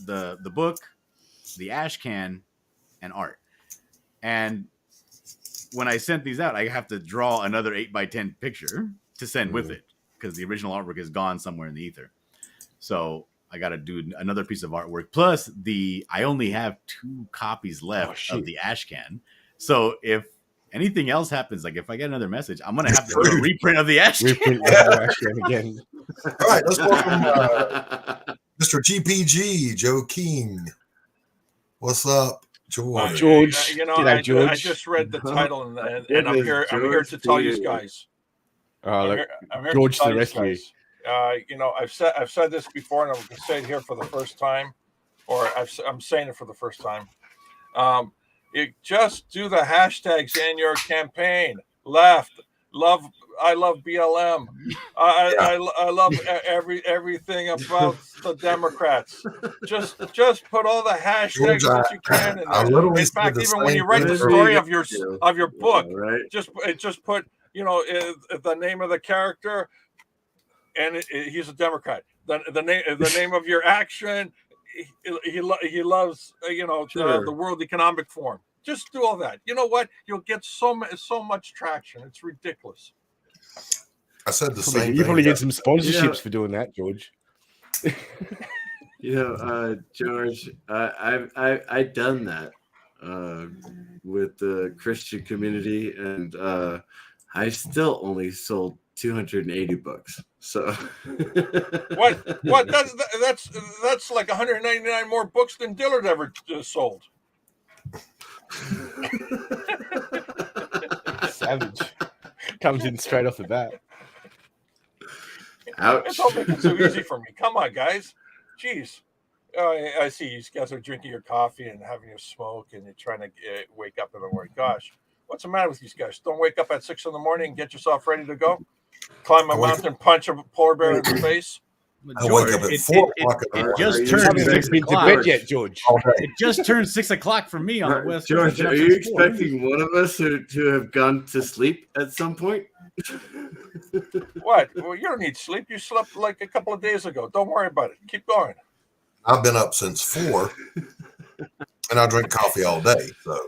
Speaker 9: the book, the ash can, and art. And when I sent these out, I have to draw another 8x10 picture to send with it because the original artwork is gone somewhere in the ether. So I got to do another piece of artwork. Plus, I only have 2 copies left of the ash can. So if anything else happens, like if I get another message, I'm gonna have to do a reprint of the ash can.
Speaker 10: Again.
Speaker 1: All right, let's welcome Mr. GPG, Joe King. What's up, George?
Speaker 10: George,
Speaker 12: G'day, George. I just read the title and I'm here. I'm here to tell you guys.
Speaker 10: I'm here George to the rescue.
Speaker 12: I've said this before, and I'm going to say it here for the first time. or I'm saying it for the first time. You just do the hashtags in your campaign. Left, love, I love BLM. I love everything about the Democrats. Just put all the hashtags
Speaker 1: George,
Speaker 12: that you can in
Speaker 1: I
Speaker 12: there.
Speaker 1: literally
Speaker 12: In
Speaker 1: said
Speaker 12: fact,
Speaker 1: the
Speaker 12: even when you
Speaker 1: same
Speaker 12: write
Speaker 1: thing
Speaker 12: the story
Speaker 1: earlier.
Speaker 12: of your book,
Speaker 11: right?
Speaker 12: just put the name of the character, and he's a Democrat. The name of your action. He loves
Speaker 11: Sure.
Speaker 12: the World Economic Forum. Just do all that. You know what? You'll get so much traction. It's ridiculous.
Speaker 1: I said the
Speaker 10: Probably,
Speaker 1: same
Speaker 10: you
Speaker 1: thing.
Speaker 10: probably get some sponsorships
Speaker 11: Yeah.
Speaker 10: for doing that, George.
Speaker 11: George, I've done that with the Christian community, and I still only sold 280 books. So
Speaker 12: What? That's like 199 more books than Dillard ever sold.
Speaker 10: Savage. Comes in straight off the bat.
Speaker 11: Ouch.
Speaker 12: It's all making it so easy for me. Come on, guys. Jeez. I see you guys are drinking your coffee and having your smoke, and you're trying to wake up in the morning. Gosh, what's the matter with these guys? Don't wake up at 6 in the morning and get yourself ready to go. Climb a mountain, punch a polar bear in the face.
Speaker 1: I wake up at 4 o'clock.
Speaker 9: It just
Speaker 11: Are you
Speaker 9: turned
Speaker 11: expecting
Speaker 9: 6
Speaker 10: been to
Speaker 9: o'clock.
Speaker 10: bed yet, George?
Speaker 9: It just turned 6 o'clock for me on the West Coast.
Speaker 11: George, are you expecting one of us to have gone to sleep at some point?
Speaker 12: What? Well, you don't need sleep. You slept like a couple of days ago. Don't worry about it. Keep going.
Speaker 1: I've been up since 4, and I drink coffee all day, so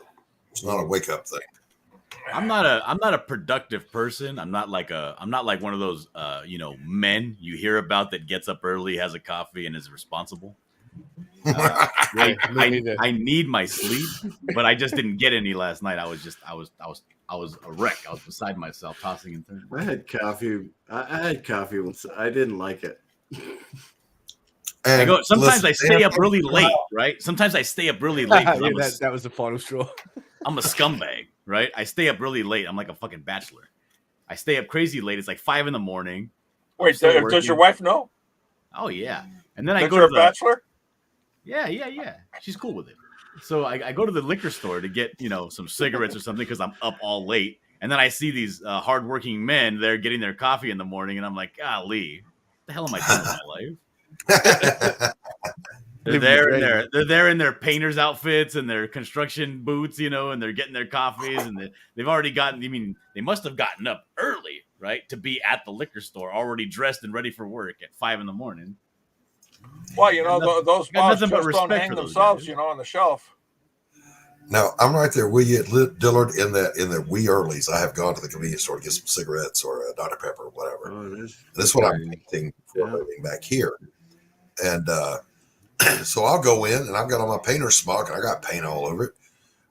Speaker 1: it's not a wake up thing.
Speaker 9: I'm not a productive person. I'm not like one of those men you hear about that gets up early, has a coffee, and is responsible. I need my sleep, but I just didn't get any last night. I was a wreck. I was beside myself, tossing and turning.
Speaker 11: I had coffee. I had coffee once. I didn't like it.
Speaker 9: Sometimes I stay up really late, right? Sometimes I stay up really late.
Speaker 10: That was the final straw.
Speaker 9: I'm a scumbag, right? I stay up really late. I'm like a fucking bachelor. I stay up crazy late. It's like 5 in the morning.
Speaker 12: Wait, does your wife know?
Speaker 9: Oh yeah. And then I
Speaker 12: That
Speaker 9: go
Speaker 12: you're
Speaker 9: to
Speaker 12: a bachelor?
Speaker 9: Yeah. She's cool with it. So I go to the liquor store to get some cigarettes or something because I'm up all late. And then I see these hardworking men there getting their coffee in the morning, and I'm like, golly, what the hell am I doing with my life? They're there in their painter's outfits and their construction boots, and they're getting their coffees, and they've already gotten. I mean, they must have gotten up early, right, to be at the liquor store, already dressed and ready for work at 5 in the morning.
Speaker 12: Well, those moms
Speaker 9: nothing but
Speaker 12: just don't
Speaker 9: respect
Speaker 12: hang
Speaker 9: for those
Speaker 12: themselves,
Speaker 9: guys.
Speaker 12: on the shelf.
Speaker 1: Now, I'm right there with you, Dillard, in the wee earlies. I have gone to the convenience store to get some cigarettes or a Dr. Pepper or whatever. This is what I'm painting for a living back here. And so I'll go in, and I've got on my painter's smock, and I got paint all over it.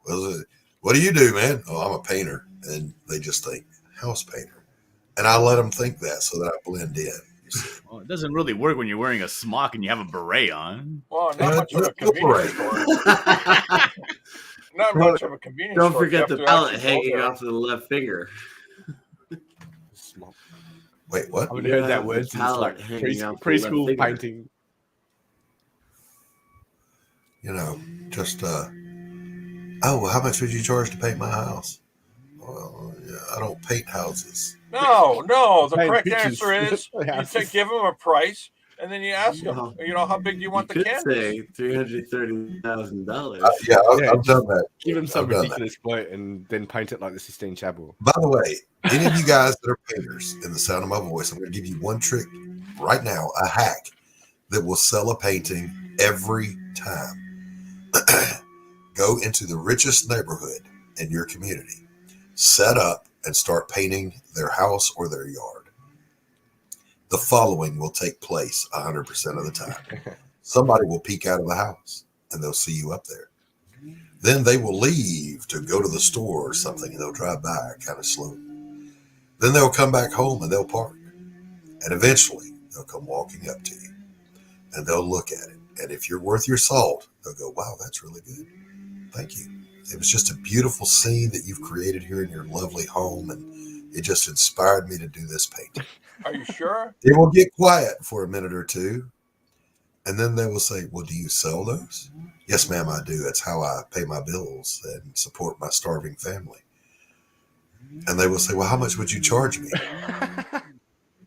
Speaker 1: Well, what do you do, man? Oh, I'm a painter. And they just think, house painter. And I let them think that so that I blend in.
Speaker 9: Well, it doesn't really work when you're wearing a smock and you have a beret on.
Speaker 12: Well, not much of a convenience store. Not much of a convenience
Speaker 11: Don't
Speaker 12: store.
Speaker 11: forget
Speaker 12: You
Speaker 11: the
Speaker 12: have to
Speaker 11: palette
Speaker 12: actually go
Speaker 11: hanging
Speaker 12: there.
Speaker 11: off of the left finger.
Speaker 1: Wait, what?
Speaker 10: I haven't heard that word since like preschool painting.
Speaker 1: Just oh, how much would you charge to paint my house? Well, yeah, I don't paint houses.
Speaker 12: No. The
Speaker 10: Paint
Speaker 12: correct
Speaker 10: pictures.
Speaker 12: answer is you give them a price, and then you ask them, how big do you want the
Speaker 11: could
Speaker 12: canvas?
Speaker 11: say $330,000.
Speaker 1: Yeah, I've done that.
Speaker 10: Give them some
Speaker 1: I've done
Speaker 10: ridiculous quote and then paint it like the Sistine Chapel.
Speaker 1: By the way, any of you guys that are painters, in the sound of my voice, I'm going to give you one trick right now, a hack that will sell a painting every time. Go into the richest neighborhood in your community, set up and start painting their house or their yard. The following will take place 100% of the time. Somebody will peek out of the house and they'll see you up there. Then they will leave to go to the store or something, and they'll drive by kind of slowly. Then they'll come back home and they'll park. And eventually they'll come walking up to you and they'll look at it. And if you're worth your salt, they'll go, wow, that's really good. Thank you. It was just a beautiful scene that you've created here in your lovely home, and it just inspired me to do this painting.
Speaker 12: Are you sure?
Speaker 1: It will get quiet for a minute or two, And then they will say, well, do you sell those? Yes, ma'am, I do. That's how I pay my bills and support my starving family. And they will say, well, how much would you charge me?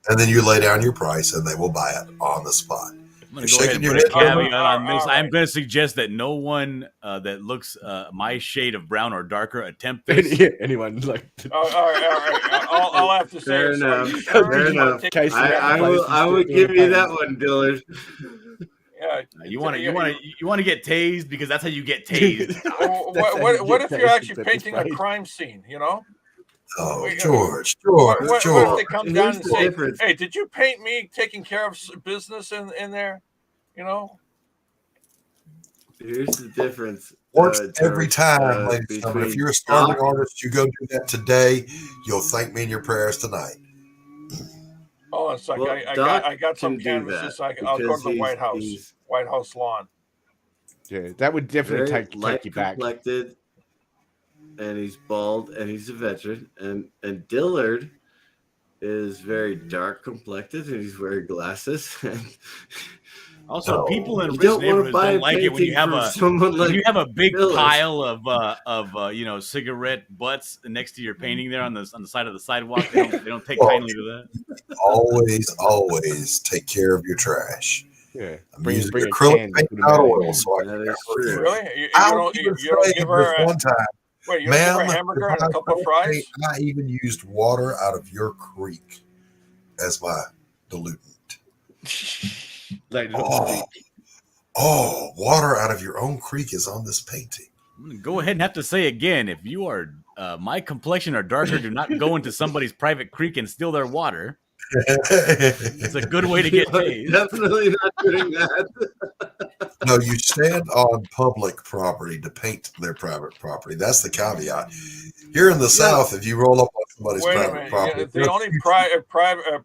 Speaker 1: And then you lay down your price and they will buy it on the spot.
Speaker 9: I'm going to go ahead and put a caveat on this. I'm going to suggest that no one that looks my shade of brown or darker attempt this.
Speaker 10: Anyone like?
Speaker 12: All right. All I have to say
Speaker 11: Fair
Speaker 12: is,
Speaker 11: enough.
Speaker 12: sure
Speaker 11: Fair enough. I will give you that one, Dillard.
Speaker 12: Yeah,
Speaker 9: you want to get tased because that's how you get tased.
Speaker 12: What if you're actually painting a crime scene? You know.
Speaker 1: Oh, George.
Speaker 12: What if they come down and say, "Hey, did you paint me taking care of business in there?" You know.
Speaker 11: Here's the difference.
Speaker 1: Works every time, ladies and gentlemen. If you're a starving artist, you go do that today. You'll thank me in your prayers tonight.
Speaker 12: Oh, it's like I got some canvases. I'll go to the White House lawn.
Speaker 10: Yeah, that would definitely take you back.
Speaker 11: Complected, and he's bald, and he's a veteran, and Dillard is very dark complected, and he's wearing glasses.
Speaker 9: Also, people in rich neighborhoods don't like it when you have a big pile of cigarette butts next to your painting there on the side of the sidewalk. They don't take kindly to that.
Speaker 1: Always take care of your trash.
Speaker 10: Yeah,
Speaker 1: bring acrylic paint, not oil. So
Speaker 12: Really? You don't give her
Speaker 1: one time.
Speaker 12: Wait, you don't give her a hamburger and a couple of fries?
Speaker 1: I even used water out of your creek as my diluent. Water out of your own creek is on this painting.
Speaker 9: I'm going to go ahead and have to say again, if you are my complexion or darker, do not go into somebody's private creek and steal their water. It's a good way to get tased.
Speaker 11: Definitely not doing that.
Speaker 1: No, you stand on public property to paint their private property. That's the caveat. Here in the South, if you roll up on somebody's private property,
Speaker 12: the only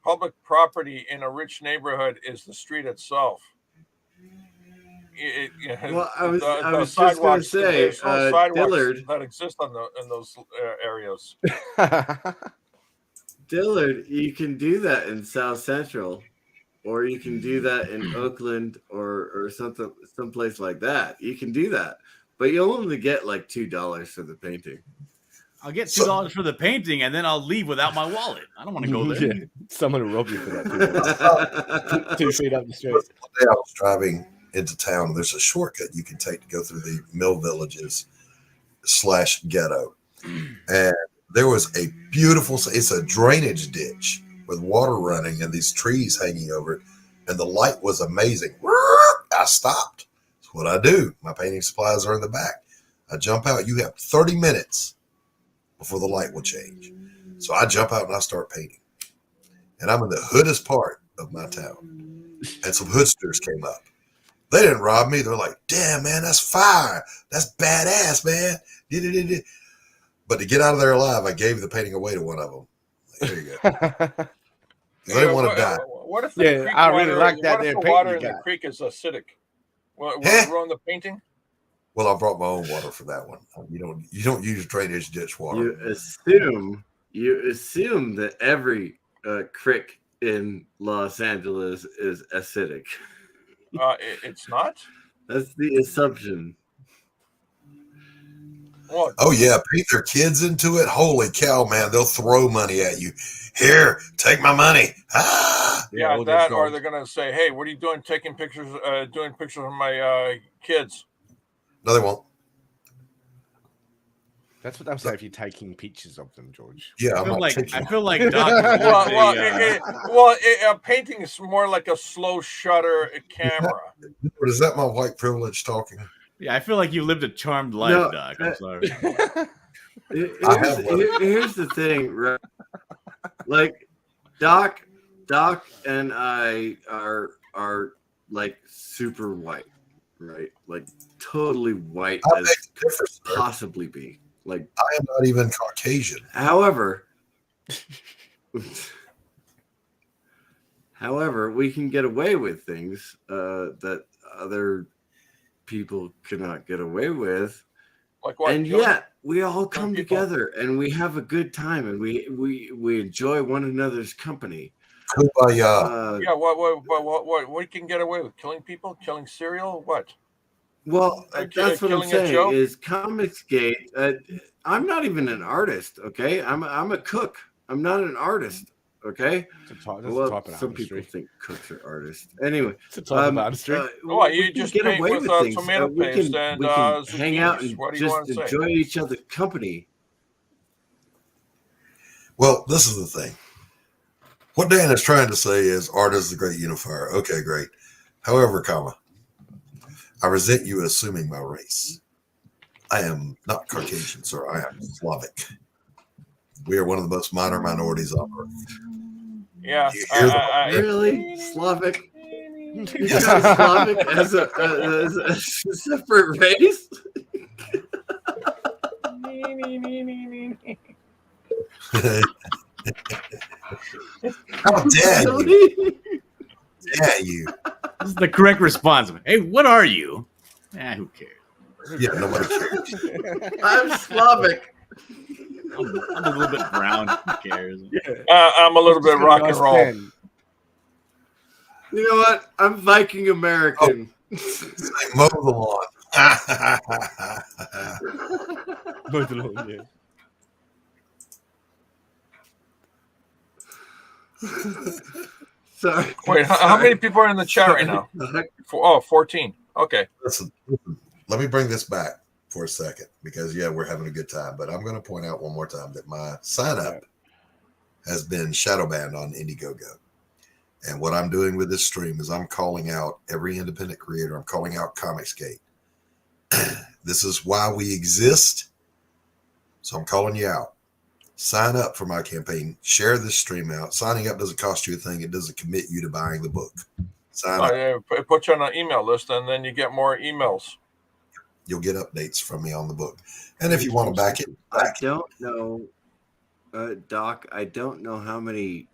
Speaker 12: public property in a rich neighborhood is the street itself.
Speaker 11: Well, I was just going to say,
Speaker 12: there's no sidewalks
Speaker 11: Dillard,
Speaker 12: that exist in those areas.
Speaker 11: Dillard, you can do that in South Central, or you can do that in Oakland or someplace like that. You can do that, but you'll only get like $2 for the painting.
Speaker 9: I'll get $2 for the painting, and then I'll leave without my wallet. I don't want to go there.
Speaker 10: Yeah. Someone will rob you for that. 2 feet up the street.
Speaker 1: One day I was driving into town, and there's a shortcut you can take to go through the mill villages / ghetto, and there was a beautiful, it's a drainage ditch with water running and these trees hanging over it. And the light was amazing. I stopped. That's what I do. My painting supplies are in the back. I jump out. You have 30 minutes before the light will change. So I jump out and I start painting. And I'm in the hoodest part of my town. And some hoodsters came up. They didn't rob me. They're like, damn, man, that's fire. That's badass, man. But to get out of there alive, I gave the painting away to one of them. There you go. I didn't want to die.
Speaker 12: What if the creek water, like that? What if the water in the creek is acidic? Will it ruin the painting?
Speaker 1: Well, I brought my own water for that one. You don't use drainage ditch water.
Speaker 11: You assume that every creek in Los Angeles is acidic.
Speaker 12: It's not.
Speaker 11: That's the assumption.
Speaker 12: What?
Speaker 1: Oh yeah, paint their kids into it. Holy cow, man! They'll throw money at you. Here, take my money. Ah!
Speaker 12: Yeah, that, or they're gonna say, "Hey, what are you doing? Taking pictures, doing pictures of my kids."
Speaker 1: No, they won't.
Speaker 10: That's what they'll say if you're taking pictures of them, George.
Speaker 1: Yeah,
Speaker 9: I feel like Doc.
Speaker 12: A painting is more like a slow shutter camera.
Speaker 1: Is that my white privilege talking?
Speaker 9: Yeah, I feel like you lived a charmed life, Doc. I'm sorry.
Speaker 11: Here's the thing, right? Like Doc and I are like super white, right? Like totally white as could possibly be. Like
Speaker 1: I am not even Caucasian.
Speaker 11: However, we can get away with things that other people cannot get away with.
Speaker 12: Like what?
Speaker 11: And yet we all come together and we have a good time and we enjoy one another's company.
Speaker 1: Kumbaya.
Speaker 12: Yeah, what you can get away with? Killing people? Killing cereal? What?
Speaker 11: Well, that's what I'm
Speaker 12: killing a
Speaker 11: saying.
Speaker 12: joke?
Speaker 11: Is Comicsgate? I'm not even an artist. Okay, I'm a cook. I'm not an artist. Okay.
Speaker 10: That's a
Speaker 11: Well,
Speaker 10: type of
Speaker 11: some
Speaker 10: artistry.
Speaker 11: people think cooks are artists. Anyway,
Speaker 10: It's a type of artistry.
Speaker 12: Oh,
Speaker 11: we
Speaker 12: you
Speaker 11: can
Speaker 12: just
Speaker 11: get
Speaker 12: paint
Speaker 11: away
Speaker 12: with
Speaker 11: with things.
Speaker 12: tomato paste and
Speaker 11: we can hang out
Speaker 12: zucchinis.
Speaker 11: and
Speaker 12: What do you
Speaker 11: just
Speaker 12: want to say?
Speaker 11: enjoy each other's company.
Speaker 1: Well, this is the thing. What Dan is trying to say is art is the great unifier. Okay, great. However, I resent you assuming my race. I am not Caucasian, sir. I am Slavic. We are one of the most minor minorities on earth.
Speaker 12: Yeah.
Speaker 11: Really? Slavic? You got Slavic as a separate race?
Speaker 1: How dare you? Dare you?
Speaker 9: This is the correct response. Hey, what are you? Who cares?
Speaker 1: Yeah, nobody cares.
Speaker 11: I'm Slavic.
Speaker 9: I'm a little bit brown. Who cares?
Speaker 12: I'm a little bit rock and roll.
Speaker 11: You know what? I'm Viking American.
Speaker 1: Mow the lawn.
Speaker 10: Mow the lawn, yeah.
Speaker 11: Sorry.
Speaker 12: Wait, how many people are in the chat right now? 14. Okay.
Speaker 1: Listen, let me bring this back for a second because, yeah, we're having a good time. But I'm going to point out one more time that my sign up has been shadow banned on Indiegogo. And what I'm doing with this stream is I'm calling out every independent creator. I'm calling out Comicsgate. This is why we exist. So I'm calling you out. Sign up for my campaign. Share this stream out. Signing up doesn't cost you a thing. It doesn't commit you to buying the book. Sign up.
Speaker 12: It puts you on an email list, and then you get more emails.
Speaker 1: You'll get updates from me on the book. And if you want to back it,
Speaker 11: I don't know, Doc. I don't know how many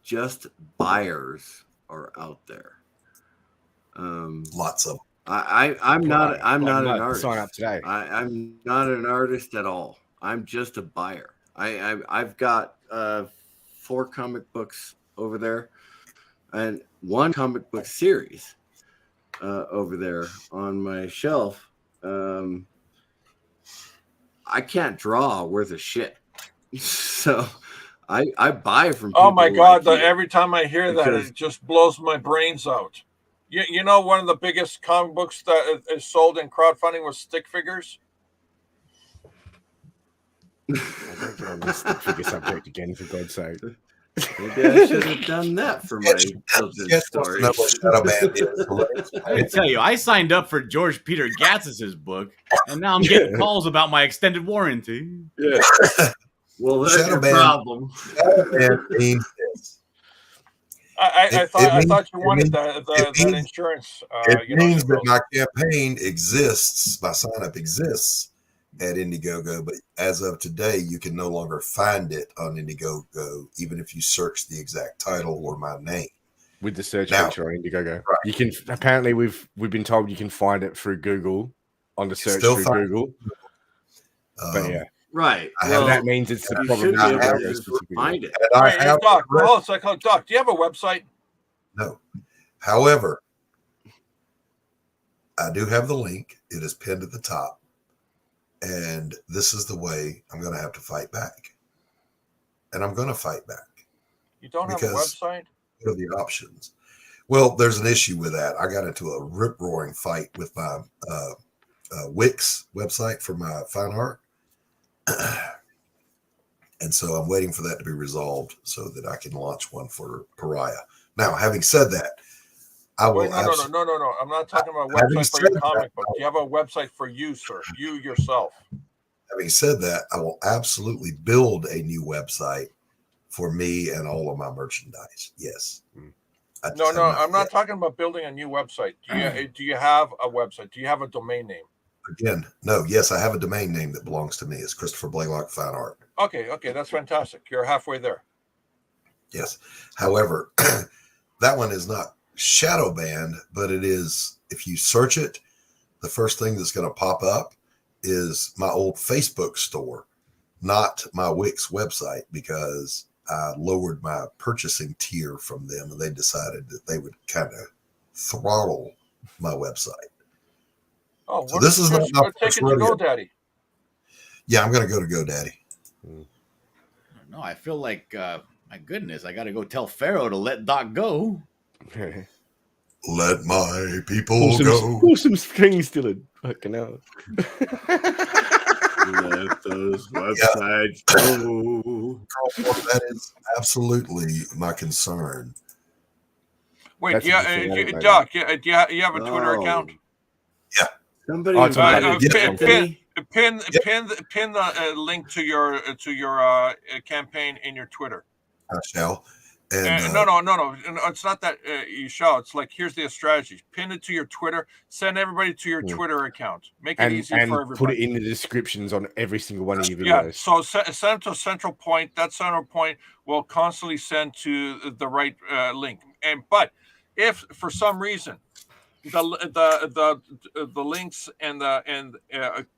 Speaker 11: just buyers are out there.
Speaker 1: Lots of them.
Speaker 11: I'm not an artist.
Speaker 10: Sign up today.
Speaker 11: I'm not an artist at all. I'm just a buyer. I've got 4 comic books over there, and 1 comic book series over there on my shelf. I can't draw worth a shit, so I buy from people.
Speaker 12: Oh my God!
Speaker 11: Like
Speaker 12: Every time I hear that, it just blows my brains out. You know, one of the biggest comic books that is sold in crowdfunding was stick figures.
Speaker 10: I don't get on this stick figure subject again, for God's sake.
Speaker 11: Maybe I should have done that for my children's story.
Speaker 9: I tell you, I signed up for George Peter Gatz's book, and now I'm getting calls about my extended warranty.
Speaker 11: Yeah. Well, that's your problem.
Speaker 12: I thought you wanted that insurance.
Speaker 1: It means that my campaign exists, my sign up exists at Indiegogo, but as of today, you can no longer find it on Indiegogo, even if you search the exact title or my name.
Speaker 10: With the search feature on Indiegogo, right. You can apparently we've been told you can find it through Google on the search through Google. But yeah.
Speaker 11: Right.
Speaker 10: Well, that means it's the problem.
Speaker 11: Find it.
Speaker 12: Doc, do you have a website?
Speaker 1: No. However, I do have the link. It is pinned at the top. And this is the way I'm going to have to fight back. And I'm going to fight back.
Speaker 12: You don't have a website?
Speaker 1: What are the options? Well, there's an issue with that. I got into a rip-roaring fight with my Wix website for my fine art. And so I'm waiting for that to be resolved so that I can launch one for Pariah. Now, having said that, I will.
Speaker 12: No. I'm not talking about a website for your comic book. Do you have a website for you, sir? You yourself.
Speaker 1: Having said that, I will absolutely build a new website for me and all of my merchandise. Yes.
Speaker 12: No, I'm not talking about building a new website. Do you have a website? Do you have a domain name?
Speaker 1: Again, no. Yes, I have a domain name that belongs to me. It's Christopher Blaylock Fine Art.
Speaker 12: Okay, that's fantastic. You're halfway there.
Speaker 1: Yes. However, that one is not shadow banned, but it is. If you search it, the first thing that's going to pop up is my old Facebook store, not my Wix website, because I lowered my purchasing tier from them, and they decided that they would kind of throttle my website.
Speaker 12: Oh,
Speaker 1: So this is not my
Speaker 12: take
Speaker 1: first
Speaker 12: it to
Speaker 1: rodeo.
Speaker 12: GoDaddy.
Speaker 1: Yeah, I'm going to go to GoDaddy.
Speaker 9: No, I feel like, my goodness, I got to go tell Pharaoh to let Doc go.
Speaker 1: Let my people go.
Speaker 10: Pull some strings till it fucking out.
Speaker 11: Let those websites go.
Speaker 1: That is absolutely my concern.
Speaker 12: Wait,
Speaker 10: That's
Speaker 12: yeah,
Speaker 10: a different one,
Speaker 12: Doc, do you have a Twitter account?
Speaker 1: Yeah.
Speaker 11: Somebody
Speaker 10: Oh, it's on
Speaker 11: invited Anthony.
Speaker 12: Pin the link to your campaign in your Twitter.
Speaker 1: I shall. And
Speaker 12: No. It's not that you shall. It's like, here's the strategy. Pin it to your Twitter. Send everybody to your Twitter account. Make it easy for everybody.
Speaker 10: Put it in the descriptions on every single one of your videos.
Speaker 12: Yeah. So send to a central point. That central point will constantly send to the right link. But if for some reason the links and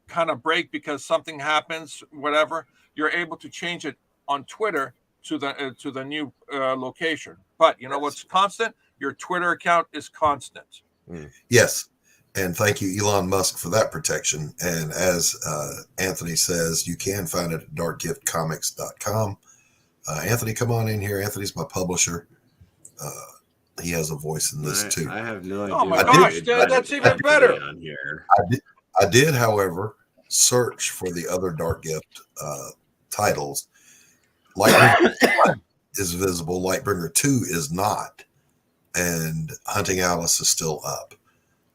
Speaker 12: kind of break because something happens, whatever, you're able to change it on Twitter to the new location. But you know what's constant? Your Twitter account is constant.
Speaker 1: yes. And thank you, Elon Musk, for that protection. And as Anthony says, you can find it at darkgiftcomics.com. Anthony, come on in here. Anthony's my publisher. He has a voice in this too.
Speaker 11: I have no idea.
Speaker 12: Oh my gosh, that's even better.
Speaker 11: On here.
Speaker 1: I did, however, search for the other Dark Gift titles. Lightbringer is visible. Lightbringer 2 is not. And Hunting Alice is still up.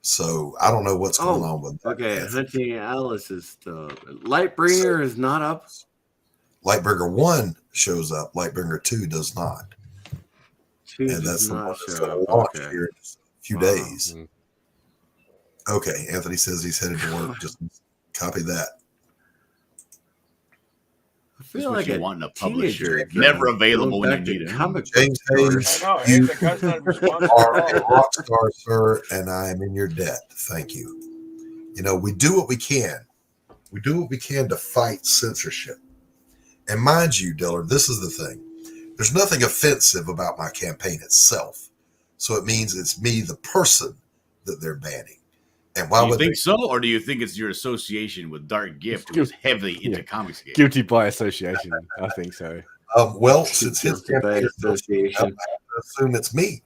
Speaker 1: So I don't know what's going on with that.
Speaker 11: Okay, Hunting Alice is still up. Lightbringer is not up.
Speaker 1: Lightbringer 1 shows up. Lightbringer 2 does not.
Speaker 11: And
Speaker 1: that's the one that's going to launch here in a few days. Okay, Anthony says he's headed to work. Just copy that.
Speaker 11: I feel like
Speaker 9: you want a
Speaker 11: teenager
Speaker 9: publisher never available when you need it.
Speaker 1: James Hayes, you are a rock star, sir, and I am in your debt. Thank you. You know, we do what we can. We do what we can to fight censorship. And mind you, Dillard, this is the thing. There's nothing offensive about my campaign itself. So it means it's me, the person, that they're banning. And why
Speaker 9: do you
Speaker 1: would
Speaker 9: think
Speaker 1: they?
Speaker 9: so, or do you think it's your association with Dark Gift, who's heavily into Comicsgate?
Speaker 10: Guilty by association. I think so.
Speaker 1: Well, since his
Speaker 11: Guilty by
Speaker 1: campaign
Speaker 11: association,
Speaker 1: I have to assume it's me.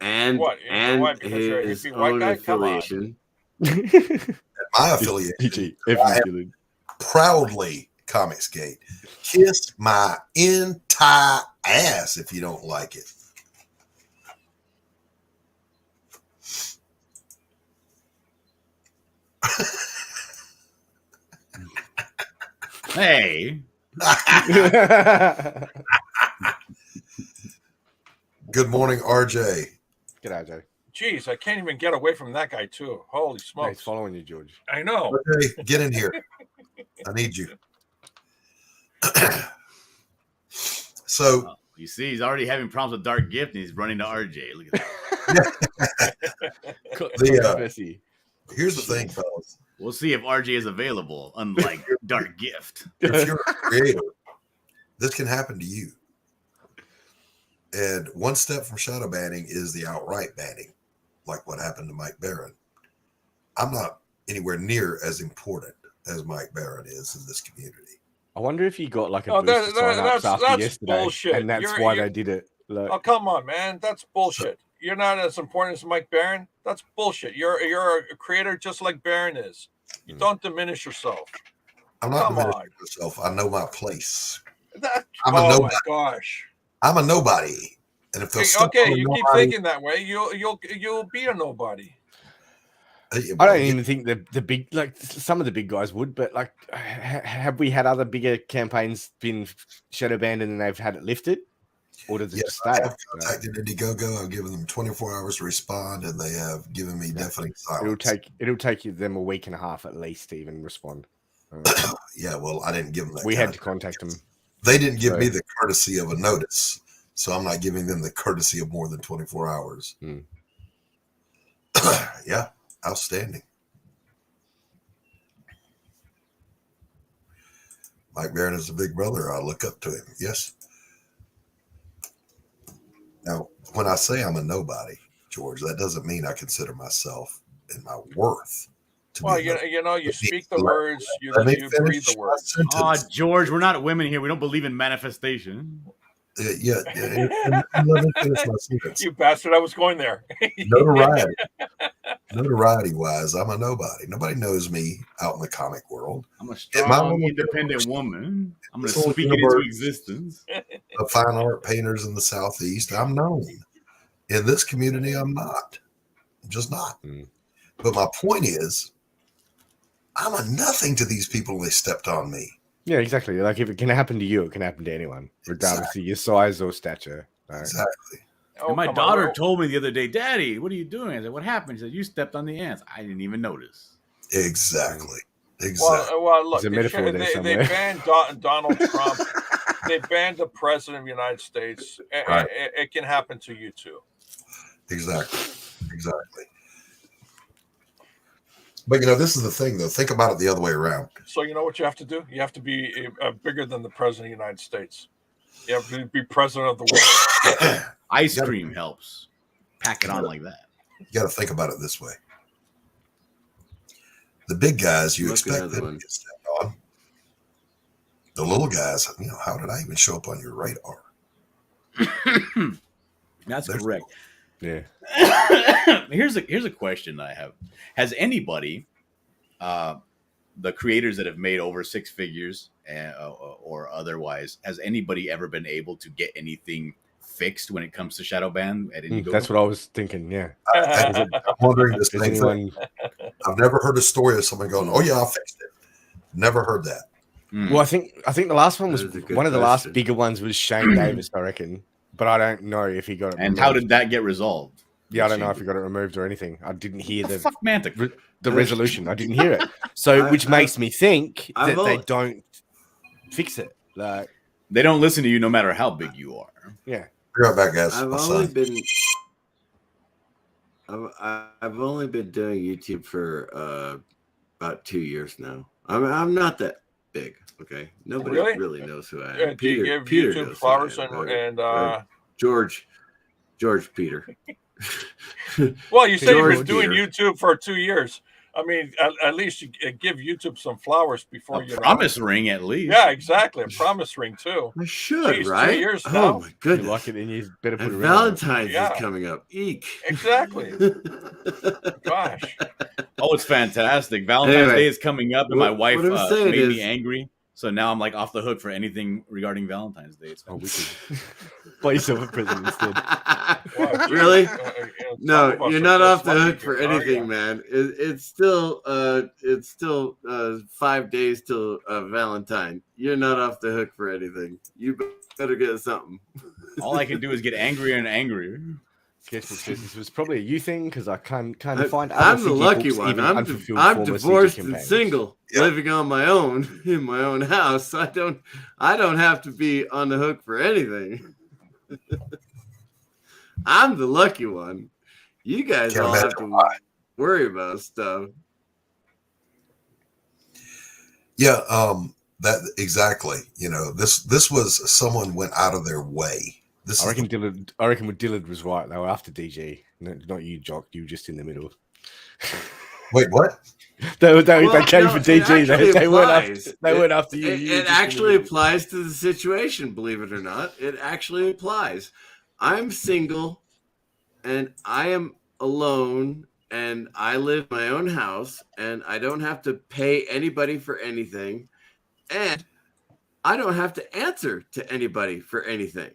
Speaker 11: and
Speaker 12: What?
Speaker 11: and
Speaker 12: Why? Because you're a
Speaker 11: his
Speaker 12: hippie white
Speaker 11: own
Speaker 12: guy? Come on.
Speaker 11: affiliation.
Speaker 1: My affiliation.
Speaker 10: PG,
Speaker 1: I am proudly Comicsgate. Kiss my entire ass if you don't like it.
Speaker 9: Hey.
Speaker 1: Good morning, RJ.
Speaker 10: G'day, Joe.
Speaker 12: Jeez, I can't even get away from that guy too. Holy
Speaker 10: No,
Speaker 12: smokes!
Speaker 10: he's following you, George.
Speaker 12: I know.
Speaker 1: RJ, get in here. I need you. So
Speaker 9: you see, he's already having problems with Dark Gift, and he's running to RJ. Look at
Speaker 1: that. Here's the thing, fellas.
Speaker 9: We'll see if RJ is available, unlike Dark Gift.
Speaker 1: If you're a creator, this can happen to you. And one step from shadow banning is the outright banning, like what happened to Mike Barron. I'm not anywhere near as important as Mike Barron is in this community.
Speaker 10: I wonder if you got like a boost to sign ups after yesterday,
Speaker 12: bullshit.
Speaker 10: and that's why they did it. Like,
Speaker 12: oh, come on, man. That's bullshit. You're not as important as Mike Barron. That's bullshit. You're a creator just like Barron is. You don't diminish yourself.
Speaker 1: I'm not diminishing myself. I know my place. I'm a
Speaker 12: oh
Speaker 1: nobody.
Speaker 12: My gosh.
Speaker 1: I'm a nobody. And if there's
Speaker 12: okay, you keep thinking that way, you'll be a nobody.
Speaker 10: I don't even think the big, like some of the big guys would, but like, have we had other bigger campaigns been shadow banned and they've had it lifted, or does it just stay?
Speaker 1: I have contacted Indiegogo. I've given them 24 hours to respond, and they have given me definite silence.
Speaker 10: It'll take them a week and a half at least to even respond.
Speaker 1: Yeah, well, I didn't give them that.
Speaker 10: We had to contact them.
Speaker 1: They didn't give me the courtesy of a notice, so I'm not giving them the courtesy of more than 24 hours. Yeah. Outstanding. Mike Barron is a big brother. I look up to him. Yes. Now, when I say I'm a nobody, George, that doesn't mean I consider myself and my worth to
Speaker 12: Well,
Speaker 1: be.
Speaker 12: You speak the words, you breathe the words.
Speaker 9: Oh, George, we're not women here. We don't believe in manifestation.
Speaker 1: Yeah. Let me finish my sentence.
Speaker 12: You bastard! I was going there.
Speaker 1: Notoriety wise, I'm a nobody. Nobody knows me out in the comic world.
Speaker 9: I'm a strong, independent woman. I'm going to speak it into existence.
Speaker 1: The fine art painters in the Southeast, I'm known. In this community, I'm not. I'm just not. But my point is, I'm a nothing to these people when they stepped on me.
Speaker 10: Yeah, exactly. Like if it can happen to you, it can happen to anyone, regardless of your size or stature. Right?
Speaker 1: Exactly.
Speaker 9: And my daughter told me the other day, "Daddy, what are you doing?" I said, "What happened?" She said, "You stepped on the ants." I didn't even notice.
Speaker 1: Exactly.
Speaker 12: Well, look,
Speaker 10: There's a metaphor there
Speaker 12: they
Speaker 10: somewhere.
Speaker 12: banned Donald Trump. They banned the president of the United States.
Speaker 1: Right.
Speaker 12: It can happen to you too.
Speaker 1: Exactly. But this is the thing, though. Think about it the other way around.
Speaker 12: So you know what you have to do? You have to be bigger than the president of the United States. You have to be president of the world.
Speaker 9: Ice cream helps. Pack it on like that.
Speaker 1: You got to think about it this way. The big guys, you expect them to get stepped on. The little guys, how did I even show up on your radar?
Speaker 9: That's correct.
Speaker 10: Yeah.
Speaker 9: Here's a question I have. Has anybody, the creators that have made over six figures or otherwise, has anybody ever been able to get anything fixed when it comes to Shadowban at Indiegogo?
Speaker 10: That's what I was thinking. Yeah.
Speaker 1: I'm wondering the same thing. I've never heard a story of someone going, "Oh yeah, I fixed it." Never heard that.
Speaker 10: Well, I think the last one was one of the last bigger ones was Shane Davis, I reckon. But I don't know if he got it.
Speaker 9: And
Speaker 10: removed.
Speaker 9: how did that get resolved?
Speaker 10: Yeah, I don't know if he got it removed or anything. I didn't hear the
Speaker 9: fuck Mantic.
Speaker 10: The resolution. I didn't hear it. So, which makes me think that they don't fix it. Like
Speaker 9: they don't listen to you no matter how big you are.
Speaker 10: Yeah.
Speaker 1: Be right back, guys.
Speaker 11: I've only been doing YouTube for about 2 years now. I'm not that big. Okay, nobody really knows who I am.
Speaker 12: Do you give YouTube flowers and
Speaker 11: George Peter?
Speaker 12: Well, you said you've been doing YouTube for 2 years. I mean, at least you give YouTube some flowers before you
Speaker 9: promise ring, at least.
Speaker 12: Yeah, exactly, a promise ring too.
Speaker 11: I should,
Speaker 12: Jeez,
Speaker 11: right?
Speaker 12: 2 years
Speaker 11: oh
Speaker 12: now.
Speaker 11: my goodness!
Speaker 10: You like it, and you better put it.
Speaker 11: Valentine's is coming up. Eek!
Speaker 12: Exactly. Gosh.
Speaker 9: Oh, it's fantastic! Valentine's Day is coming up, and my wife made me angry. So now I'm like off the hook for anything regarding Valentine's Day. It's
Speaker 10: we could buy yourself a present instead.
Speaker 11: Really? No, you're not off the hook for anything, man. It's still 5 days till Valentine. You're not off the hook for anything. You better get something.
Speaker 9: All I can do is get angrier and angrier.
Speaker 10: Sketchbook says this was probably a you thing because I kind of find
Speaker 11: I'm the lucky one. I'm divorced and single, living on my own in my own house. I don't have to be on the hook for anything. I'm the lucky one. You guys all have to worry about stuff.
Speaker 1: Yeah, that exactly. This was someone went out of their way.
Speaker 10: I reckon Dillard was right. They were after DG, not you, Jock. You were just in the middle.
Speaker 1: Wait, what?
Speaker 10: They came for DG. They weren't after you.
Speaker 11: It actually applies to the situation, believe it or not. It actually applies. I'm single, and I am alone, and I live in my own house, and I don't have to pay anybody for anything, and I don't have to answer to anybody for anything.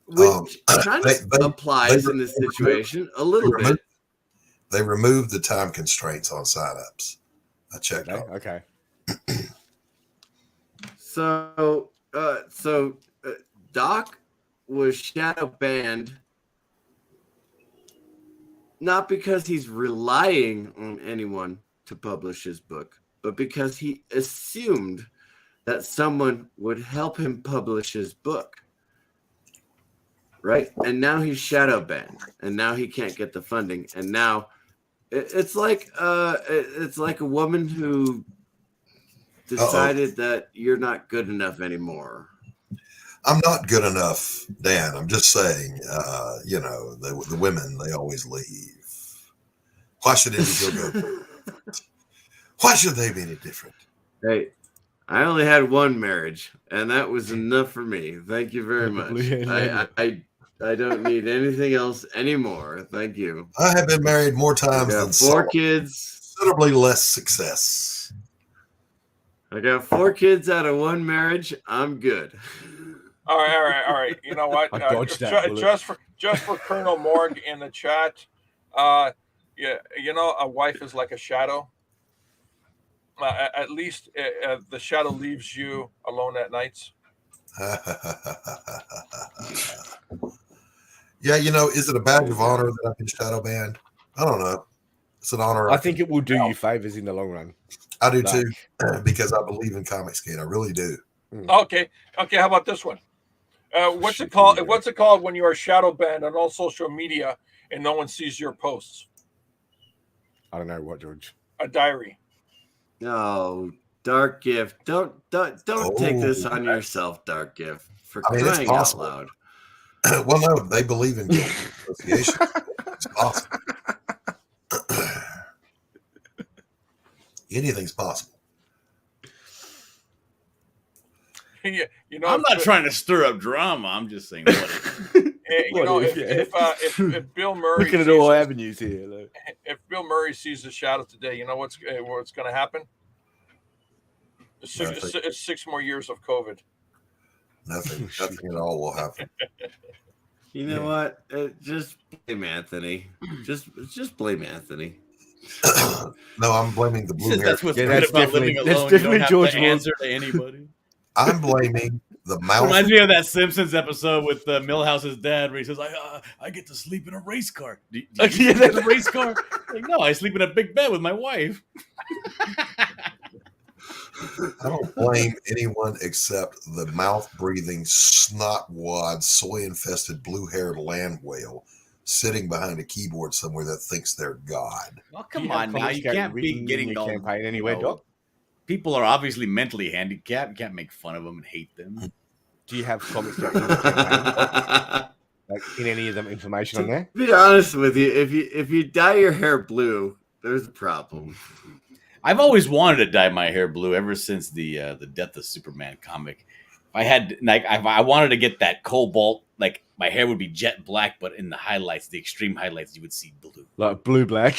Speaker 11: Which kind of applies in this situation a little bit.
Speaker 1: They removed the time constraints on signups. I checked out.
Speaker 10: Okay.
Speaker 11: So Doc was shadow banned not because he's relying on anyone to publish his book, but because he assumed that someone would help him publish his book. Right. And now he's shadow banned, and now he can't get the funding. And now it's like a woman who decided that you're not good enough anymore?
Speaker 1: I'm not good enough, Dan. I'm just saying, the women, they always leave. Why should Indigo go? Why should they be any different?
Speaker 11: Hey, I only had one marriage, and that was enough for me. Thank you very much. I don't need anything else anymore. Thank you.
Speaker 1: I have been married more times than
Speaker 11: 4 kids.
Speaker 1: Considerably less success.
Speaker 11: I got 4 kids out of 1 marriage. I'm good.
Speaker 12: All right. You know what?
Speaker 10: I dodged that bullet.
Speaker 12: Just for Colonel Morg in the chat. Yeah, a wife is like a shadow. At least the shadow leaves you alone at nights.
Speaker 1: Yeah, is it a badge of honor that I've been shadow banned? I don't know. It's an honor.
Speaker 10: I think it will do you favors in the long run.
Speaker 1: I do too, because I believe in Comicsgate. I really do.
Speaker 12: Okay. How about this one? What's it called? What's it called when you are shadow banned on all social media and no one sees your posts?
Speaker 10: I don't know what, George.
Speaker 12: A diary.
Speaker 11: No, Dark Gift. Don't take this on yourself, Dark Gift. For crying out loud.
Speaker 1: Well, no, they believe in guilt association. It's possible. Anything's possible.
Speaker 12: Yeah,
Speaker 9: I'm not trying to stir up drama. I'm just saying what
Speaker 12: if Bill Murray
Speaker 10: looking at all avenues here, though.
Speaker 12: If Bill Murray sees the shadow today, you know what's going to happen? 6 more years of COVID.
Speaker 1: Nothing at all will happen.
Speaker 11: You know what? Just blame Anthony. Just blame Anthony.
Speaker 1: No, I'm blaming the blue hair.
Speaker 9: That's what's great about living alone.
Speaker 10: That's definitely
Speaker 9: you don't have
Speaker 10: George
Speaker 9: to answer to anybody.
Speaker 1: I'm blaming the mouth.
Speaker 9: Reminds me of that Simpsons episode with Milhouse's dad, where he says, "I get to sleep in a race car." Do you sleep in a race car? Like, no, I sleep in a big bed with my wife.
Speaker 1: I don't blame anyone except the mouth-breathing, snot-wad, soy-infested, blue-haired land whale sitting behind a keyboard somewhere that thinks they're God.
Speaker 9: Well, come on now. You can't be getting all
Speaker 10: campaign anywhere, Doc.
Speaker 9: People are obviously mentally handicapped. You can't make fun of them and hate them.
Speaker 10: Do you have Comicsgate in the campaign? Like in any of them information on there?
Speaker 11: To be honest with you, if you dye your hair blue, there's a problem.
Speaker 9: I've always wanted to dye my hair blue ever since the Death of Superman comic. I wanted to get that cobalt, like my hair would be jet black, but in the highlights, the extreme highlights, you would see blue.
Speaker 10: Like blue black?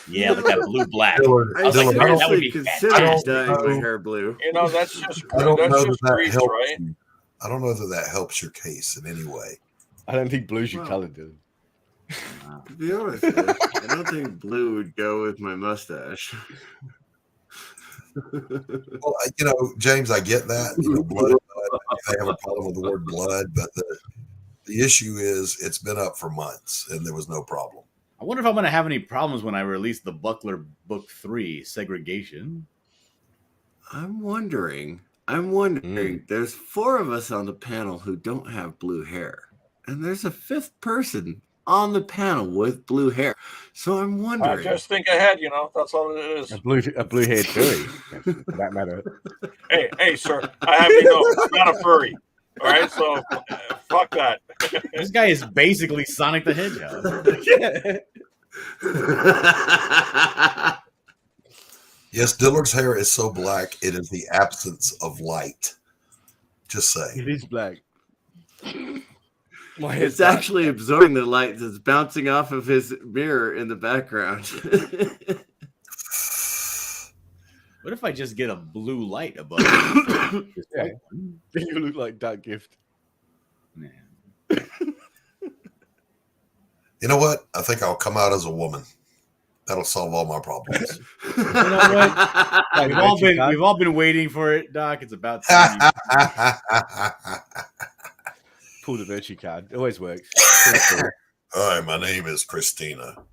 Speaker 9: Yeah, like that blue black.
Speaker 11: I
Speaker 9: was like, man, that would be
Speaker 11: considered dyeing my hair blue.
Speaker 12: That's just
Speaker 1: I don't know
Speaker 12: just
Speaker 1: that
Speaker 12: grease,
Speaker 1: helps
Speaker 12: right?
Speaker 1: you. I don't know that helps your case in any way.
Speaker 10: I don't think blue's your color, dude.
Speaker 11: To be honest, I don't think blue would go with my mustache.
Speaker 1: Well, James, I get that. Blood. I have a problem with the word blood, but the issue is it's been up for months and there was no problem.
Speaker 9: I wonder if I'm going to have any problems when I release the Buckler Book 3, Segregation.
Speaker 11: I'm wondering. There's 4 of us on the panel who don't have blue hair, and there's a 5th person on the panel with blue hair. So I'm wondering.
Speaker 12: Just think ahead, that's all it is.
Speaker 10: A blue haired furry, for that matter.
Speaker 12: Hey, sir, I have you know, I'm not a furry. All right, so fuck that.
Speaker 9: This guy is basically Sonic the Hedgehog.
Speaker 1: Yes, Dillard's hair is so black, it is the absence of light. Just saying.
Speaker 10: It is black.
Speaker 11: It's actually absorbing the light that's bouncing off of his mirror in the background.
Speaker 9: What if I just get a blue light above it?
Speaker 10: Yeah. You look like Dark Gift.
Speaker 9: Man.
Speaker 1: You know what? I think I'll come out as a woman. That'll solve all my problems.
Speaker 9: You know what? We've all been waiting for it, Doc. It's about time.
Speaker 10: Pull the virtue card. It always works.
Speaker 1: Hi, my name is Christina.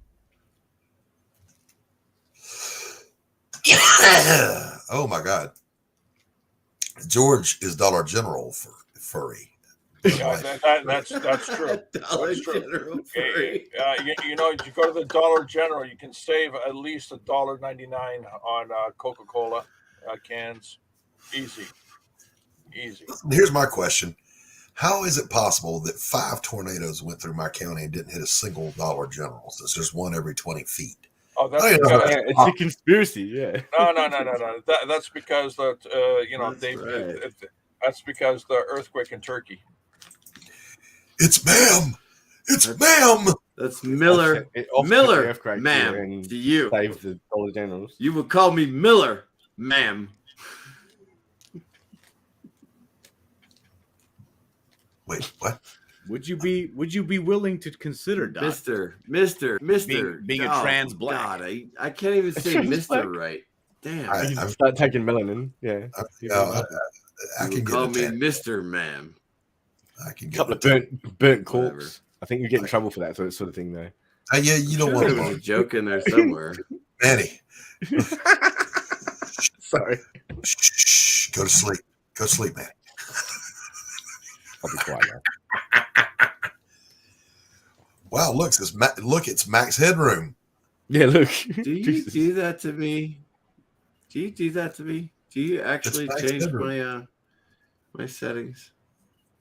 Speaker 1: Oh my God. George is Dollar General for furry.
Speaker 12: Yeah, that's true.
Speaker 11: Dollar General furry.
Speaker 12: You go to the Dollar General, you can save at least $1.99 on Coca-Cola cans. Easy.
Speaker 1: Here's my question. How is it possible that 5 tornadoes went through my county and didn't hit a single Dollar General? There's just one every 20 feet.
Speaker 12: Oh, that's
Speaker 10: it's a conspiracy. Yeah.
Speaker 12: No. That's because that's because the earthquake in Turkey.
Speaker 1: It's ma'am. It's ma'am.
Speaker 11: That's Miller. Miller, ma'am. To you.
Speaker 10: Save the Dollar Generals.
Speaker 11: You would call me Miller, ma'am.
Speaker 1: Wait, what?
Speaker 9: Would you be willing to consider, Doc?
Speaker 11: Mister,
Speaker 9: being a trans black?
Speaker 11: God, I can't even say Mister right. Damn.
Speaker 10: I start taking melanin. Yeah.
Speaker 1: I can
Speaker 11: call me Mister, ma'am.
Speaker 1: I can
Speaker 10: a
Speaker 1: get
Speaker 10: couple of burnt corks. I think you get in trouble for that sort of thing, though.
Speaker 1: Yeah, you don't want
Speaker 11: There's a joke in there somewhere.
Speaker 1: Manny.
Speaker 10: Sorry.
Speaker 1: Shh, go to sleep. Go to sleep, Manny.
Speaker 10: I'll be quiet now.
Speaker 1: Wow, look, it's Max Headroom.
Speaker 10: Yeah, look.
Speaker 11: Do you do that to me? Do you do that to me? Do you actually change my settings?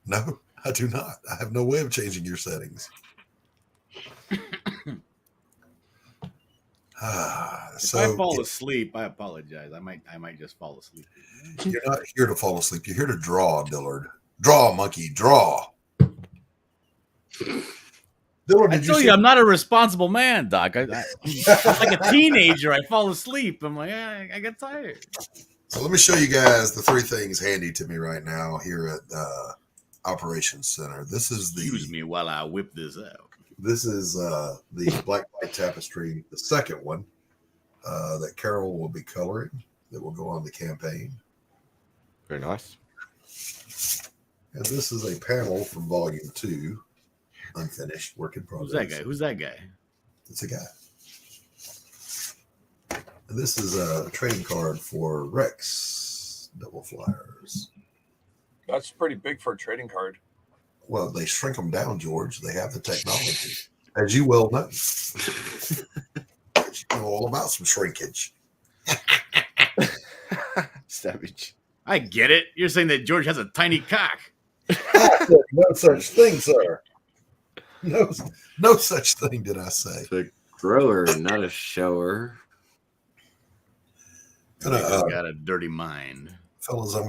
Speaker 1: No, I do not. I have no way of changing your settings.
Speaker 9: If I fall asleep, I apologize. I might just fall asleep.
Speaker 1: You're not here to fall asleep. You're here to draw, Dillard. Draw, monkey, draw. Dillard,
Speaker 9: I tell you, I'm not a responsible man, Doc. I'm like a teenager. I fall asleep. I'm like, I get tired.
Speaker 1: So let me show you guys the 3 things handy to me right now here at Operations Center. This is the.
Speaker 9: Excuse me while I whip this out.
Speaker 1: This is the black light tapestry, the second one that Carol will be coloring. That will go on the campaign.
Speaker 10: Very nice.
Speaker 1: And this is a panel from Volume 2, unfinished, work in progress.
Speaker 9: Who's that guy?
Speaker 1: It's a guy. And this is a trading card for Rex Double Flyers.
Speaker 12: That's pretty big for a trading card.
Speaker 1: Well, they shrink them down, George. They have the technology, as you well know. You know all about some shrinkage.
Speaker 10: Savage.
Speaker 9: I get it. You're saying that George has a tiny cock.
Speaker 1: No such thing, sir. No such thing did I say.
Speaker 11: It's a grower, not a shower.
Speaker 9: Got a dirty mind.
Speaker 1: Fellas, I'm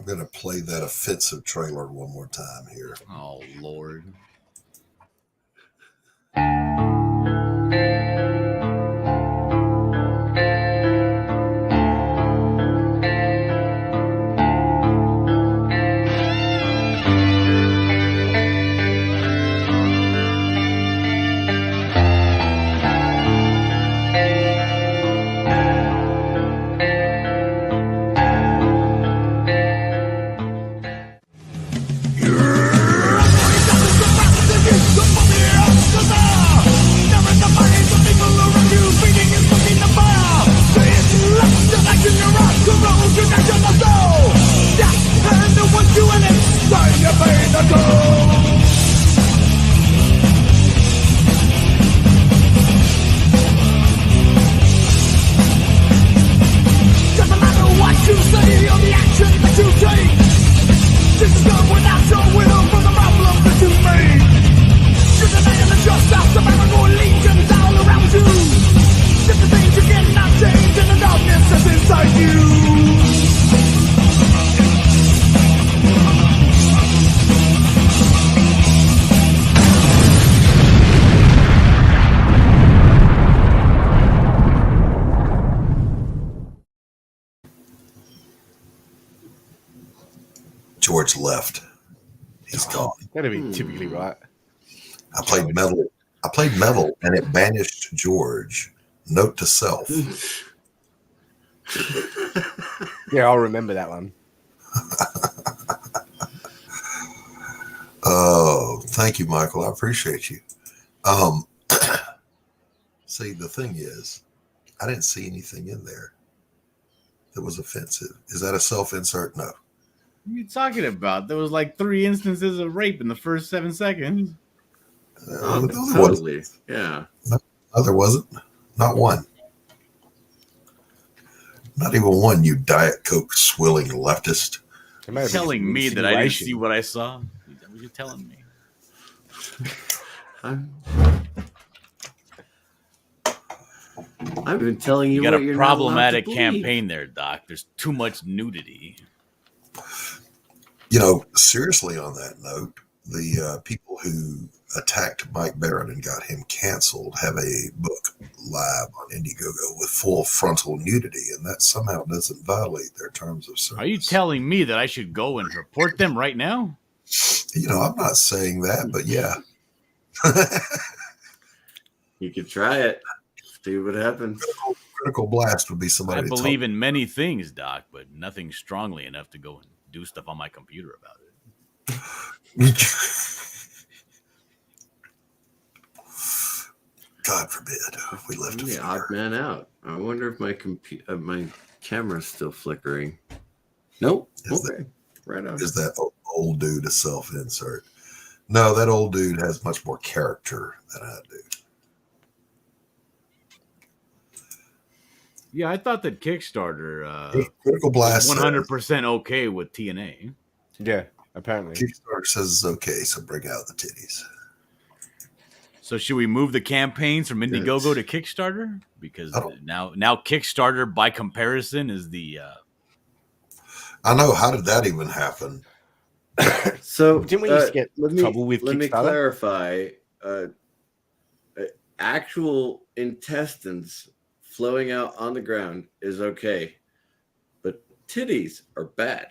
Speaker 1: gonna play that offensive trailer one more time here.
Speaker 9: Oh Lord.
Speaker 1: George left. He's gone.
Speaker 10: That'd be typically right.
Speaker 1: I played metal, and it banished George. Note to self.
Speaker 10: Yeah, I'll remember that one.
Speaker 1: Oh, thank you, Michael. I appreciate you. See, the thing is, I didn't see anything in there that was offensive. Is that a self-insert? No.
Speaker 9: What are you talking about? There was like 3 instances of rape in the first 7 seconds.
Speaker 11: Totally. Yeah.
Speaker 1: No, there wasn't. Not one. Not even one, you Diet Coke swilling leftist.
Speaker 9: You're telling me that I didn't see what I saw? Is that what you're telling me?
Speaker 11: I've been telling you,
Speaker 9: You got
Speaker 11: what
Speaker 9: a
Speaker 11: you're not allowed to
Speaker 9: problematic
Speaker 11: believe.
Speaker 9: campaign there, Doc. There's too much nudity.
Speaker 1: You know, seriously, on that note, the people who attacked Mike Barrett and got him canceled have a book live on Indiegogo with full frontal nudity, and that somehow doesn't violate their terms of service.
Speaker 9: Are you telling me that I should go and report them right now?
Speaker 1: You know, I'm not saying that, but yeah.
Speaker 11: You could try it. See what happens.
Speaker 1: Critical blast would be somebody.
Speaker 9: I believe in many things, Doc, but nothing strongly enough to go and do stuff on my computer about it.
Speaker 1: God forbid we live to
Speaker 11: I'm the
Speaker 1: fear.
Speaker 11: odd man out. I wonder if my camera's still flickering. Nope. Okay. Right on.
Speaker 1: Is that old dude a self-insert? No, that old dude has much more character than I do.
Speaker 9: Yeah, I thought that Kickstarter
Speaker 1: Critical Blast
Speaker 9: 100% okay with TNA.
Speaker 10: Yeah, apparently.
Speaker 1: Kickstarter says it's okay, so bring out the titties.
Speaker 9: So should we move the campaigns from Indiegogo to Kickstarter? Because now Kickstarter, by comparison, is the...
Speaker 1: I know. How did that even happen?
Speaker 11: So
Speaker 10: didn't we used to get trouble with
Speaker 11: Let me
Speaker 10: Kickstarter?
Speaker 11: clarify. Actual intestines flowing out on the ground is okay, but titties are bad.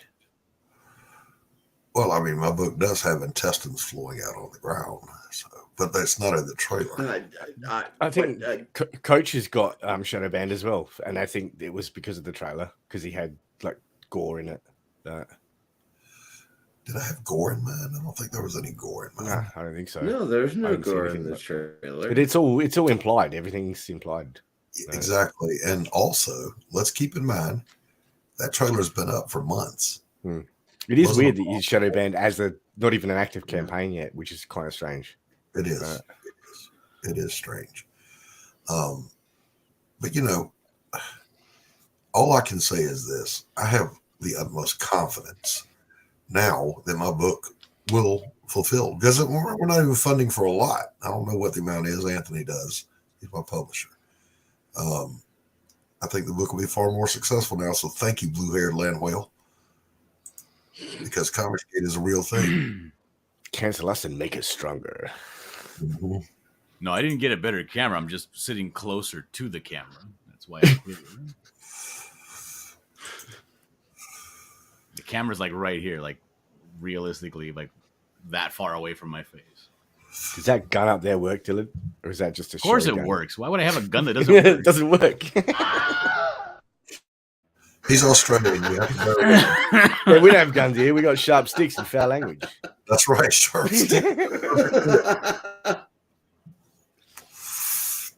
Speaker 1: Well, I mean, my book does have intestines flowing out on the ground, so, but that's not in the trailer.
Speaker 10: I think Coach has got shadow banned as well, and I think it was because of the trailer, because he had like gore in it.
Speaker 1: Did I have gore in mine? I don't think there was any gore in mine.
Speaker 10: No, I don't think so.
Speaker 11: No, there's
Speaker 10: I
Speaker 11: no
Speaker 10: didn't see
Speaker 11: gore
Speaker 10: anything
Speaker 11: in the
Speaker 10: like-
Speaker 11: trailer.
Speaker 10: But it's all implied. Everything's implied.
Speaker 1: Exactly. And also, let's keep in mind that trailer's been up for months.
Speaker 10: It is weird that he's shadow banned as not even an active campaign yet, which is kind of strange.
Speaker 1: It is. It is strange. But you know, all I can say is this: I have the utmost confidence now that my book will fulfill, because we're not even funding for a lot. I don't know what the amount is. Anthony does. He's my publisher. I think the book will be far more successful now. So thank you, blue-haired land whale, because Comicsgate is a real thing.
Speaker 10: Cancel us and make us stronger.
Speaker 1: Mm-hmm.
Speaker 9: No, I didn't get a better camera. I'm just sitting closer to the camera. That's why I did it. The camera's like right here, like realistically, like that far away from my face.
Speaker 10: Does that gun up there work, Dylan? Or is that just a
Speaker 9: Of course it
Speaker 10: shotgun?
Speaker 9: works. Why would I have a gun that doesn't work?
Speaker 10: It doesn't work.
Speaker 1: He's Australian. We have to go.
Speaker 10: Yeah, we don't have guns here. We got sharp sticks and foul language.
Speaker 1: That's right, sharp stick.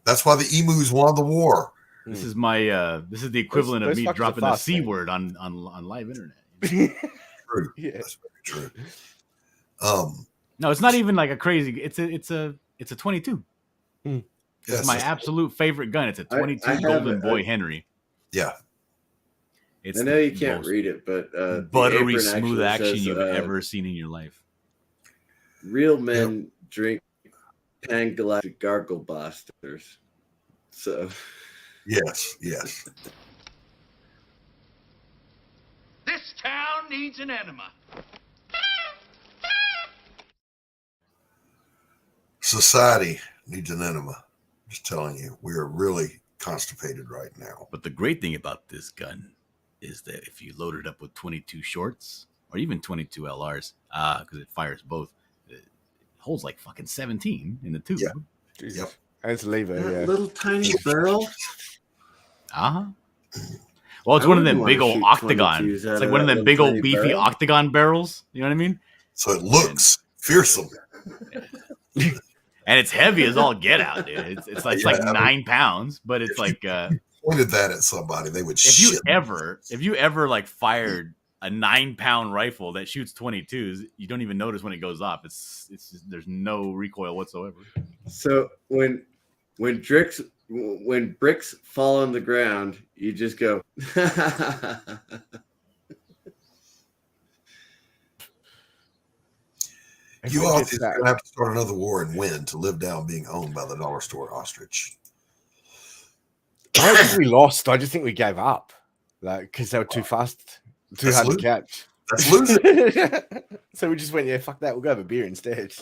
Speaker 1: That's why the emus won the war.
Speaker 9: This is my this is the equivalent of
Speaker 10: those
Speaker 9: me
Speaker 10: fuckers
Speaker 9: dropping
Speaker 10: are
Speaker 9: the
Speaker 10: fast,
Speaker 9: C
Speaker 10: man.
Speaker 9: word on live internet.
Speaker 1: True.
Speaker 10: Yeah.
Speaker 1: That's very true.
Speaker 9: No, it's not even like a crazy. It's a 22.
Speaker 1: Yes,
Speaker 9: It's my absolute favorite gun. It's a 22
Speaker 11: I have
Speaker 9: Golden
Speaker 11: it.
Speaker 9: Boy Henry.
Speaker 1: Yeah.
Speaker 9: It's
Speaker 11: I know
Speaker 9: the
Speaker 11: you can't
Speaker 9: most
Speaker 11: read it, but the
Speaker 9: buttery
Speaker 11: apron
Speaker 9: smooth
Speaker 11: actually
Speaker 9: action
Speaker 11: says,
Speaker 9: you've ever seen in your life.
Speaker 11: Real men drink Pan-Galactic Gargle Blasters. So
Speaker 1: Yes.
Speaker 6: This town needs an enema.
Speaker 1: Society needs an enema. Just telling you, we are really constipated right now.
Speaker 9: But the great thing about this gun is that if you load it up with 22 shorts or even 22 LRs, because it fires both, it holds like fucking 17 in the tube.
Speaker 1: Yeah.
Speaker 10: Jesus.
Speaker 1: Yep.
Speaker 10: And it's a lever,
Speaker 11: that
Speaker 10: yeah.
Speaker 11: little tiny barrel.
Speaker 9: Well, it's
Speaker 11: I
Speaker 9: one of
Speaker 11: wouldn't
Speaker 9: them
Speaker 11: wanna
Speaker 9: big old
Speaker 11: shoot
Speaker 9: octagon.
Speaker 11: 22s
Speaker 9: It's
Speaker 11: out
Speaker 9: like
Speaker 11: of
Speaker 9: one of
Speaker 11: that
Speaker 9: them
Speaker 11: little
Speaker 9: big old
Speaker 11: tiny
Speaker 9: beefy
Speaker 11: barrel.
Speaker 9: octagon barrels. You know what I mean?
Speaker 1: So it looks fearsome.
Speaker 9: And it's heavy as all get out, dude. It's like 9 pounds, but it's like
Speaker 1: Pointed that at somebody, they would
Speaker 9: if you
Speaker 1: shit.
Speaker 9: ever like fired a 9-pound rifle that shoots 22s, you don't even notice when it goes off. It's just, there's no recoil whatsoever.
Speaker 11: So when Drix when bricks fall on the ground, you just go.
Speaker 1: You Aussies are going to have to start another war and win to live down being owned by the dollar store ostrich.
Speaker 10: I don't think we lost. I just think we gave up, like because they were too fast, too hard to catch.
Speaker 1: That's losing.
Speaker 10: So we just went, yeah, fuck that. We'll go have a beer instead.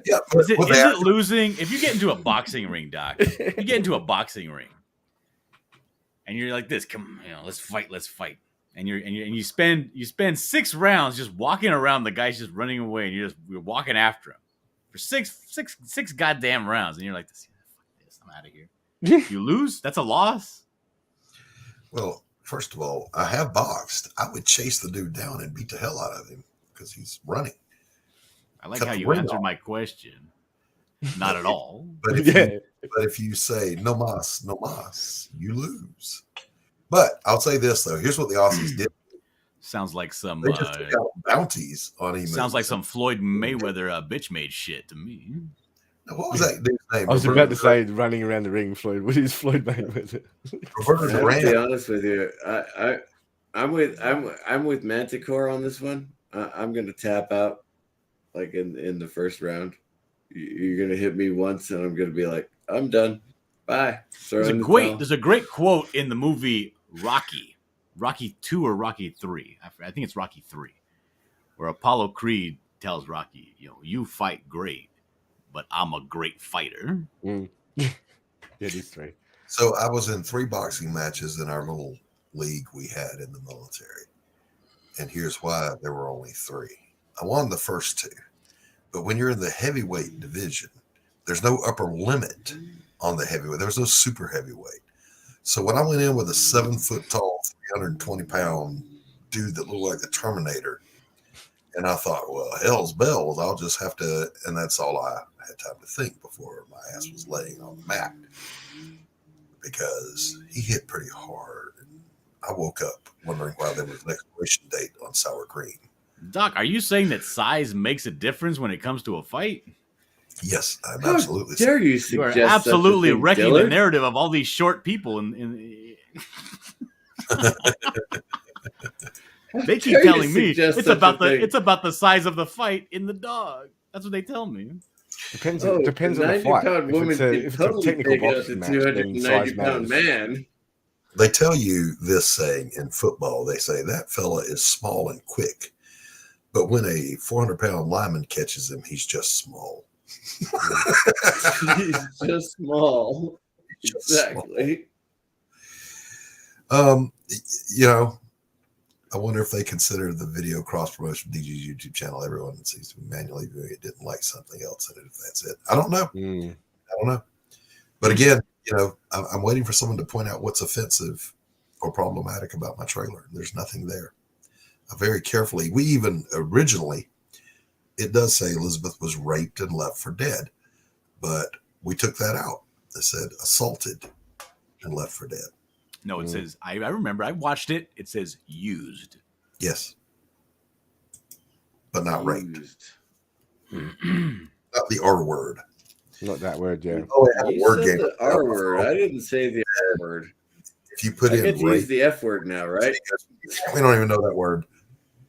Speaker 1: Yeah,
Speaker 9: is it losing? If you get into a boxing ring, Doc, you get into a boxing ring, and you're like this. Come, let's fight. And you spend 6 rounds just walking around. The guy's just running away, and you're walking after him for six goddamn rounds, and you're like, fuck this, I'm out of here. You lose. That's a loss.
Speaker 1: Well, first of all, I have boxed. I would chase the dude down and beat the hell out of him because he's running.
Speaker 9: I like how you answered my question. Not at all.
Speaker 1: But if you say no mas, you lose. But I'll say this though. Here's what the Aussies did.
Speaker 9: Sounds like some
Speaker 1: they just took out bounties on email.
Speaker 9: Sounds like some Floyd Mayweather bitch made shit to me.
Speaker 1: Now, what was that dude's name?
Speaker 10: I was about to say running around the ring, Floyd. What is Floyd Mayweather?
Speaker 11: To be honest with you, I'm with Manticore on this one. I'm going to tap out like in the first round. You're going to hit me once, and I'm going to be like, I'm done. Bye.
Speaker 9: There's a great quote in the movie Rocky 2 or Rocky 3. I think it's Rocky 3, where Apollo Creed tells Rocky, you fight great, but I'm a great fighter.
Speaker 10: Yeah, these 3.
Speaker 1: So I was in 3 boxing matches in our little league we had in the military. And here's why there were only 3. I won the first 2. But when you're in the heavyweight division, there's no upper limit on the heavyweight. There's no super heavyweight. So when I went in with a 7-foot tall, 320-pound dude that looked like the Terminator, and I thought, well, hell's bells, I'll just have to, and that's all I had time to think before my ass was laying on the mat, because he hit pretty hard. And I woke up wondering why there was an expiration date on sour cream.
Speaker 9: Doc, are you saying that size makes a difference when it comes to a fight?
Speaker 1: Yes, I'm absolutely.
Speaker 11: Dare you
Speaker 9: are
Speaker 11: suggest
Speaker 9: absolutely
Speaker 11: such a thing,
Speaker 9: wrecking
Speaker 11: Dillard?
Speaker 9: the narrative of all these short people. They keep telling me it's about the size of the fight in the dog. That's what they tell me.
Speaker 10: Depends on the fight. If it's a technical boxing match, then size matters.
Speaker 11: Man.
Speaker 1: They tell you this saying in football. They say that fella is small and quick, but when a 400-pound lineman catches him, he's just small.
Speaker 11: He's just small. Exactly.
Speaker 1: I wonder if they consider the video cross promotion of DG's YouTube channel. Everyone that seems to be manually viewing it didn't like something else in it. If that's it, I don't know. I don't know. But again, I'm waiting for someone to point out what's offensive or problematic about my trailer. There's nothing there. Very carefully, we even originally, it does say Elizabeth was raped and left for dead, but we took that out. It said assaulted and left for dead.
Speaker 9: No, it says, I remember, I watched it. It says used.
Speaker 1: Yes. But not raped. Not the R word.
Speaker 10: Not that word, yeah.
Speaker 11: You said the R word. I didn't say the R word.
Speaker 1: If you put
Speaker 11: I
Speaker 1: in
Speaker 11: get to
Speaker 1: rape,
Speaker 11: use the F word now, right?
Speaker 1: we don't even know that word.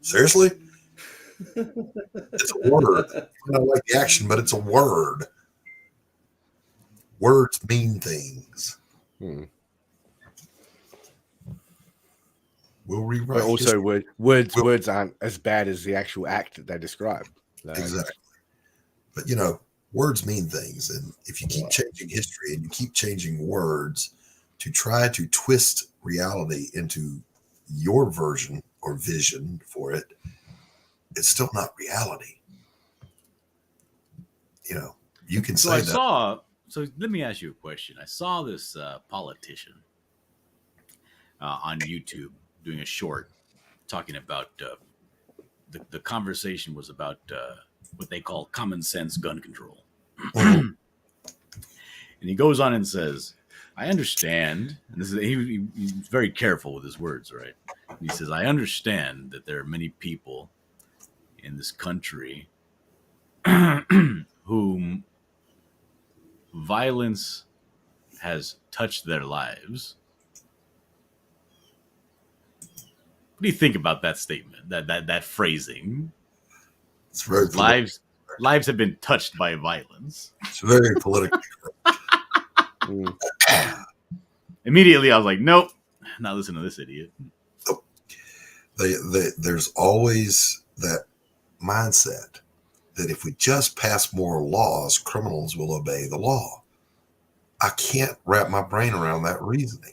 Speaker 1: Seriously? It's a word. I don't like the action, but it's a word. Words mean things. We'll rewrite.
Speaker 10: But also, words aren't as bad as the actual act that they describe.
Speaker 1: Exactly. But words mean things, and if you keep changing history and you keep changing words to try to twist reality into your version or vision for it, it's still not reality. You can say that.
Speaker 9: So let me ask you a question. I saw this politician on YouTube doing a short talking about the conversation was about what they call common sense gun control. And he goes on and says, I understand, and this is he's very careful with his words, right? He says, I understand that there are many people in this country whom violence has touched their lives. What do you think about that statement? That phrasing?
Speaker 1: It's very
Speaker 9: lives have been touched by violence.
Speaker 1: It's very political.
Speaker 9: Immediately, I was like, nope, not listening to this idiot.
Speaker 1: There's always that mindset that if we just pass more laws, criminals will obey the law. I can't wrap my brain around that reasoning.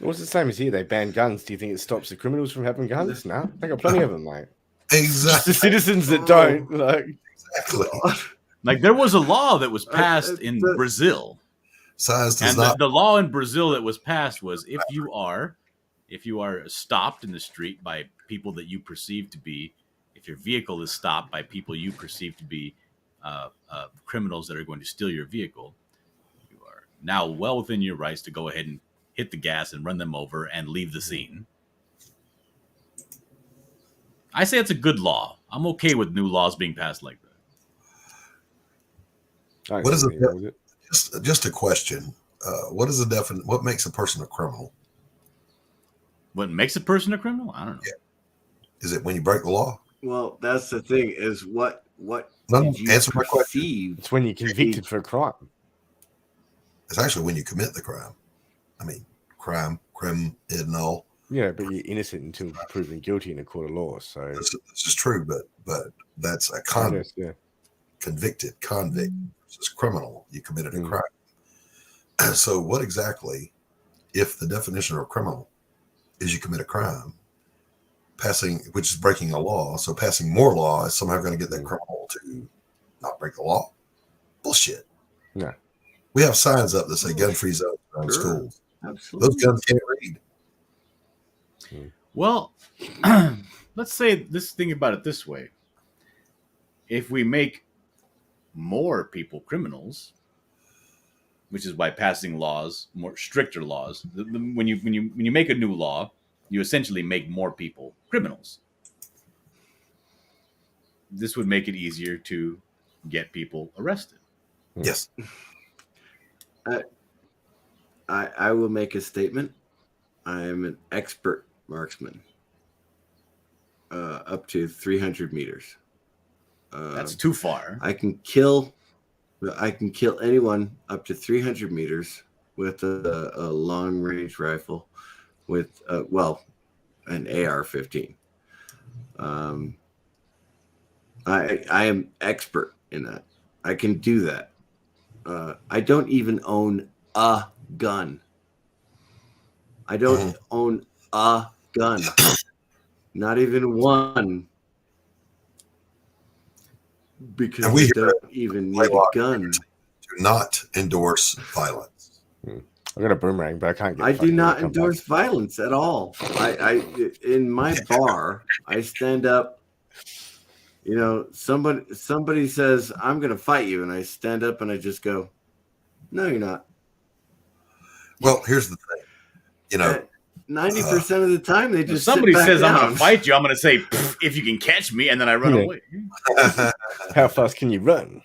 Speaker 10: Well, it's the same as here. They ban guns. Do you think it stops the criminals from having guns? No, they got plenty of them, mate.
Speaker 1: Exactly.
Speaker 10: Just the citizens that don't. Like,
Speaker 1: exactly.
Speaker 9: Like there was a law that was passed in Brazil.
Speaker 1: Size does
Speaker 9: and
Speaker 1: not.
Speaker 9: The law in Brazil that was passed was if you are stopped in the street by people that you perceive to be, if your vehicle is stopped by people you perceive to be criminals that are going to steal your vehicle, you are now well within your rights to go ahead and hit the gas and run them over and leave the scene. I say it's a good law. I'm okay with new laws being passed like that.
Speaker 1: What is it? Just a question. What is the what makes a person a criminal?
Speaker 9: What makes a person a criminal? I don't know.
Speaker 1: Yeah. Is it when you break the law?
Speaker 11: Well, that's the thing. Is what
Speaker 1: No,
Speaker 11: did you
Speaker 1: answer my question.
Speaker 11: perceive?
Speaker 10: it's when you're convicted for a crime.
Speaker 1: It's actually when you commit the crime. I mean, crime, criminal.
Speaker 10: Yeah, but you're innocent until proven guilty in a court of law. So
Speaker 1: This is true, but that's a convict.
Speaker 10: yeah.
Speaker 1: Convicted convict versus criminal. You committed a crime. So what exactly, if the definition of a criminal is you commit a crime, which is breaking a law, so passing more law is somehow going to get that criminal to not break the law? Bullshit.
Speaker 10: No.
Speaker 1: We have signs up that say gun-free zones around schools.
Speaker 11: Absolutely.
Speaker 1: Those guns can't read.
Speaker 9: Well, let's think about it this way. If we make more people criminals, which is by passing laws, more stricter laws, when you make a new law, you essentially make more people criminals. This would make it easier to get people arrested.
Speaker 1: Yes.
Speaker 11: I will make a statement. I am an expert marksman. Up to 300 meters.
Speaker 9: That's too far.
Speaker 11: I can kill anyone up to 300 meters with a long range rifle with an AR-15. I am expert in that. I can do that. I don't even own a gun. I don't own a gun. Not even one. Because we don't even need a gun.
Speaker 1: Do not endorse violence.
Speaker 10: I got a boomerang, but I can't get.
Speaker 11: I do not endorse violence at all. I in my bar, I stand up. You know, somebody says I'm going to fight you, and I stand up and I just go, "No, you're not."
Speaker 1: Well, here's the thing. You know,
Speaker 11: 90% of the time they just
Speaker 9: somebody
Speaker 11: sit back
Speaker 9: says
Speaker 11: down.
Speaker 9: I'm going to fight you. I'm going to say, if you can catch me, and then I run away.
Speaker 10: How fast can you run?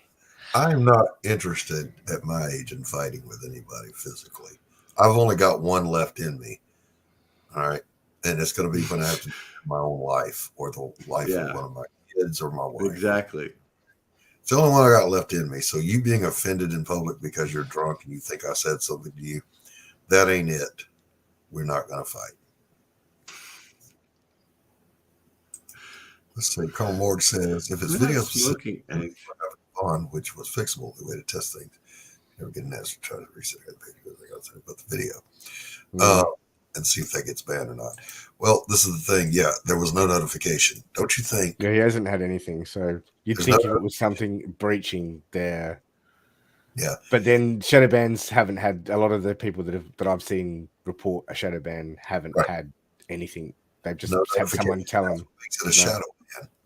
Speaker 1: I'm not interested at my age in fighting with anybody physically. I've only got one left in me. All right. And it's going to be when I have to my own life or the life of one of my kids or my wife.
Speaker 11: Exactly.
Speaker 1: It's the only one I got left in me. So you being offended in public because you're drunk and you think I said something to you, that ain't it. We're not going to fight. Let's see. Carl Morg says, if it's video
Speaker 11: smoking
Speaker 1: on, which was fixable, the way to test things, never get an answer. Try to reset the page because I got to about the video and see if that gets banned or not. Well, this is the thing. Yeah, there was no notification. Don't you think?
Speaker 10: Yeah, he hasn't had anything. So you'd think if it was something breaching there.
Speaker 1: Yeah.
Speaker 10: But then shadow bans haven't had a lot of the people that I've seen report a shadow ban haven't had anything. They've just had someone tell them.
Speaker 1: Makes it a shadow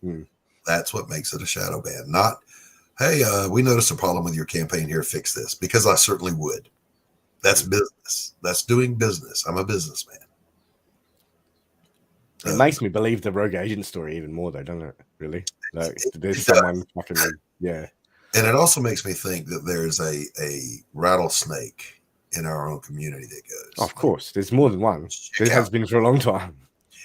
Speaker 1: ban. That's what makes it a shadow ban. Not, hey, we noticed a problem with your campaign here. Fix this, because I certainly would. That's business. That's doing business. I'm a businessman.
Speaker 10: It makes me believe the rogue agent story even more, though, doesn't it? Really? Like, there's someone fucking, yeah.
Speaker 1: And it also makes me think that there's a rattlesnake in our own community that goes.
Speaker 10: Of course, there's more than one. There has been for a long time.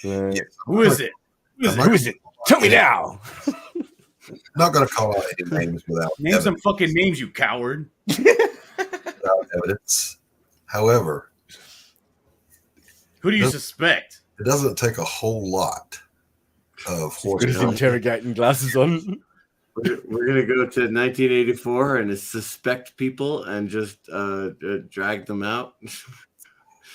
Speaker 1: Yeah,
Speaker 9: Who is it?
Speaker 10: Who is it? Tell me now.
Speaker 1: I'm not going to call out any names without
Speaker 9: Name
Speaker 1: evidence.
Speaker 9: some fucking names, you coward.
Speaker 1: Without evidence. However,
Speaker 9: Who do you suspect?
Speaker 1: It doesn't take a whole lot of
Speaker 10: With his
Speaker 1: horsepower.
Speaker 10: interrogating glasses on.
Speaker 11: We're gonna go to 1984 and suspect people and just drag them out.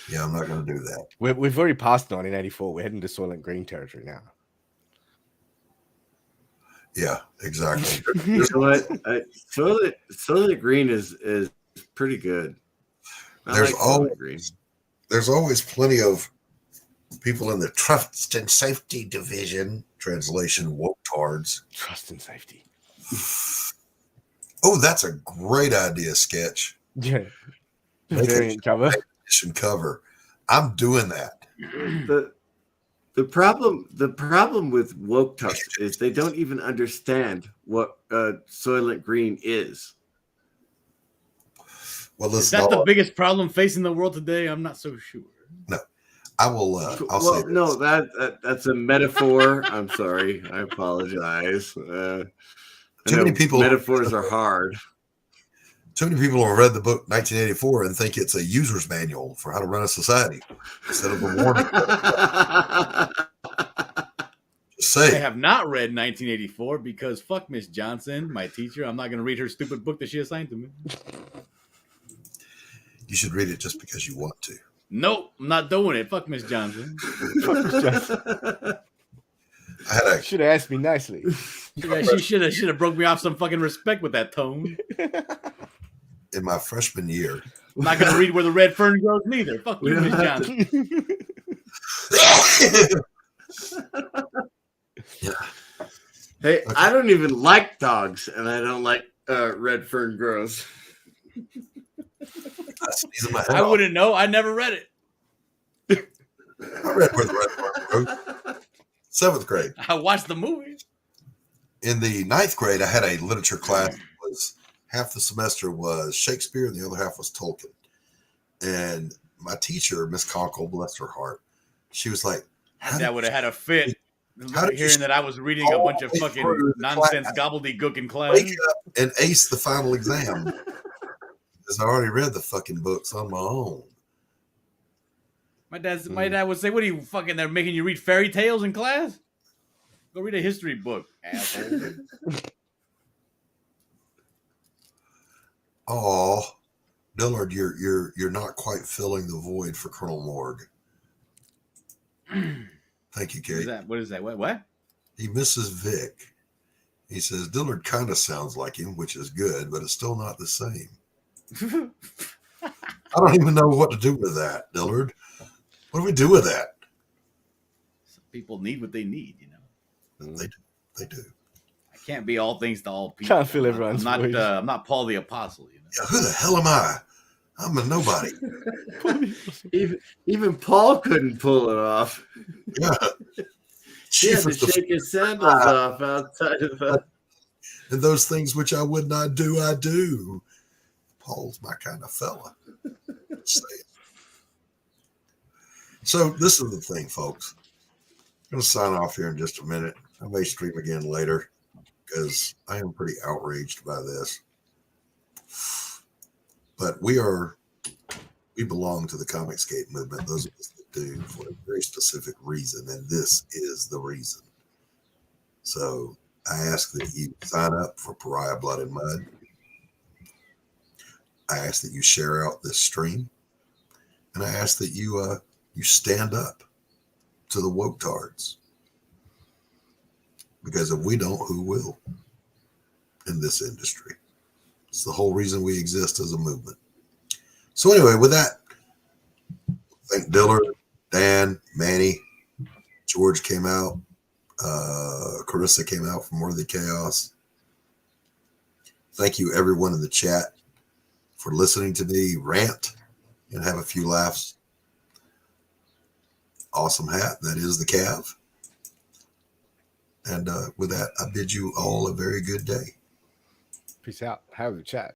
Speaker 1: Yeah, I'm not going to do that.
Speaker 10: We've already passed 1984. We're heading to Soylent Green territory now.
Speaker 1: Yeah, exactly.
Speaker 11: You know what? Soylent Green is pretty good.
Speaker 1: There's
Speaker 11: like Soylent Green.
Speaker 1: There's always plenty of people in the trust and safety division, translation, woke-tards.
Speaker 10: Trust and safety.
Speaker 1: Oh, that's a great idea, Sketch.
Speaker 10: Yeah.
Speaker 1: Make
Speaker 10: Variant cover.
Speaker 1: edition cover. I'm doing that.
Speaker 11: The problem with woke tucks is they don't even understand what Soylent Green is.
Speaker 1: Well,
Speaker 9: Is that the biggest problem facing the world today? I'm not so sure.
Speaker 1: No, I will. I'll say this.
Speaker 11: No, that's a metaphor. I'm sorry. I apologize.
Speaker 1: Too many people.
Speaker 11: Metaphors are hard.
Speaker 1: Too many people have read the book 1984 and think it's a user's manual for how to run a society instead of a warning. Just say.
Speaker 9: I have not read 1984 because fuck Miss Johnson, my teacher. I'm not going to read her stupid book that she assigned to me.
Speaker 1: You should read it just because you want to.
Speaker 9: Nope, I'm not doing it. Fuck Miss Johnson.
Speaker 1: I
Speaker 10: should have asked me nicely.
Speaker 9: She should have broke me off some fucking respect with that tone.
Speaker 1: In my freshman year,
Speaker 9: I'm not going to read Where the Red Fern Grows neither. Fuck you, Miss Johnson.
Speaker 1: Yeah.
Speaker 11: Hey, okay. I don't even like dogs, and I don't like Red Fern Grows.
Speaker 9: I wouldn't know. I never read it.
Speaker 1: I read Where the Red Fern Grows. 7th grade.
Speaker 9: I watched the movie.
Speaker 1: In the 9th grade, I had a literature class that was half the semester was Shakespeare and the other half was Tolkien. And my teacher, Miss Conkle, bless her heart, she was like,
Speaker 9: that would have had a fit. Hearing that I was reading a bunch of fucking nonsense gobbledygook in class.
Speaker 1: Wake up and ace the final exam. Because I already read the fucking books on my own.
Speaker 9: My dad would say, "What are you fucking? They're making you read fairy tales in class? Go read a history book, asshole."
Speaker 1: Oh, Dillard, you're not quite filling the void for Colonel Morg. Thank you, Kate.
Speaker 9: What is that? What?
Speaker 1: He misses Vic. He says Dillard kind of sounds like him, which is good, but it's still not the same. I don't even know what to do with that, Dillard. What do we do with that?
Speaker 9: Some people need what they need, you know.
Speaker 1: They do.
Speaker 9: I can't be all things to all people.
Speaker 10: Can't feel everyone's
Speaker 9: I'm not Paul the Apostle, you know.
Speaker 1: Yeah, who the hell am I? I'm a nobody.
Speaker 11: Even Paul couldn't pull it off.
Speaker 1: Yeah.
Speaker 11: He had to shake his sandals off outside of the...
Speaker 1: And those things which I would not do, I do. Paul's my kind of fella. So this is the thing, folks. I'm going to sign off here in just a minute. I may stream again later because I am pretty outraged by this. But we belong to the Comicsgate movement. Those of us that do for a very specific reason, and this is the reason. So I ask that you sign up for Pariah Blood and Mud. I ask that you share out this stream, and I ask that you stand up to the woke-tards. Because if we don't, who will in this industry? It's the whole reason we exist as a movement. So anyway, with that, thank Dillard, Dan, Manny, George came out, Carissa came out from Worthy Chaos. Thank you everyone in the chat for listening to me rant and have a few laughs. Awesome hat. That is the Cav. And with that, I bid you all a very good day.
Speaker 10: Peace out. Have a chat.